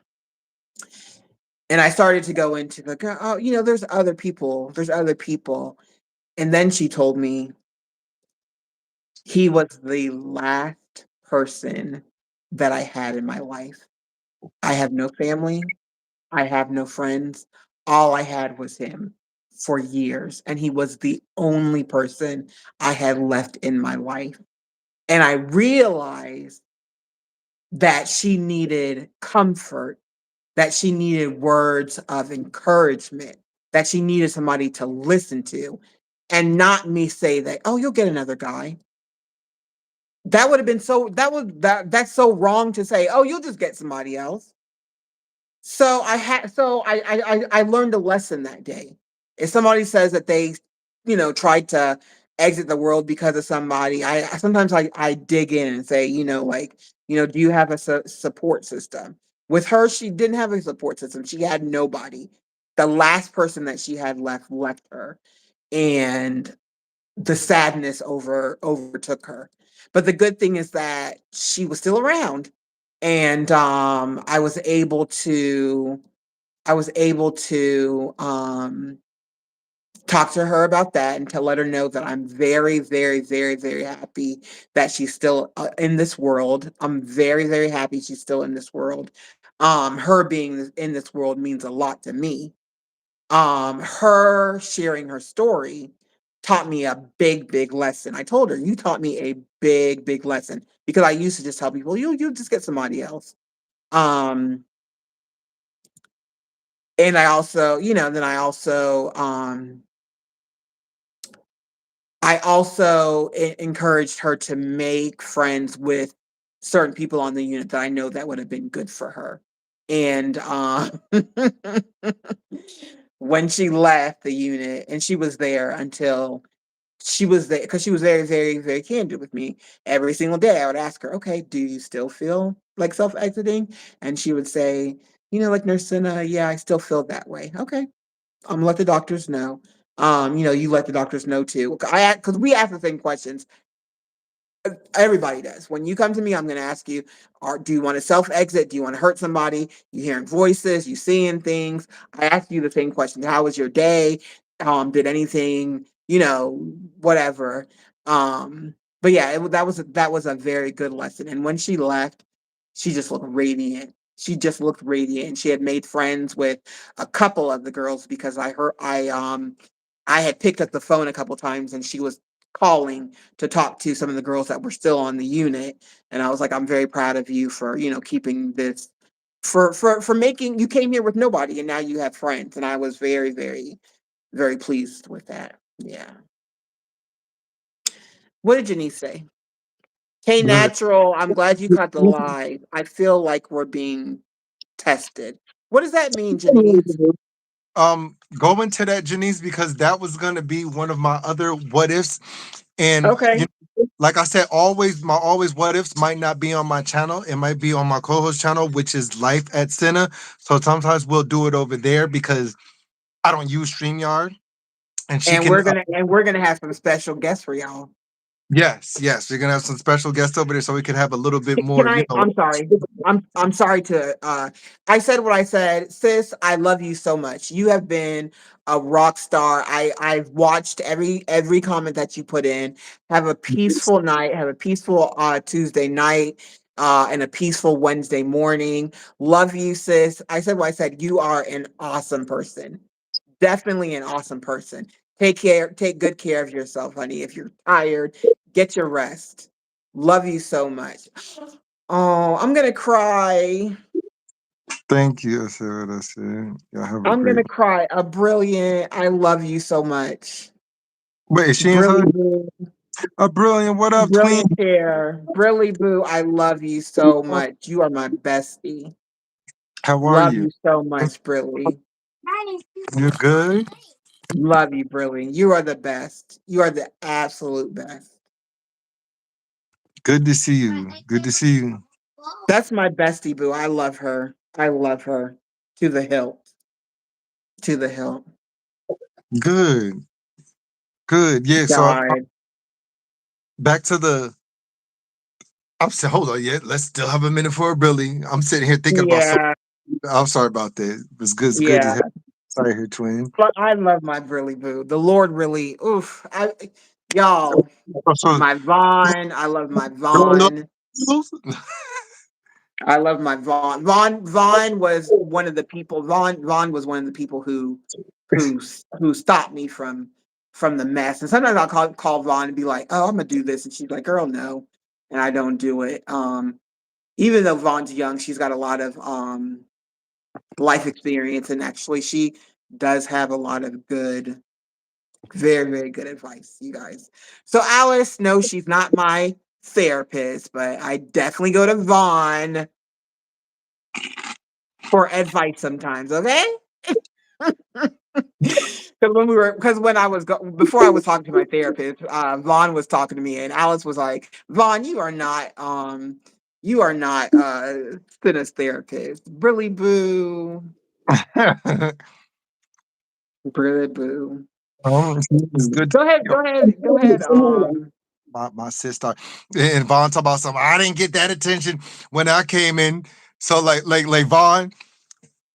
And I started to go into the girl, oh, there's other people. There's other people. And then she told me he was the last person that I had in my life. I have no family. I have no friends. All I had was him for years, and he was the only person I had left in my life. And I realized that she needed comfort, that she needed words of encouragement, that she needed somebody to listen to, and not me say that, "Oh, you'll get another guy." That would have been that's so wrong to say, "Oh, you'll just get somebody else." So I learned a lesson that day. If somebody says that they, tried to exit the world because of somebody, sometimes I dig in and say, like, do you have a support system? With her, she didn't have a support system. She had nobody. The last person that she had left her, and the sadness overtook her. But the good thing is that she was still around, and I was able to talk to her about that and to let her know that I'm very, very, very, very happy that she's still in this world. I'm very, very happy she's still in this world. Her being in this world means a lot to me. Her sharing her story taught me a big, big lesson. I told her, "You taught me a big, big lesson," because I used to just tell people, "You just get somebody else." Um, and I also, then I also encouraged her to make friends with certain people on the unit that I know that would have been good for her. And when she left the unit, and she was there until she was there because she was very, very, very candid with me. Every single day, I would ask her, "Okay, do you still feel like self-exiting?" And she would say, "Like Nurse Senna, yeah, I still feel that way." Okay, I'm gonna let the doctors know. You let the doctors know too. Because we ask the same questions. Everybody does. When you come to me, I'm going to ask you, do you want to self exit? Do you want to hurt somebody? You hearing voices? You seeing things? I ask you the same question. How was your day? Did anything, whatever. But yeah, that was a very good lesson. And when she left, she just looked radiant. She just looked radiant. She had made friends with a couple of the girls because I had picked up the phone a couple times and she was calling to talk to some of the girls that were still on the unit. And I was like, I'm very proud of you for, keeping this for making you came here with nobody and now you have friends. And I was very, very, very pleased with that. Yeah. What did Janice say? Hey Good. Natural, I'm glad you caught the live. I feel like we're being tested. What does that mean, Janice? Go into that, Janice, because that was gonna be one of my other what ifs. And Okay. like I said, always what ifs might not be on my channel. It might be on my co-host channel, which is Life at Cena. So sometimes we'll do it over there because I don't use StreamYard. And she And can we're gonna have some special guests for y'all. yes, we're gonna have some special guests over there so we can have a little bit Can more, I? I'm sorry. I'm sorry to. I said what I said, sis. I love you so much. You have been a rock star. I've watched every comment that you put in. Have a peaceful night. Have a peaceful Tuesday night. And a peaceful Wednesday morning. Love you, sis. I said what I said. You are an awesome person. Definitely an awesome person. Take good care of yourself, honey. If you're tired, get your rest. Love you so much. Oh, I'm gonna cry. thank you. I said what I said. Y'all have a I'm great gonna cry. A brilliant. I love you so much. wait, is she inside? Brilliant boo. A brilliant. What up, twin? Brilliant chair. Brilliant boo. I love you so much. You are my bestie. How are Love you? you so much, Brilly. You good? Love you, Brilly. You are the best. You are the absolute best. Good to see you. Good to see you. That's my bestie boo. I love her. I love her to the hilt. To the hilt. Good. Good. Yeah. So Died. back to the I'm saying, hold on, yeah. Let's still have a minute for a Billy. I'm sitting here thinking about so Yeah. I'm sorry about that. It was good. It's good to Yeah. hear. Sorry here, twin. But I love my Brilly Boo. The Lord really, oof. Y'all, So, my Vaughn. I love my don't know. Vaughn. I love my Vaughn. Vaughn was one of the people. Vaughn was one of the people who stopped me from the mess. And sometimes I'll call Vaughn and be like, "Oh, I'm gonna do this," and she's like, "Girl, no," and I don't do it. Even though Vaughn's young, she's got a lot of life experience, and actually, she does have a lot of good, very, very good advice, you guys. So Alice, no, she's not my therapist, but I definitely go to Vaughn for advice sometimes. Okay. Because when I was before I was talking to my therapist, Vaughn was talking to me, and Alice was like, "Vaughn, you are not Cinna's therapist, Brilly Boo, Brilly Boo." It's good. Go ahead, go ahead, go ahead. My sister and Vaughn talk about something. I didn't get that attention when I came in. So like Vaughn,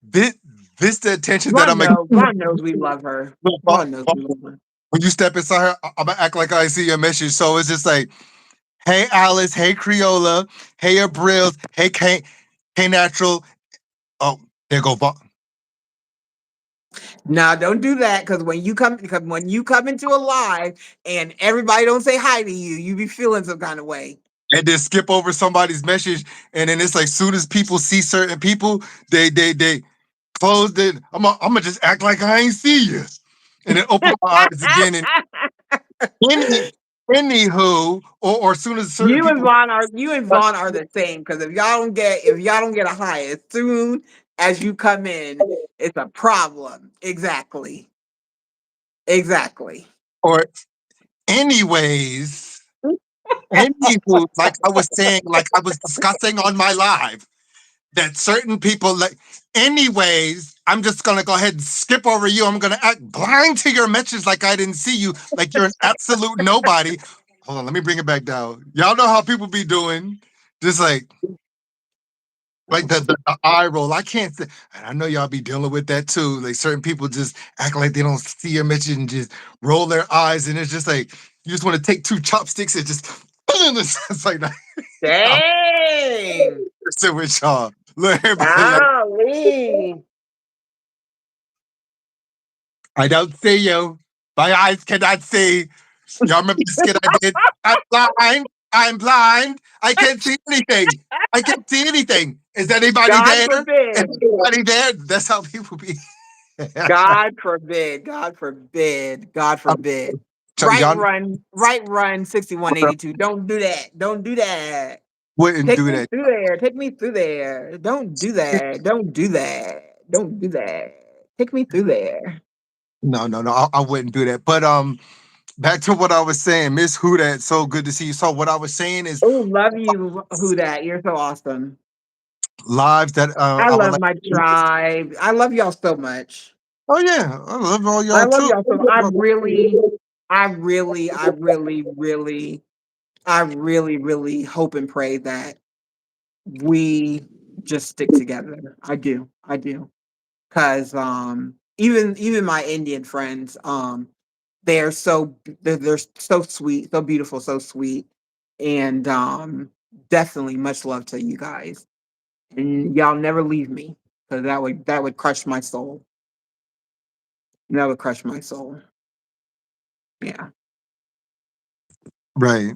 this this the attention that I'm like. Vaughn knows we love her. Vaughn knows we love her. When you step inside her, I'm gonna act like I see your message. So it's just like, hey Alice, hey Creola, hey Abrills, hey K Natural. Oh, there go Vaughn. Now, don't do that because when you come into a live and everybody don't say hi to you, you be feeling some kind of way. And then skip over somebody's message, and then it's like soon as people see certain people, they close it. I'm gonna just act like I ain't see you, and then open my eyes again. And any anywho, or as soon as certain people You and Vaughn are the same because if y'all don't get a hi as soon as you come in, it's a problem. Exactly. Exactly. Or anyways, anywho, like I was saying, like I was discussing on my live, that certain people like anyways, I'm just gonna go ahead and skip over you. I'm gonna act blind to your message like I didn't see you, like you're an absolute nobody. Hold on, let me bring it back down. Y'all know how people be doing. Just like the eye roll. I can't say, and I know y'all be dealing with that too. Like certain people just act like they don't see your message and just roll their eyes, and it's just like you just want to take two chopsticks and just it's like that. I'm Dang. sit with y'all. Look, everybody like Golly. I don't see you. My eyes cannot see. Y'all remember the skit I did? I'm blind. I'm blind. I can't see anything. I can't see anything. Is anybody God there? Is forbid. anybody there? That's how people be. God forbid. God forbid. God I'm forbid. y'all Right run 6182. Don't do that. Don't do that. wouldn't Take do me that. through there. Take me through there. Don't do that. Don't do that. Don't do that. Take me through there. No, no, no. I wouldn't do that. But back to what I was saying, Miss Who that so good to see you. So what I was saying is Oh, love you, who that. You're so awesome. lives that I I would love like. my tribe. I love y'all so much. Oh yeah, I love all I y'all love too. y'all so I really hope and pray that we just stick together. I do. I do. Cause even my Indian friends, they're so sweet, so beautiful, so sweet. And definitely much love to you guys. And y'all never leave me. Cause that would crush my soul. That would crush my soul. Yeah. Right.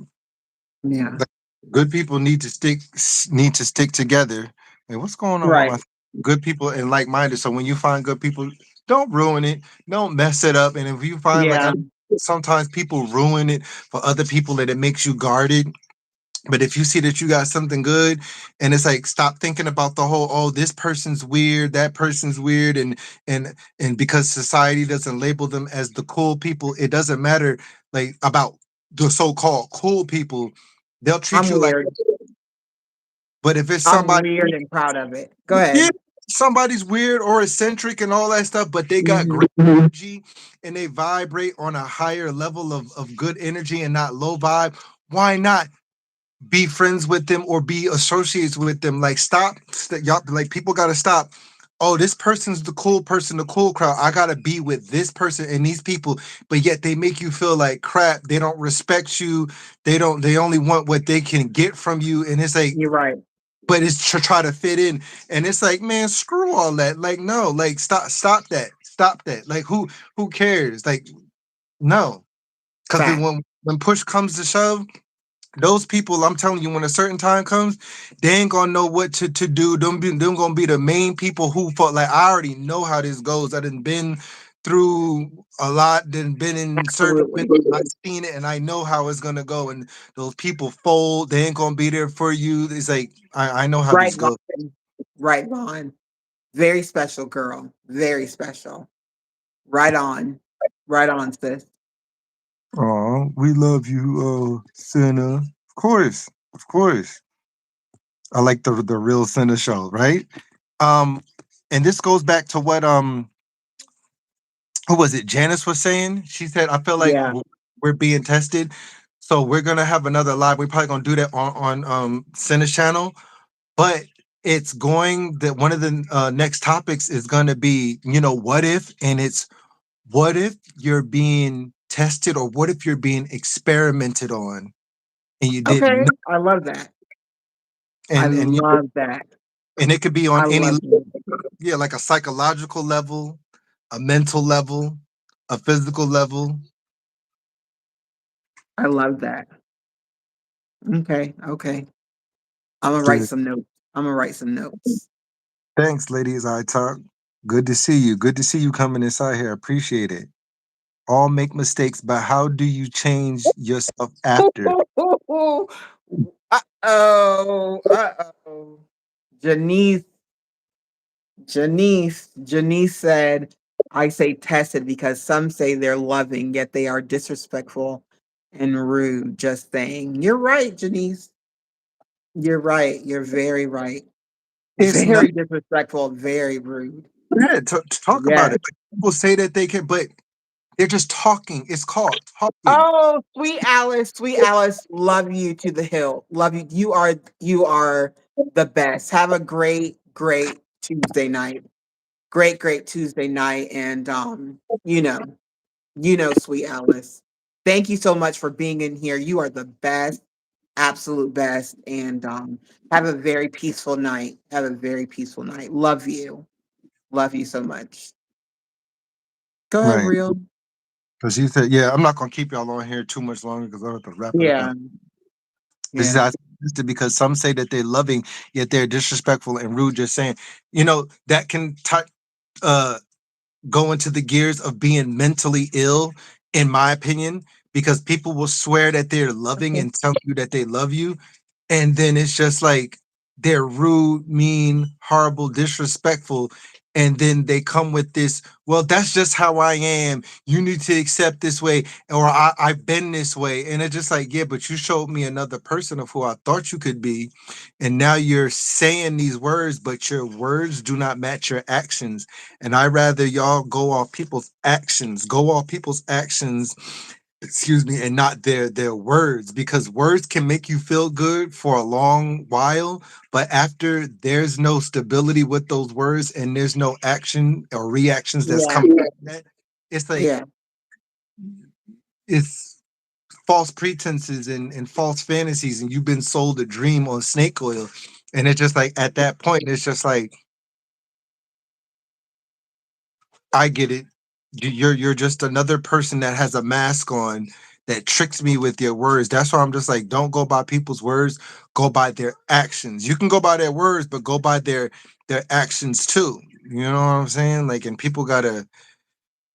Yeah. Like, good people need to stick together. And what's going on with Right. my good people and like minded? So when you find good people, don't ruin it, don't mess it up. And if you find like I Yeah. know sometimes people ruin it for other people and it makes you guarded. But if you see that you got something good, and it's like stop thinking about the whole oh this person's weird, that person's weird, and because society doesn't label them as the cool people, it doesn't matter like about the so-called cool people. They'll treat I'm you like. weird. But if it's I'm somebody, weird and proud of it. Go yeah, ahead. somebody's weird or eccentric and all that stuff, but they got Hmm. great energy and they vibrate on a higher level of good energy and not low vibe. Why not be friends with them or be associates with them? Like stop, y'all. Like people gotta stop. Oh, this person's the cool person, the cool crowd. I gotta be with this person and these people, but yet they make you feel like crap. They don't respect you. They don't. They only want what they can get from you, and it's like You're right. but it's to try to fit in and it's like man screw all that like no like stop that like who cares like no because Fact. when push comes to shove those people I'm telling you when a certain time comes they ain't gonna know what to do them gonna be the main people who fought like I already know how this goes I done been through a lot then been in certain Absolutely. I've seen it and I know how it's gonna go and those people fold they ain't gonna be there for you it's like I know how Right, this goes. Vaughn. Right, Vaughn. Very special girl. Very special. Right on. Right on, sis. Oh, we love you, Senna. Of course, of course. I like the real Senna show, right? Um, and this goes back to what who was it? Janice was saying. She said, "I feel like Yeah. we're being tested, so we're gonna have another live. We're probably gonna do that on Senna's channel, but." It's going that one of the next topics is going to be, what if, and it's what if you're being tested or what if you're being experimented on and you didn't Okay. know I love that. I and love that. and it could be on I any love that. yeah like a psychological level a mental level a physical level I love that. Okay. Okay. I'm gonna write good some notes. I'm gonna write some notes. thanks ladies I talk good to see you coming inside here appreciate it all make mistakes but how do you change yourself after Uh-oh. Uh-oh. Janice. Janice said, I say tested because some say they're loving, yet they are disrespectful and rude. Just saying. You're right, Janice. You're right. You're very right. It's not. Very disrespectful, very rude. Yeah, talk about Yes. it. Like, people say that they can, but they're just talking. It's called talking. Oh, sweet Alice, love you to the hill. Love you. You are the best. Have a great Tuesday night. Great Tuesday night. And sweet Alice. Thank you so much for being in here. You are the best, absolute best. And have a very peaceful night. Have a very peaceful night. Love you. Love you so much. Go ahead, Right. real. Because he said, yeah, I'm not going to keep y'all on here too much longer because I have to wrap it up. Yeah. This is Yeah. how because some say that they're loving, yet they're disrespectful and rude. Just saying, that can uh, go into the gears of being mentally ill, in my opinion, because people will swear that they're loving Okay. and tell you that they love you, and then it's just like they're rude, mean, horrible, disrespectful, and then they come with this, well, that's just how I am, you need to accept this way, or I've been this way, and it's just like, yeah, but you showed me another person of who I thought you could be, and now you're saying these words, but your words do not match your actions, and I rather y'all go off people's actions, excuse me, and not their words, because words can make you feel good for a long while, but after there's no stability with those words and there's no action or reactions that's Yeah. coming from that, it's like Yeah. it's false pretenses and false fantasies, and you've been sold a dream on snake oil, and it's just like at that point it's just like, I get it. You're just another person that has a mask on that tricks me with your words. That's why I'm just like, don't go by people's words, go by their actions. You can go by their words, but go by their actions too. You know what I'm saying? Like, and people gotta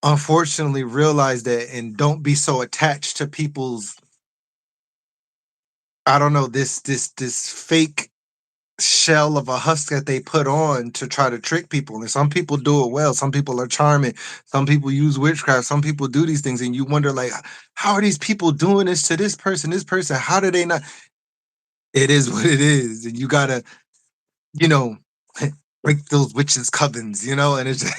unfortunately realize that and don't be so attached to people's, I don't know, this fake shell of a husk that they put on to try to trick people. And some people do it well. Some people are charming. Some people use witchcraft. Some people do these things. And you wonder, like, how are these people doing this to this person? This person, how do they not? It is what it is. And you gotta, you know, break those witches' covens, and it's just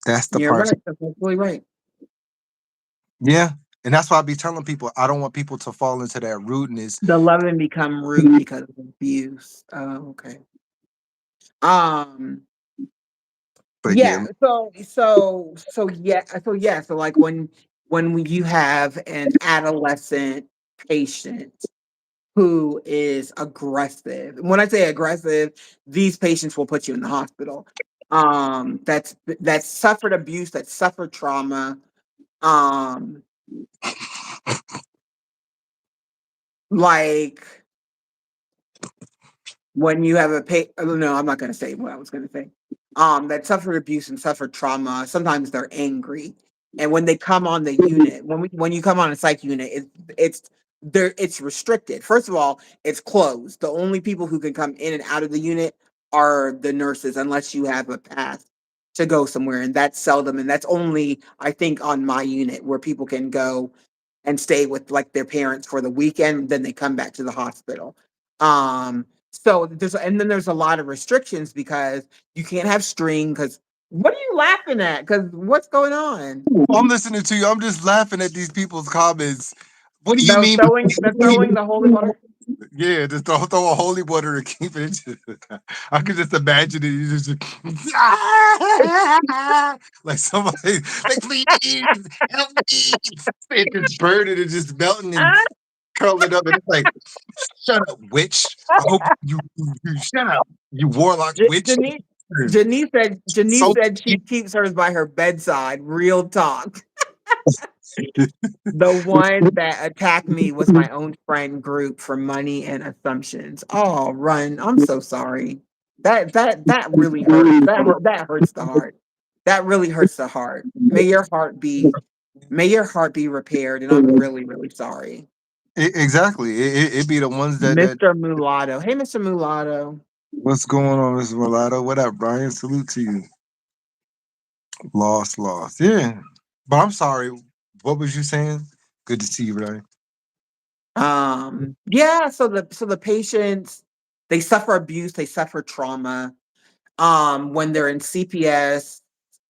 that's the You're part. right. That's absolutely right. Yeah. And that's why I be telling people I don't want people to fall into that rudeness. The loving become rude because of abuse. Oh, okay. Um, But yeah, yeah. So like when you have an adolescent patient who is aggressive. When I say aggressive, these patients will put you in the hospital. That's suffered abuse, that suffered trauma. Um, like when you have oh, no, I'm not going to say what I was going to say. That suffered abuse and suffered trauma. Sometimes they're angry, and when they come on the unit, when you come on a psych unit, it's it's restricted. First of all, it's closed. The only people who can come in and out of the unit are the nurses, unless you have a pass to go somewhere, and that's seldom. And that's only, I think, on my unit where people can go and stay with like their parents for the weekend, then they come back to the hospital. So there's a lot of restrictions because you can't have string. Because what are you laughing at? Because what's going on? I'm listening to you. I'm just laughing at these people's comments. What do you The mean? throwing the holy water. Yeah, just throw a holy water and keep it. I could just imagine it. You just like somebody, like, please help me. It's just burning and just melting and Ah, curling up, and it's like, shut up, witch. I hope you shut up, you warlock witch. Janice, Janice So said she keeps hers by her bedside. Real talk. The one that attacked me was my own friend group for money and assumptions. Oh, run. I'm so sorry. That really hurts. That hurts the heart. That really hurts the heart. May your heart be repaired, and I'm really, really sorry. Exactly. It be the ones that Mr. Mulatto. Hey, Mr. Mulatto. what's going on, Mr. Mulatto? What up, Brian? Salute to you. Lost, lost. Yeah. But I'm sorry. What was you saying? Good to see you, Brian. Yeah, so the patients, they suffer abuse, they suffer trauma when they're in CPS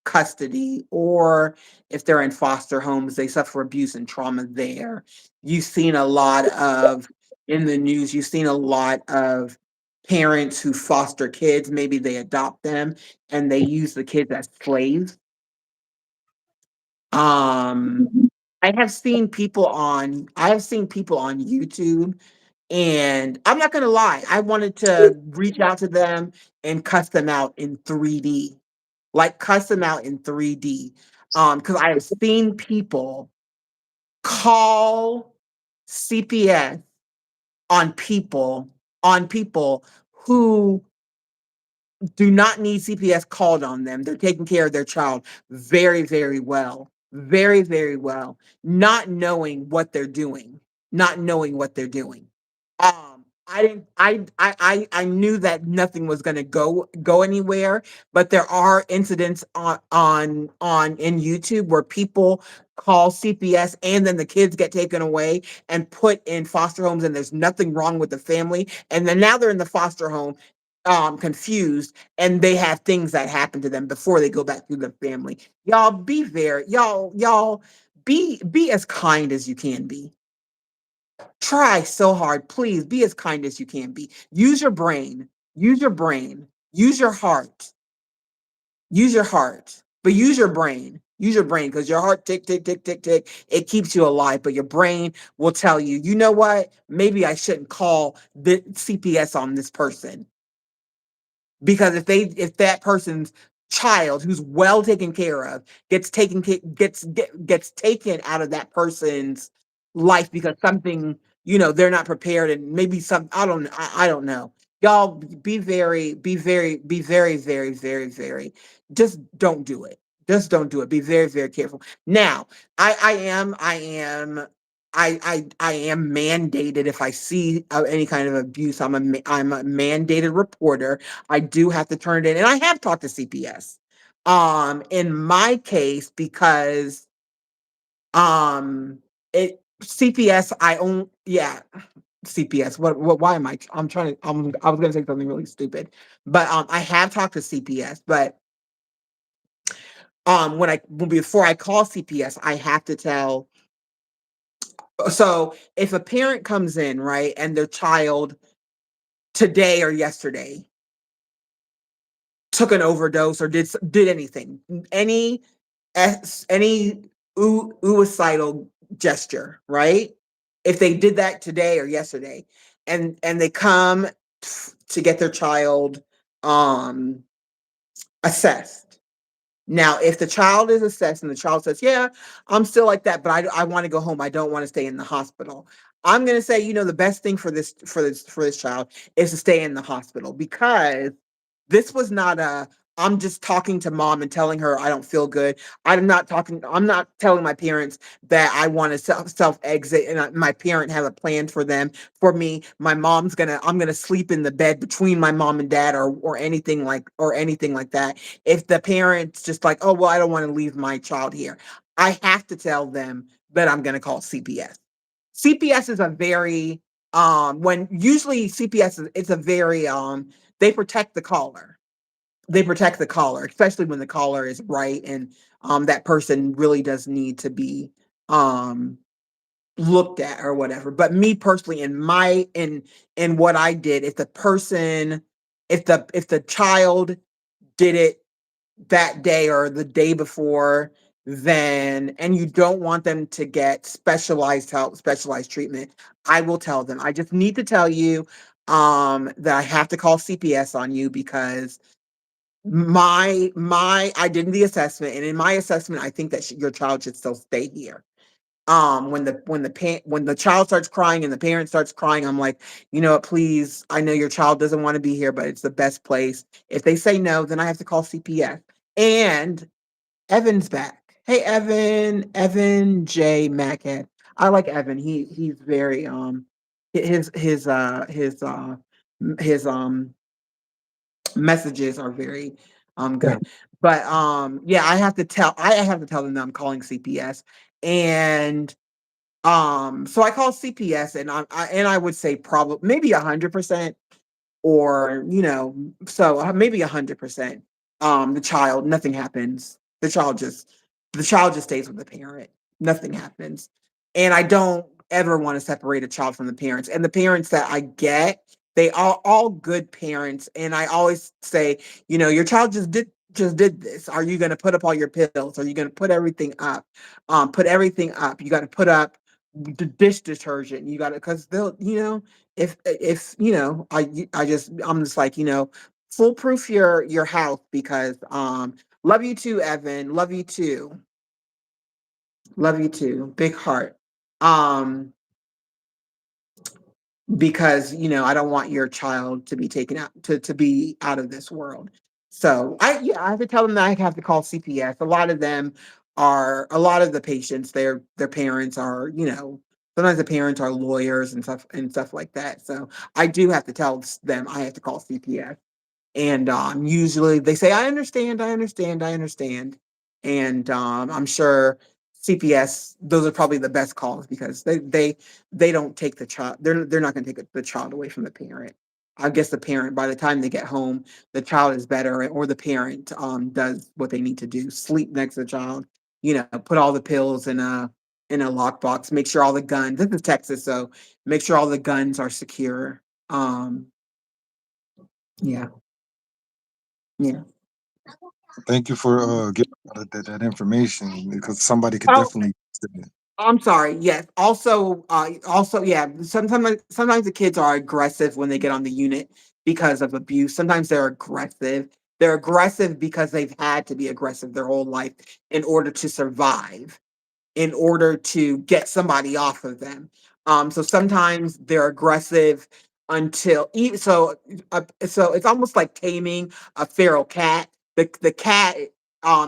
custody, or if they're in foster homes, they suffer abuse and trauma there. You've seen a lot of in the news, you've seen a lot of parents who foster kids, maybe they adopt them and they use the kids as slaves. Um, I have seen people on YouTube, and I'm not gonna lie, I wanted to reach out to them and cuss them out in 3D, like cuss them out in 3D. Because I have seen people call CPS on people who do not need CPS called on them. They're taking care of their child very, very well. Very, very well. Not knowing what they're doing. Not knowing what they're doing. I didn't I knew that nothing was gonna go anywhere, but there are incidents on in YouTube where people call CPS and then the kids get taken away and put in foster homes and there's nothing wrong with the family. And then now they're in the foster home confused and they have things that happen to them before they go back to the family. Y'all be very y'all be as kind as you can be. Try so hard. Please be as kind as you can be. Use your brain. Use your brain. Use your heart. Use your heart. But use your brain. Use your brain because your heart tick, tick, tick, tick, tick. It keeps you alive. But your brain will tell you, you know what? Maybe I shouldn't call the CPS on this person because if that person's child who's well taken care of gets taken out of that person's life because something they're not prepared and maybe some I don't know. Y'all be very just don't do it. Just don't do it. Be very, very careful. Now, I am mandated if I see any kind of abuse. I'm a mandated reporter. I do have to turn it in, and I have talked to CPS. In my case, because it CPS I own yeah CPS. What? Why am I? I'm trying to. I was going to say something really stupid, but I have talked to CPS, but before I call CPS, I have to tell. So if a parent comes in, right, and their child today or yesterday took an overdose or did anything, any suicidal gesture, right? If they did that today or yesterday, and they come to get their child um assessed. Now, if the child is assessed and the child says, "Yeah, I'm still like that, but I want to go home. I don't want to stay in the hospital." I'm going to say, the best thing for this child is to stay in the hospital because this was not a I'm just talking to mom and telling her I don't feel good. I'm not telling my parents that I want to self exit and my parent have a plan for them. For me, I'm going to sleep in the bed between my mom and dad or anything like that. If the parents just like, "Oh, well, I don't want to leave my child here." I have to tell them that I'm going to call CPS. CPS is a very when usually CPS is it's a very they protect the caller. They protect the caller, especially when the caller is right and that person really does need to be um looked at or whatever. But me personally in what I did, if the child did it that day or the day before, then and you don't want them to get specialized help, specialized treatment, I will tell them. I just need to tell you that I have to call CPS on you because my I did the assessment, and in my assessment, I think that your child should still stay here. When the child starts crying and the parent starts crying, I'm like, please, I know your child doesn't want to be here, but it's the best place. If they say no, then I have to call CPS. And Evan's back. Hey, Evan J. Mackhead. I like Evan. He's very his his messages are very Yeah. good. But yeah, I have to tell them that I'm calling CPS. And so I call CPS, and I would say probably maybe 100%, or so maybe 100%. The child, nothing happens. The child just stays with the parent. Nothing happens. And I don't ever want to separate a child from the parents. And the parents that I get, they are all good parents. And I always say, your child just did this. Are you going to put up all your pills? Are you going to put everything up? Put everything up. You got to put up the dish detergent. You got to, because they'll, if I'm just like, foolproof your house, because love you too, Evan. Love you too. Love you too. Big heart. Um because I don't want your child to be taken out, to be out of this world. So I have to tell them that I have to call CPS. A lot of the patients, their parents are, sometimes the parents are lawyers and stuff like that. So I do have to tell them I have to call CPS. And usually they say, I understand, I understand, I understand. And I'm sure CPS, those are probably the best calls, because they don't take the child. They're not going to take the child away from the parent. I guess the parent, by the time they get home, the child is better, or the parent does what they need to do: sleep next to the child, put all the pills in a lockbox, make sure all the guns. This is Texas, so make sure all the guns are secure. Um, yeah, yeah. Thank you for giving that information, because somebody could Oh, definitely. I'm sorry. Yes. Also, yeah. Sometimes the kids are aggressive when they get on the unit because of abuse. Sometimes they're aggressive. They're aggressive because they've had to be aggressive their whole life in order to survive, in order to get somebody off of them. So sometimes they're aggressive so it's almost like taming a feral cat. The cat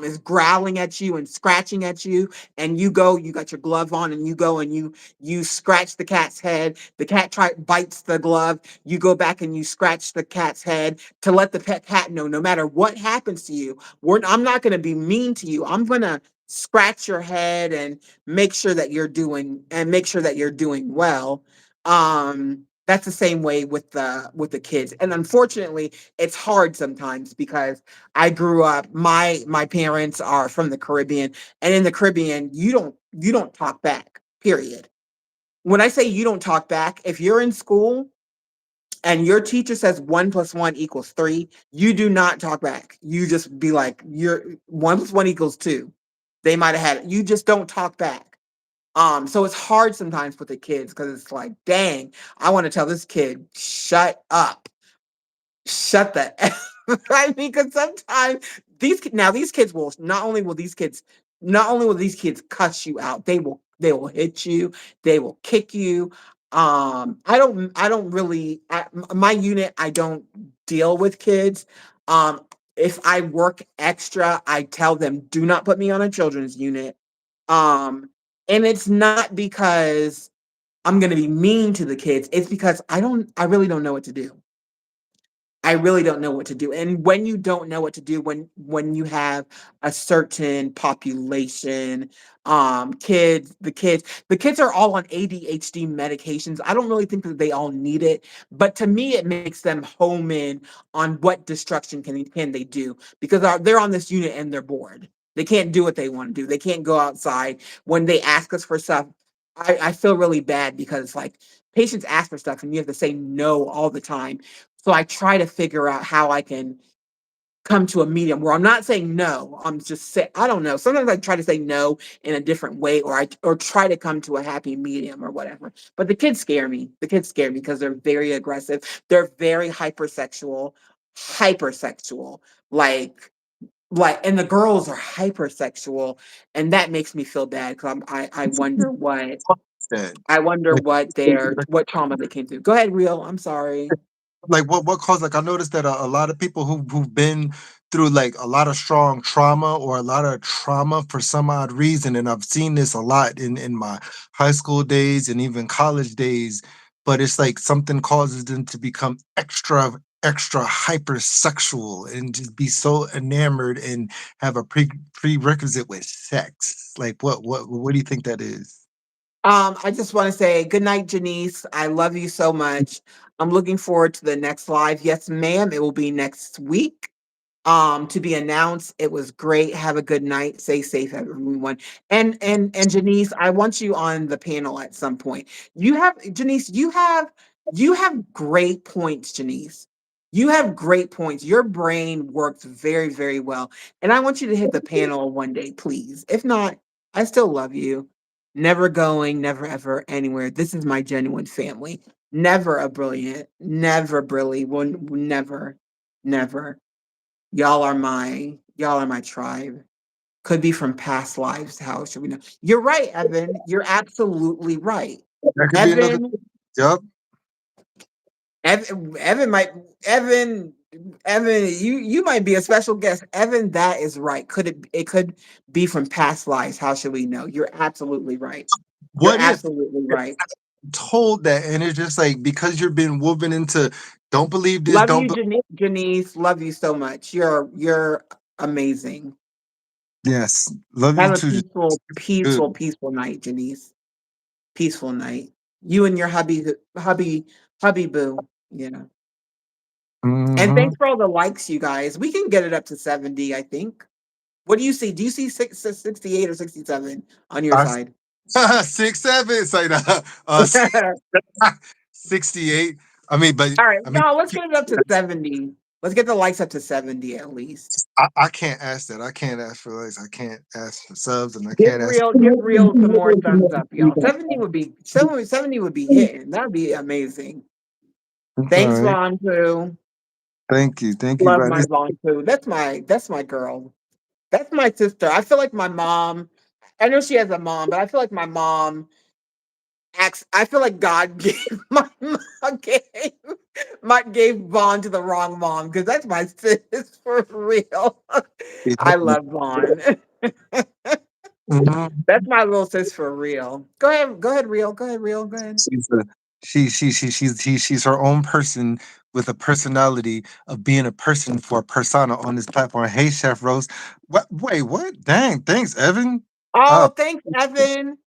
is growling at you and scratching at you, and you got your glove on, and you go and you scratch the cat's head. The cat bites the glove. You go back and you scratch the cat's head to let the pet cat know, no matter what happens to you, I'm not going to be mean to you. I'm going to scratch your head and make sure that you're doing well. That's the same way with the kids. And unfortunately, it's hard sometimes, because I grew up, my parents are from the Caribbean, and in the Caribbean, you don't talk back, period. When I say you don't talk back, if you're in school and your teacher says 1 plus 1 equals 3, you do not talk back. You just be like, you're 1 plus 1 equals 2. They might have had it. You just don't talk back. So it's hard sometimes with the kids, because it's like, dang, I want to tell this kid, shut up. Shut that. I mean, because sometimes these kids will not only will these kids cuss you out, they will hit you, they will kick you. I don't really my unit, I don't deal with kids. Um, if I work extra, I tell them, do not put me on a children's unit. Um, and it's not because I'm gonna be mean to the kids. It's because I really don't know what to do. I really don't know what to do. And when you don't know what to do, when you have a certain population, the kids are all on ADHD medications. I don't really think that they all need it, but to me, it makes them home in on what destruction can they do, because they're on this unit and they're bored. They can't do what they want to do. They can't go outside. When they ask us for stuff, I feel really bad, because like, patients ask for stuff and you have to say no all the time. So I try to figure out how I can come to a medium where I'm not saying no. I'm just say I don't know. Sometimes I try to say no in a different way, or try to come to a happy medium or whatever. But the kids scare me. The kids scare me because they're very aggressive. They're very hypersexual, hypersexual. Like and the girls are hypersexual, and that makes me feel bad, because I wonder That. what trauma they came through. Go ahead, real. I'm sorry. Like what caused, like, I noticed that a lot of people who've been through like a lot of strong trauma or a lot of trauma for some odd reason, and I've seen this a lot in my high school days and even college days, but it's like something causes them to become extra hypersexual and just be so enamored and have a prerequisite with sex. Like what do you think that is? I just want to say good night, Janice. I love you so much. I'm looking forward to the next live. Yes, ma'am. It will be next week. To be announced. It was great. Have a good night. Stay safe, everyone. And Janice, I want you on the panel at some point. You have Janice, you have great points, Janice. You have great points. Your brain works very, very well. And I want you to hit the panel one day, please. If not, I still love you. Never going, never ever anywhere. This is my genuine family. Never a brilliant, never brilliant, one never, never. Y'all are my tribe. Could be from past lives. How should we know? You're right, Evan. You're absolutely right. That could be another. Evan, Yep. Evan might Evan Evan, you might be a special guest. Evan, that is right. It could be from past lives. How should we know? You're absolutely right. You're What if absolutely right. told that and it's just like because you're being woven into don't believe this, Love don't you, Janice. Love you so much. You're amazing. yes, love you Have a too. peaceful, Good. peaceful, peaceful night, Janice. Peaceful night. You and your hubby boo. Yeah. And Mhm. thanks for all the likes, you guys. We can get it up to 70, I think. What do you see? Do you see 68 or 67 on your I side? 6'7", it's like All 68. I mean, but right, I mean, no, let's get it up to 70. Let's get the likes up to 70 at least. I can't ask that. I can't ask for likes. I can't ask for subs, and I Give can't ask. real, give real some more thumbs up, y'all. 70 would be hitting. That'd be amazing. It's all Thanks, right. Ron Poo. Thank you, Love man. my Von Poo. That's my girl. That's my sister. I feel like my mom. I know she has a mom, but I feel like my mom acts. I feel like God gave my mom gave Vaughn to the wrong mom because that's my sis for real. I love Vaun. Mhm. That's my little sis for real. Go ahead, real. Go ahead, real. Go ahead. She's a she's her own person with a personality of being a person for a persona on this platform. Hey, Chef Rose. What? Wait, what? Dang, thanks, Evan. Uh, Oh, thanks, Evan.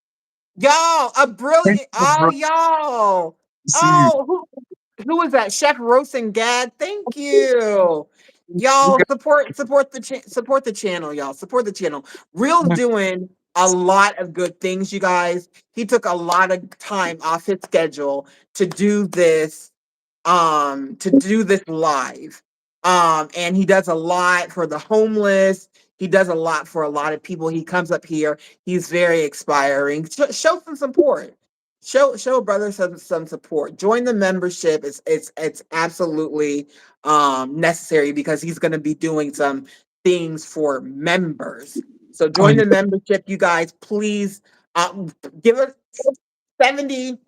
Y'all, a thanks, brilliant. Oh, bro. y'all. See you. Oh, who is that? Chef Rosengad. Thank you. We Y'all got support the channel, y'all. Support the channel. Real's doing a lot of good things, you guys. He took a lot of time off his schedule to do this live. And he does a lot for the homeless. He does a lot for a lot of people. He comes up here. He's very inspiring. Show some support. Show brother some support. Join the membership. It's absolutely necessary because he's going to be doing some things for members. So oh, join the membership, you guys. Please give us 70.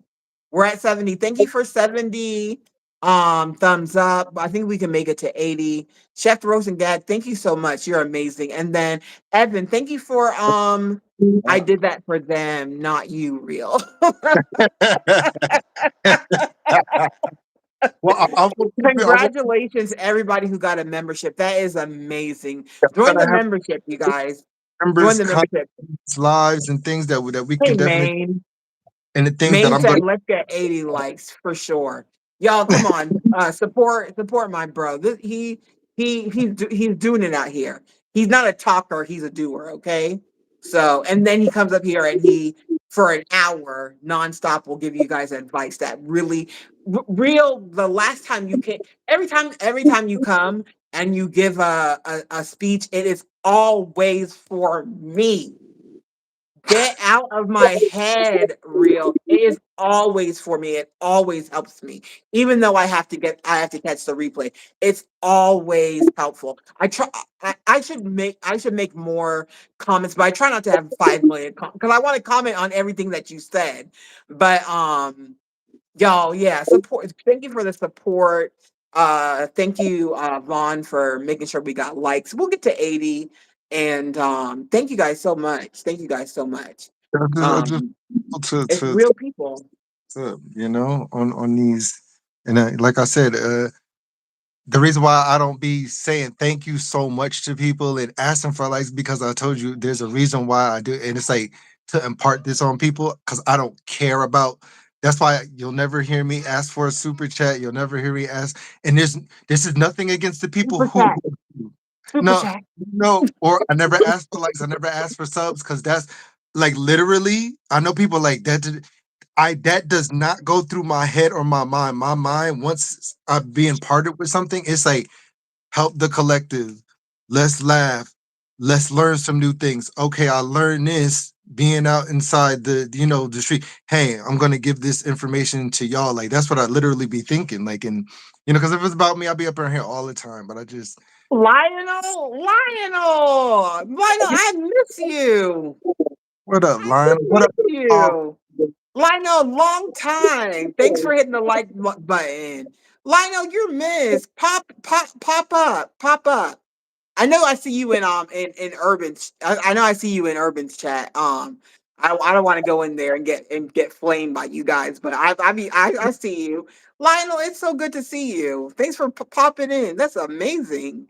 We're at 70. Thank you for 70 thumbs up. I think we can make it to 80. Chef Rosengad, thank you so much. You're amazing. And then Evan, thank you for I yeah. did that for them, not you, real. Well, I'm gonna keep it. Congratulations, everybody who got a membership. That is amazing. I'm Join the gonna have membership, you guys. Join members, the membership. lives, and things that we Hey, can definitely, Maine. and the things that Maine I'm gonna. said, "Let's get 80 likes for sure." Y'all, come on, support my bro. He's doing it out here. He's not a talker; he's a doer. Okay, so and then he comes up here and he for an hour nonstop will give you guys advice that really real. The last time you can, every time you come and you give a speech, it is always for me. Get out of my head, real. It is always for me. It always helps me. Even though I have to catch the replay. It's always helpful. I should make more comments, but I try not to have 5 million because I want to comment on everything that you said. But y'all, yeah, support. Thank you for the support. Thank you, Vaughn, for making sure we got likes. We'll get to 80. And thank you guys so much. Thank you guys so much. I just Um, to it's to real people. on these, and like I said, the reason why I don't be saying thank you so much to people and asking for likes, because I told you there's a reason why I do, and it's like to impart this on people because I don't care about. That's why you'll never hear me ask for a super chat. You'll never hear me ask, and this is nothing against the people Super chat. who Super no, chat. no, or I never asked for likes. I never asked for subs because that's like literally. I know people like that. That does not go through my head or my mind. My mind, once I'm being parted with something, it's like help the collective. Let's laugh. Let's learn some new things. Okay, I learned this being out inside the street. Hey, I'm gonna give this information to y'all. Like that's what I literally be thinking. Like, and because if it's about me, I'll be up in here all the time. But I just Lionel, I miss you. what up, I Lion? What miss up? Um, you. Lionel, long time. Thanks for hitting the button. Lionel, you're missed. Pop up, pop up. I know I see you in Urban's. I know I see you in Urban's chat. I don't want to go in there and get flamed by you guys, but I see you, Lionel. It's so good to see you. Thanks for popping in. That's amazing.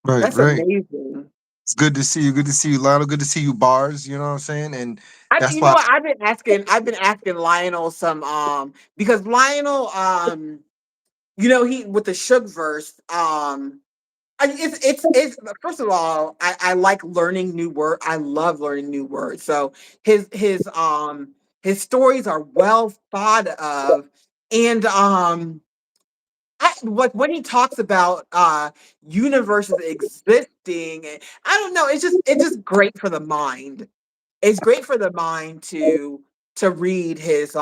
right, That's right. amazing. It's good to see you. Good to see you, Lionel. Good to see you, Bars. You know what I'm saying? And that's You know why. what? I've been asking Lionel some because Lionel he with the Suge verse it's first of all, I like learning new word. I love learning new words. So his stories are well thought of, and what when he talks about universes existing, I don't know. It's just great for the mind. It's great for the mind to read his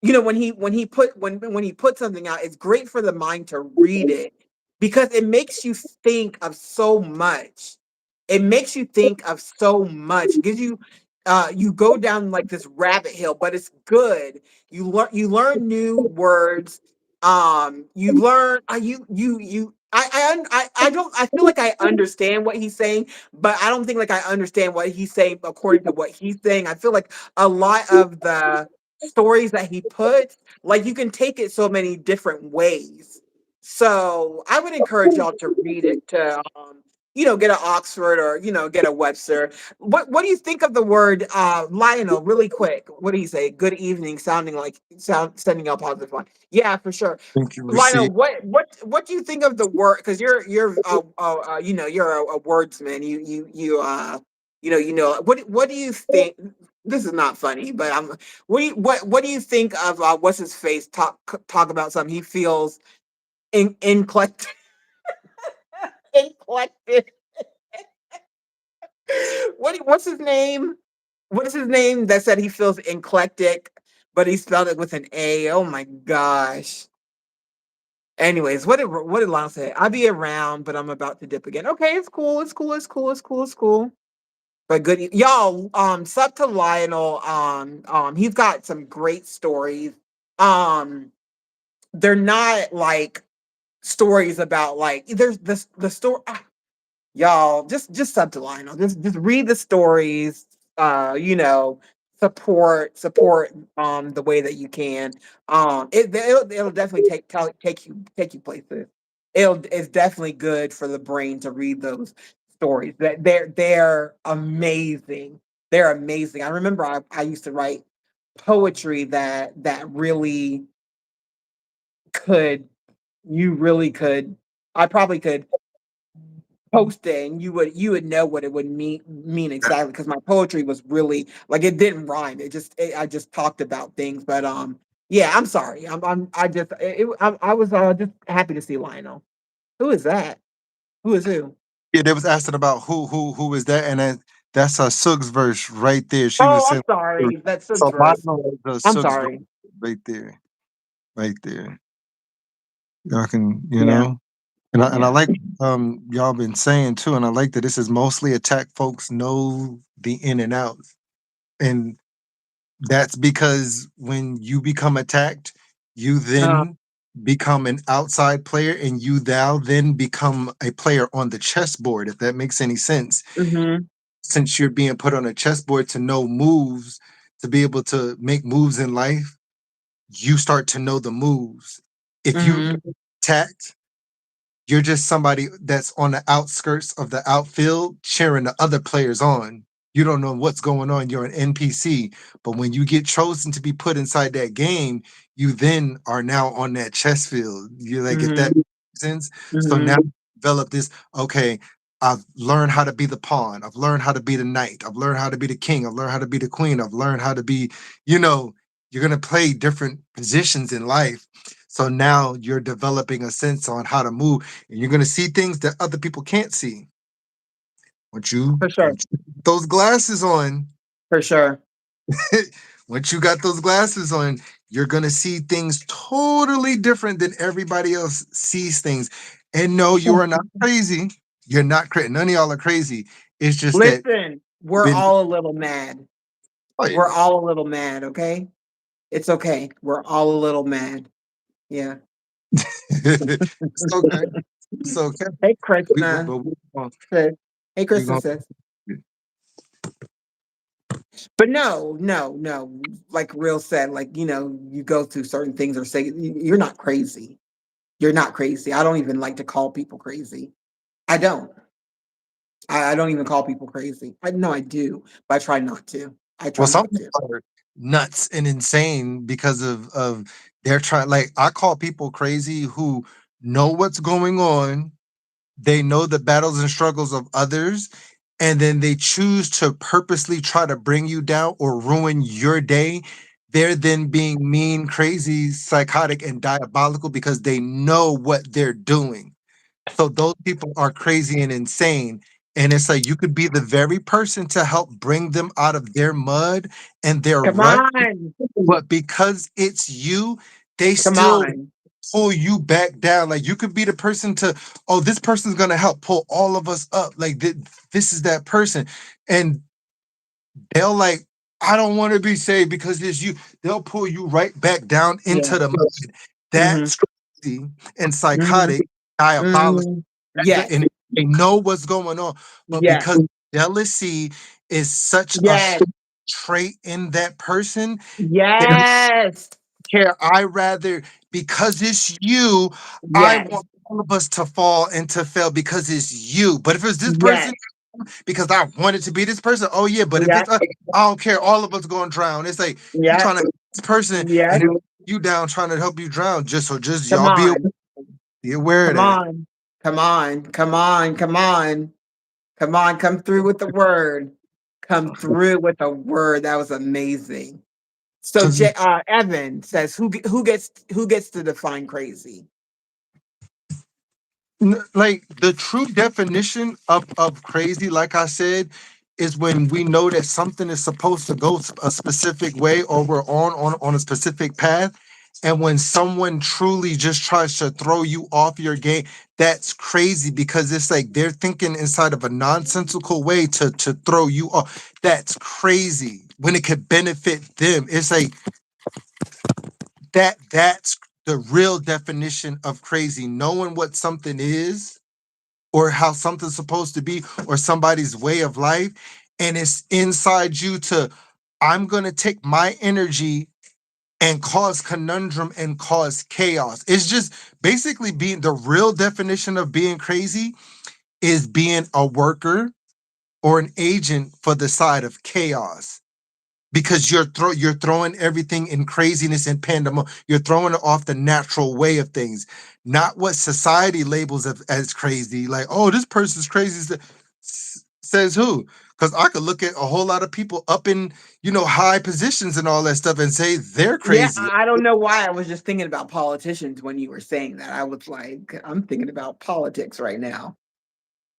when he put something out, it's great for the mind to read it because it makes you think of so much. It makes you think of so much. It gives you you go down like this rabbit hole, but it's good. You learn new words. You learn you I don't I feel like I understand what he's saying, but I don't think like I understand what he's saying according to what he's saying. I feel like a lot of the stories that he puts, like you can take it so many different ways. So I would encourage y'all to read it to get an Oxford or get a Webster. What do you think of the word Lionel? Really quick, what do you say? Good evening, sending out positive one. Yeah, for sure. Thank you. Lionel, Receive. what do you think of the word? Because you're a wordsman. What do you think? This is not funny, but what do you think of what's his face talk about something he feels in collected. What's his name? What is his name that said he feels eclectic, but he spelled it with an A? Oh my gosh. Anyways, what did Lon say? I'll be around, but I'm about to dip again. Okay, it's cool. It's cool. It's cool. It's cool. It's cool. But good, y'all. Sub to Lionel. He's got some great stories. Um, they're not like stories about like there's this the story. Y'all just sub to Lionel. Just read the stories. Support the way that you can. It'll definitely take you places. It's definitely good for the brain to read those stories. That they're amazing. They're amazing. I remember I used to write poetry that really could you really could I probably could post it and you would know what it would mean exactly because my poetry was really like it didn't rhyme. I just talked about things. But yeah, I'm sorry. I was just happy to see Lionel. Who is that? Who is who? Yeah, they was asking about who is that, and then that's a Suggs verse right there. She was Oh, I'm saying, sorry. That's Sug's so verse. Lionel is the I'm Suggs verse sorry. right there, right there. Y'all can, Yeah, and I yeah. like y'all been saying too, and I like that this is mostly attack folks know the in and outs. And That's because when you become attacked, you Uh, then become an outside player and you thou then become a player on the chessboard, if that makes any sense. mhm, Since you're being put on a chessboard to know moves, to be able to make moves in life, you start to know the moves. If you mhm, attacked, you're just somebody that's on the outskirts of the outfield cheering the other players on. You don't know what's going on. You're an NPC. But when you get chosen to be put inside that game, you then are now on that chess field. You're like, if that mhm, makes sense. So now mhm. develop this, okay, I've learned how to be the pawn. I've learned how to be the knight. I've learned how to be the king. I've learned how to be the queen. I've learned how to be, you know, you're going to play different positions in life. So now you're developing a sense on how to move and you're going to see things that other people can't see. For sure, Once you put those glasses on, for sure. once you got those glasses on, you're going to see things totally different than everybody else sees things. And no, you are not crazy. You're not crazy. None of y'all are crazy. It's just that Listen, you've we're been. all a little mad. Oh, We're yeah. all a little mad, okay? It's okay. We're all a little mad. Yeah. It's okay. It's okay. Hey, But Krishna. Sis. Hey, we Krishna gonna, sis. But no, no, no. Like Real said, like, you go through certain things or say, you're not crazy. You're not crazy. I don't even like to call people crazy. I don't. I don't even call people crazy. I know I do, but I try not to. I well, try some not to. people are nuts and insane because of they're trying. Like I call people crazy who know what's going on. They know the battles and struggles of others, and then they choose to purposely try to bring you down or ruin your day. They're then being mean, crazy, psychotic, and diabolical because they know what they're doing. So those people are crazy and insane. And it's like you could be the very person to help bring them out of their mud and their Come rut, on. but because it's you, they Come still on. pull you back down. Like you could be the person to, oh, this person's gonna help pull all of us up. Like this is that person. And they'll like, I don't want to be saved because it's you. They'll pull you right back down Yeah. into the mud. Hmm. That's crazy and Hmm. psychotic, diabolical, Hmm. Yes. and they know what's going on. But Yes. because jealousy is such a Yes. trait in that person, they don't Yes. care. I rather, because it's you, I Yes. want all of us to fall and to fail because it's you. But if it's this person, Yes. because I want it to be this person. Oh yeah, but if Yes. it's us, I don't care. All of us going to drown. It's like you Yes. trying to help this person Yes. and then you down trying to help you drown. Just Come y'all on. be aware of Come that. on. Come on. Come on. Come on. Come on. Come through with the word. Come through with the word. That was amazing. So Because Evan says, who gets to define crazy? like the true definition of crazy, like I said, is when we know that something is supposed to go a specific way or we're on a specific path. And when someone truly just tries to throw you off your game, that's crazy because it's like they're thinking inside of a nonsensical way to throw you off. That's crazy when it could benefit them. It's like that's the real definition of crazy, knowing what something is or how something's supposed to be or somebody's way of life and it's inside you to I'm going to take my energy and cause conundrum and cause chaos. It's just basically being the real definition of being crazy is being a worker or an agent for the side of chaos because you're throwing everything in craziness and pandemonium. You're throwing it off the natural way of things, not what society labels as crazy. Like, oh, this person's crazy. Says who? Because I could look at a whole lot of people up in high positions and all that stuff and say they're Yeah, crazy. I don't know why I was just thinking about politicians when you were saying that. I was like, I'm thinking about politics right now.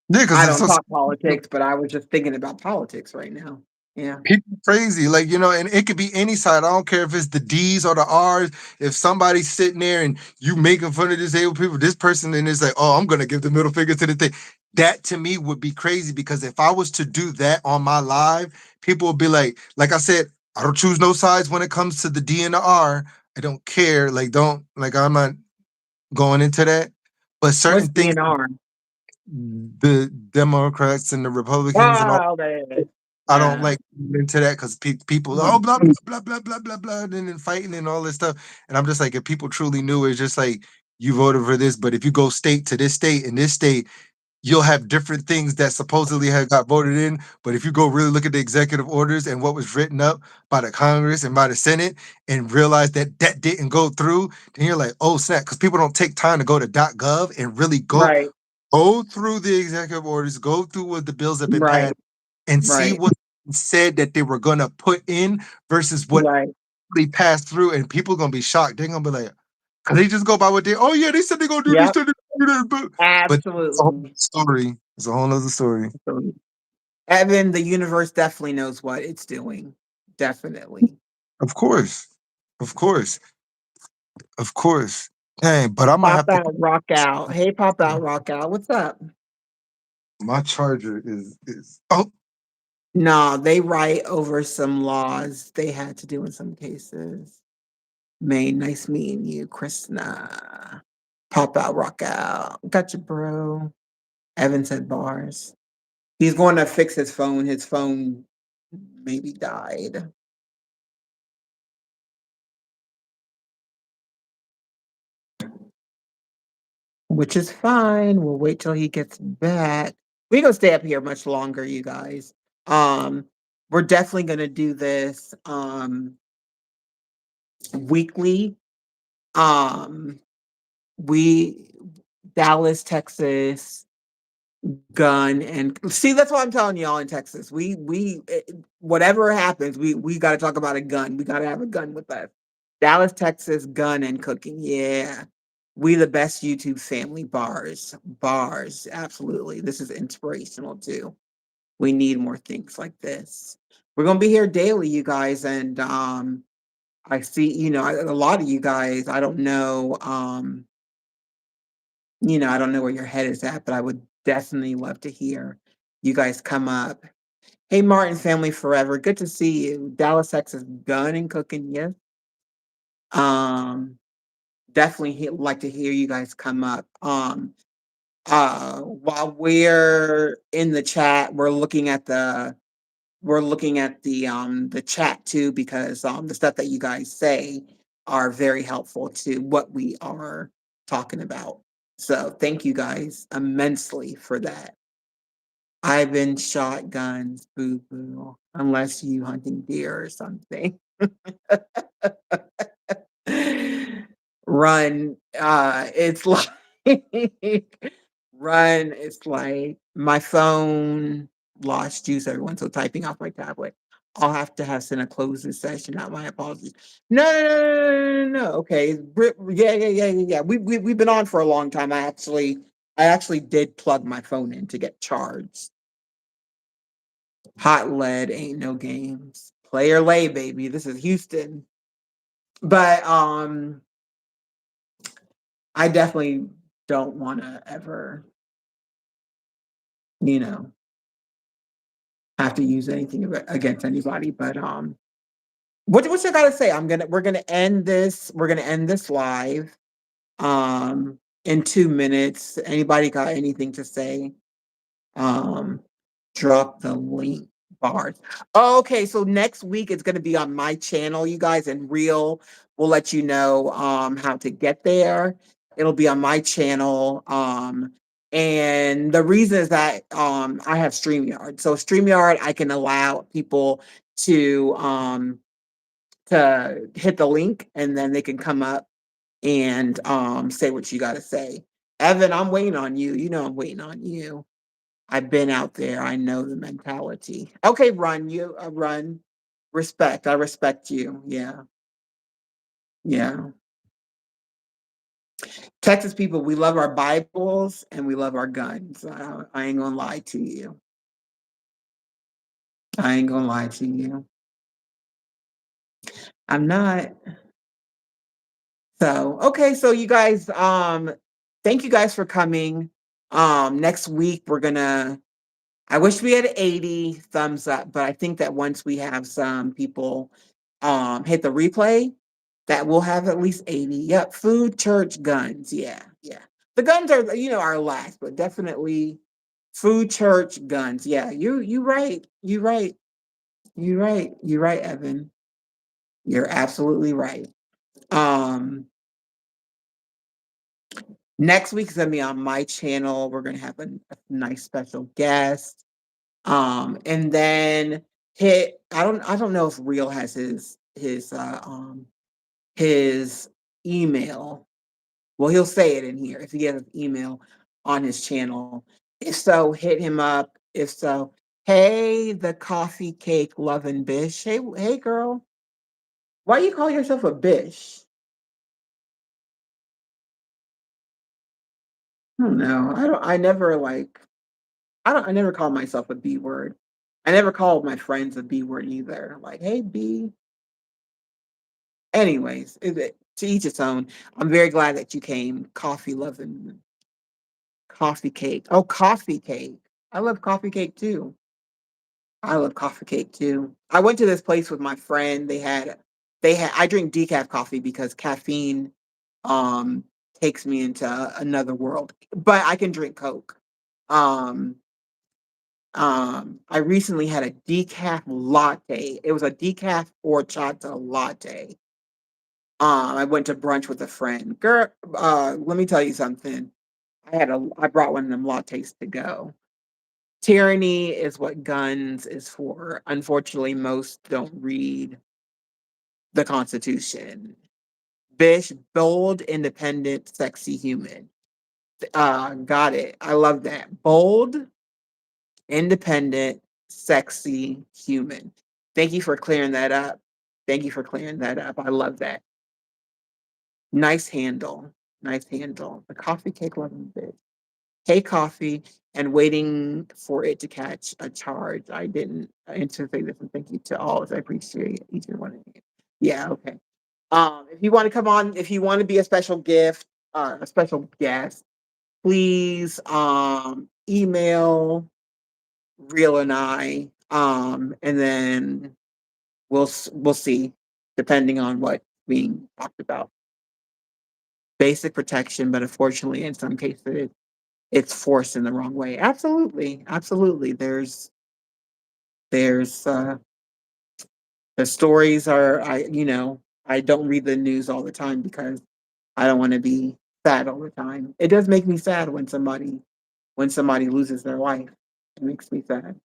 Yeah, because I it's don't so talk politics, but I was just thinking about politics right now. Yeah. people crazy, like and it could be any side. I don't care if it's the D's or the R's. If somebody's sitting there and you making fun of disabled people, this person and it's like, oh, I'm gonna give the middle finger to the thing. That to me would be crazy because if I was to do that on my live, people would be like I said, I don't choose no sides when it comes to the D and the R. I don't care. Like, don't like I'm not going into that. But What's certain things, DNR? the Democrats and the Republicans and all, Oh, okay. I don't like into that because people, oh, Mhm. blah, blah, blah, blah, blah, blah, blah, and then fighting and all this stuff. And I'm just like, if people truly knew, it's just like, you voted for this, but if you go state to this state and this state, you'll have different things that supposedly have got voted in. But if you go really look at the executive orders and what was written up by the Congress and by the Senate and realize that that didn't go through, then you're like, oh snap, because people don't take time to go to .gov and really Right, go through the executive orders, go through what the bills have been right, passed, and see right, what said that they were gonna put in versus what right. they passed through, and people gonna be shocked. They're gonna be like, because they just go by what they. Oh yeah, they said they're gonna do this, Yep, do that, but it's a whole absolutely. story. It's a whole other story. Absolutely. Evan, the universe definitely knows what it's doing. Definitely. Of course, of course, of course. Dang, but I'm gonna Pop have to. out, rock out. Hey, pop out, rock out. What's up? My charger is. Oh, No, they write over some laws they had to do in some cases. May, nice meeting you, Krishna. Pop out, rock out. Gotcha, bro. Evan said bars. He's going to fix his phone. His phone maybe died. Which is fine. We'll wait till he gets back. We gonna stay up here much longer, you guys. Um, we're definitely gonna do this weekly. Um, we Dallas, Texas, gun and see that's what I'm telling y'all in Texas. Whatever happens, we got to talk about a gun. We got to have a gun with us. Dallas, Texas, gun and cooking. Yeah. We the best YouTube family bars. Bars. Absolutely. This is inspirational too. We need more things like this. We're going to be here daily, you guys, and I see, a lot of you guys, I don't know I don't know where your head is at, but I would definitely love to hear you guys come up. Hey, Martin family forever. Good to see you. Dallas, Texas, gun and cooking. Yes. Um, definitely like to hear you guys come up. While we're in the chat, we're looking at the chat too because the stuff that you guys say are very helpful to what we are talking about. So thank you guys immensely for that. I've been shotguns, boo boo, unless you hunting deer or something. Run, it's like run, it's like my phone lost juice, everyone, so typing off my tablet. I'll have to have sent a closing session out. My apologies. No, no, no, no, no, no, no. Okay. Yeah, yeah, yeah, yeah, yeah. We've been on for a long time. I actually did plug my phone in to get charged. Hot lead ain't no games. Play or lay, baby. This is Houston. But I definitely don't want to ever, you know, have to use anything against anybody. But what I gotta say? We're gonna end this. We're gonna end this live in 2 minutes. Anybody got anything to say? Um, drop the link bars. Oh, okay, so next week it's going to be on my channel, you guys, and real. We'll let you know how to get there. It'll be on my channel. And the reason is that I have StreamYard. So StreamYard, I can allow people to hit the link and then they can come up and say what you got to say. Evan, I'm waiting on you. You know I'm waiting on you. I've been out there. I know the mentality. Okay, run you run. Respect. I respect you. Yeah. Yeah. Texas people, we love our Bibles and we love our guns. I ain't gonna lie to you. I ain't gonna lie to you. I'm not. So okay, so you guys, thank you guys for coming. Next week we're gonna I wish we had 80 thumbs up, but I think that once we have some people hit the replay, that we'll have at least 80. Yep, food, church, guns. Yeah, yeah. The guns are, our last, but definitely food, church, guns. Yeah, you right. You right. You right. You right, Evan. You're absolutely right. Um Next week's gonna be on my channel. We're gonna have a nice special guest. And then I don't know if Real has his email. Well, he'll say it in here if he has an email on his channel. If so, hit him up. If so, hey, the coffee cake loving bish. Hey girl. Why you call yourself a bish? I don't know. I never call myself a B word. I never called my friends a B word either. Like, hey B. Anyways, to each its own. I'm very glad that you came. Coffee loving coffee cake. Oh, coffee cake. I love coffee cake too. I love coffee cake too. I went to this place with my friend. They had I drink decaf coffee because caffeine um takes me into another world. But I can drink Coke. Um I recently had a decaf latte. It was a decaf horchata latte. I went to brunch with a friend. Girl, let me tell you something. I brought one of them lattes to go. Tyranny is what guns is for. Unfortunately, most don't read the Constitution. Bish, bold, independent, sexy human. Got it. I love that. Bold, independent, sexy human. Thank you for clearing that up. Thank you for clearing that up. I love that. Nice handle. Nice handle. The coffee cake loving bit. Hey, coffee, and waiting for it to catch a charge. I didn't anticipate this, and thank you to all. I appreciate each and one of you. Yeah, okay. If you want to come on, if you want to be a special gift, a special guest, please email Real and I, and then we'll see, depending on what's being talked about. Basic protection, but unfortunately, in some cases, it's forced in the wrong way. Absolutely, absolutely. There's the stories are I don't read the news all the time because I don't want to be sad all the time. It does make me sad when somebody loses their life. It makes me sad.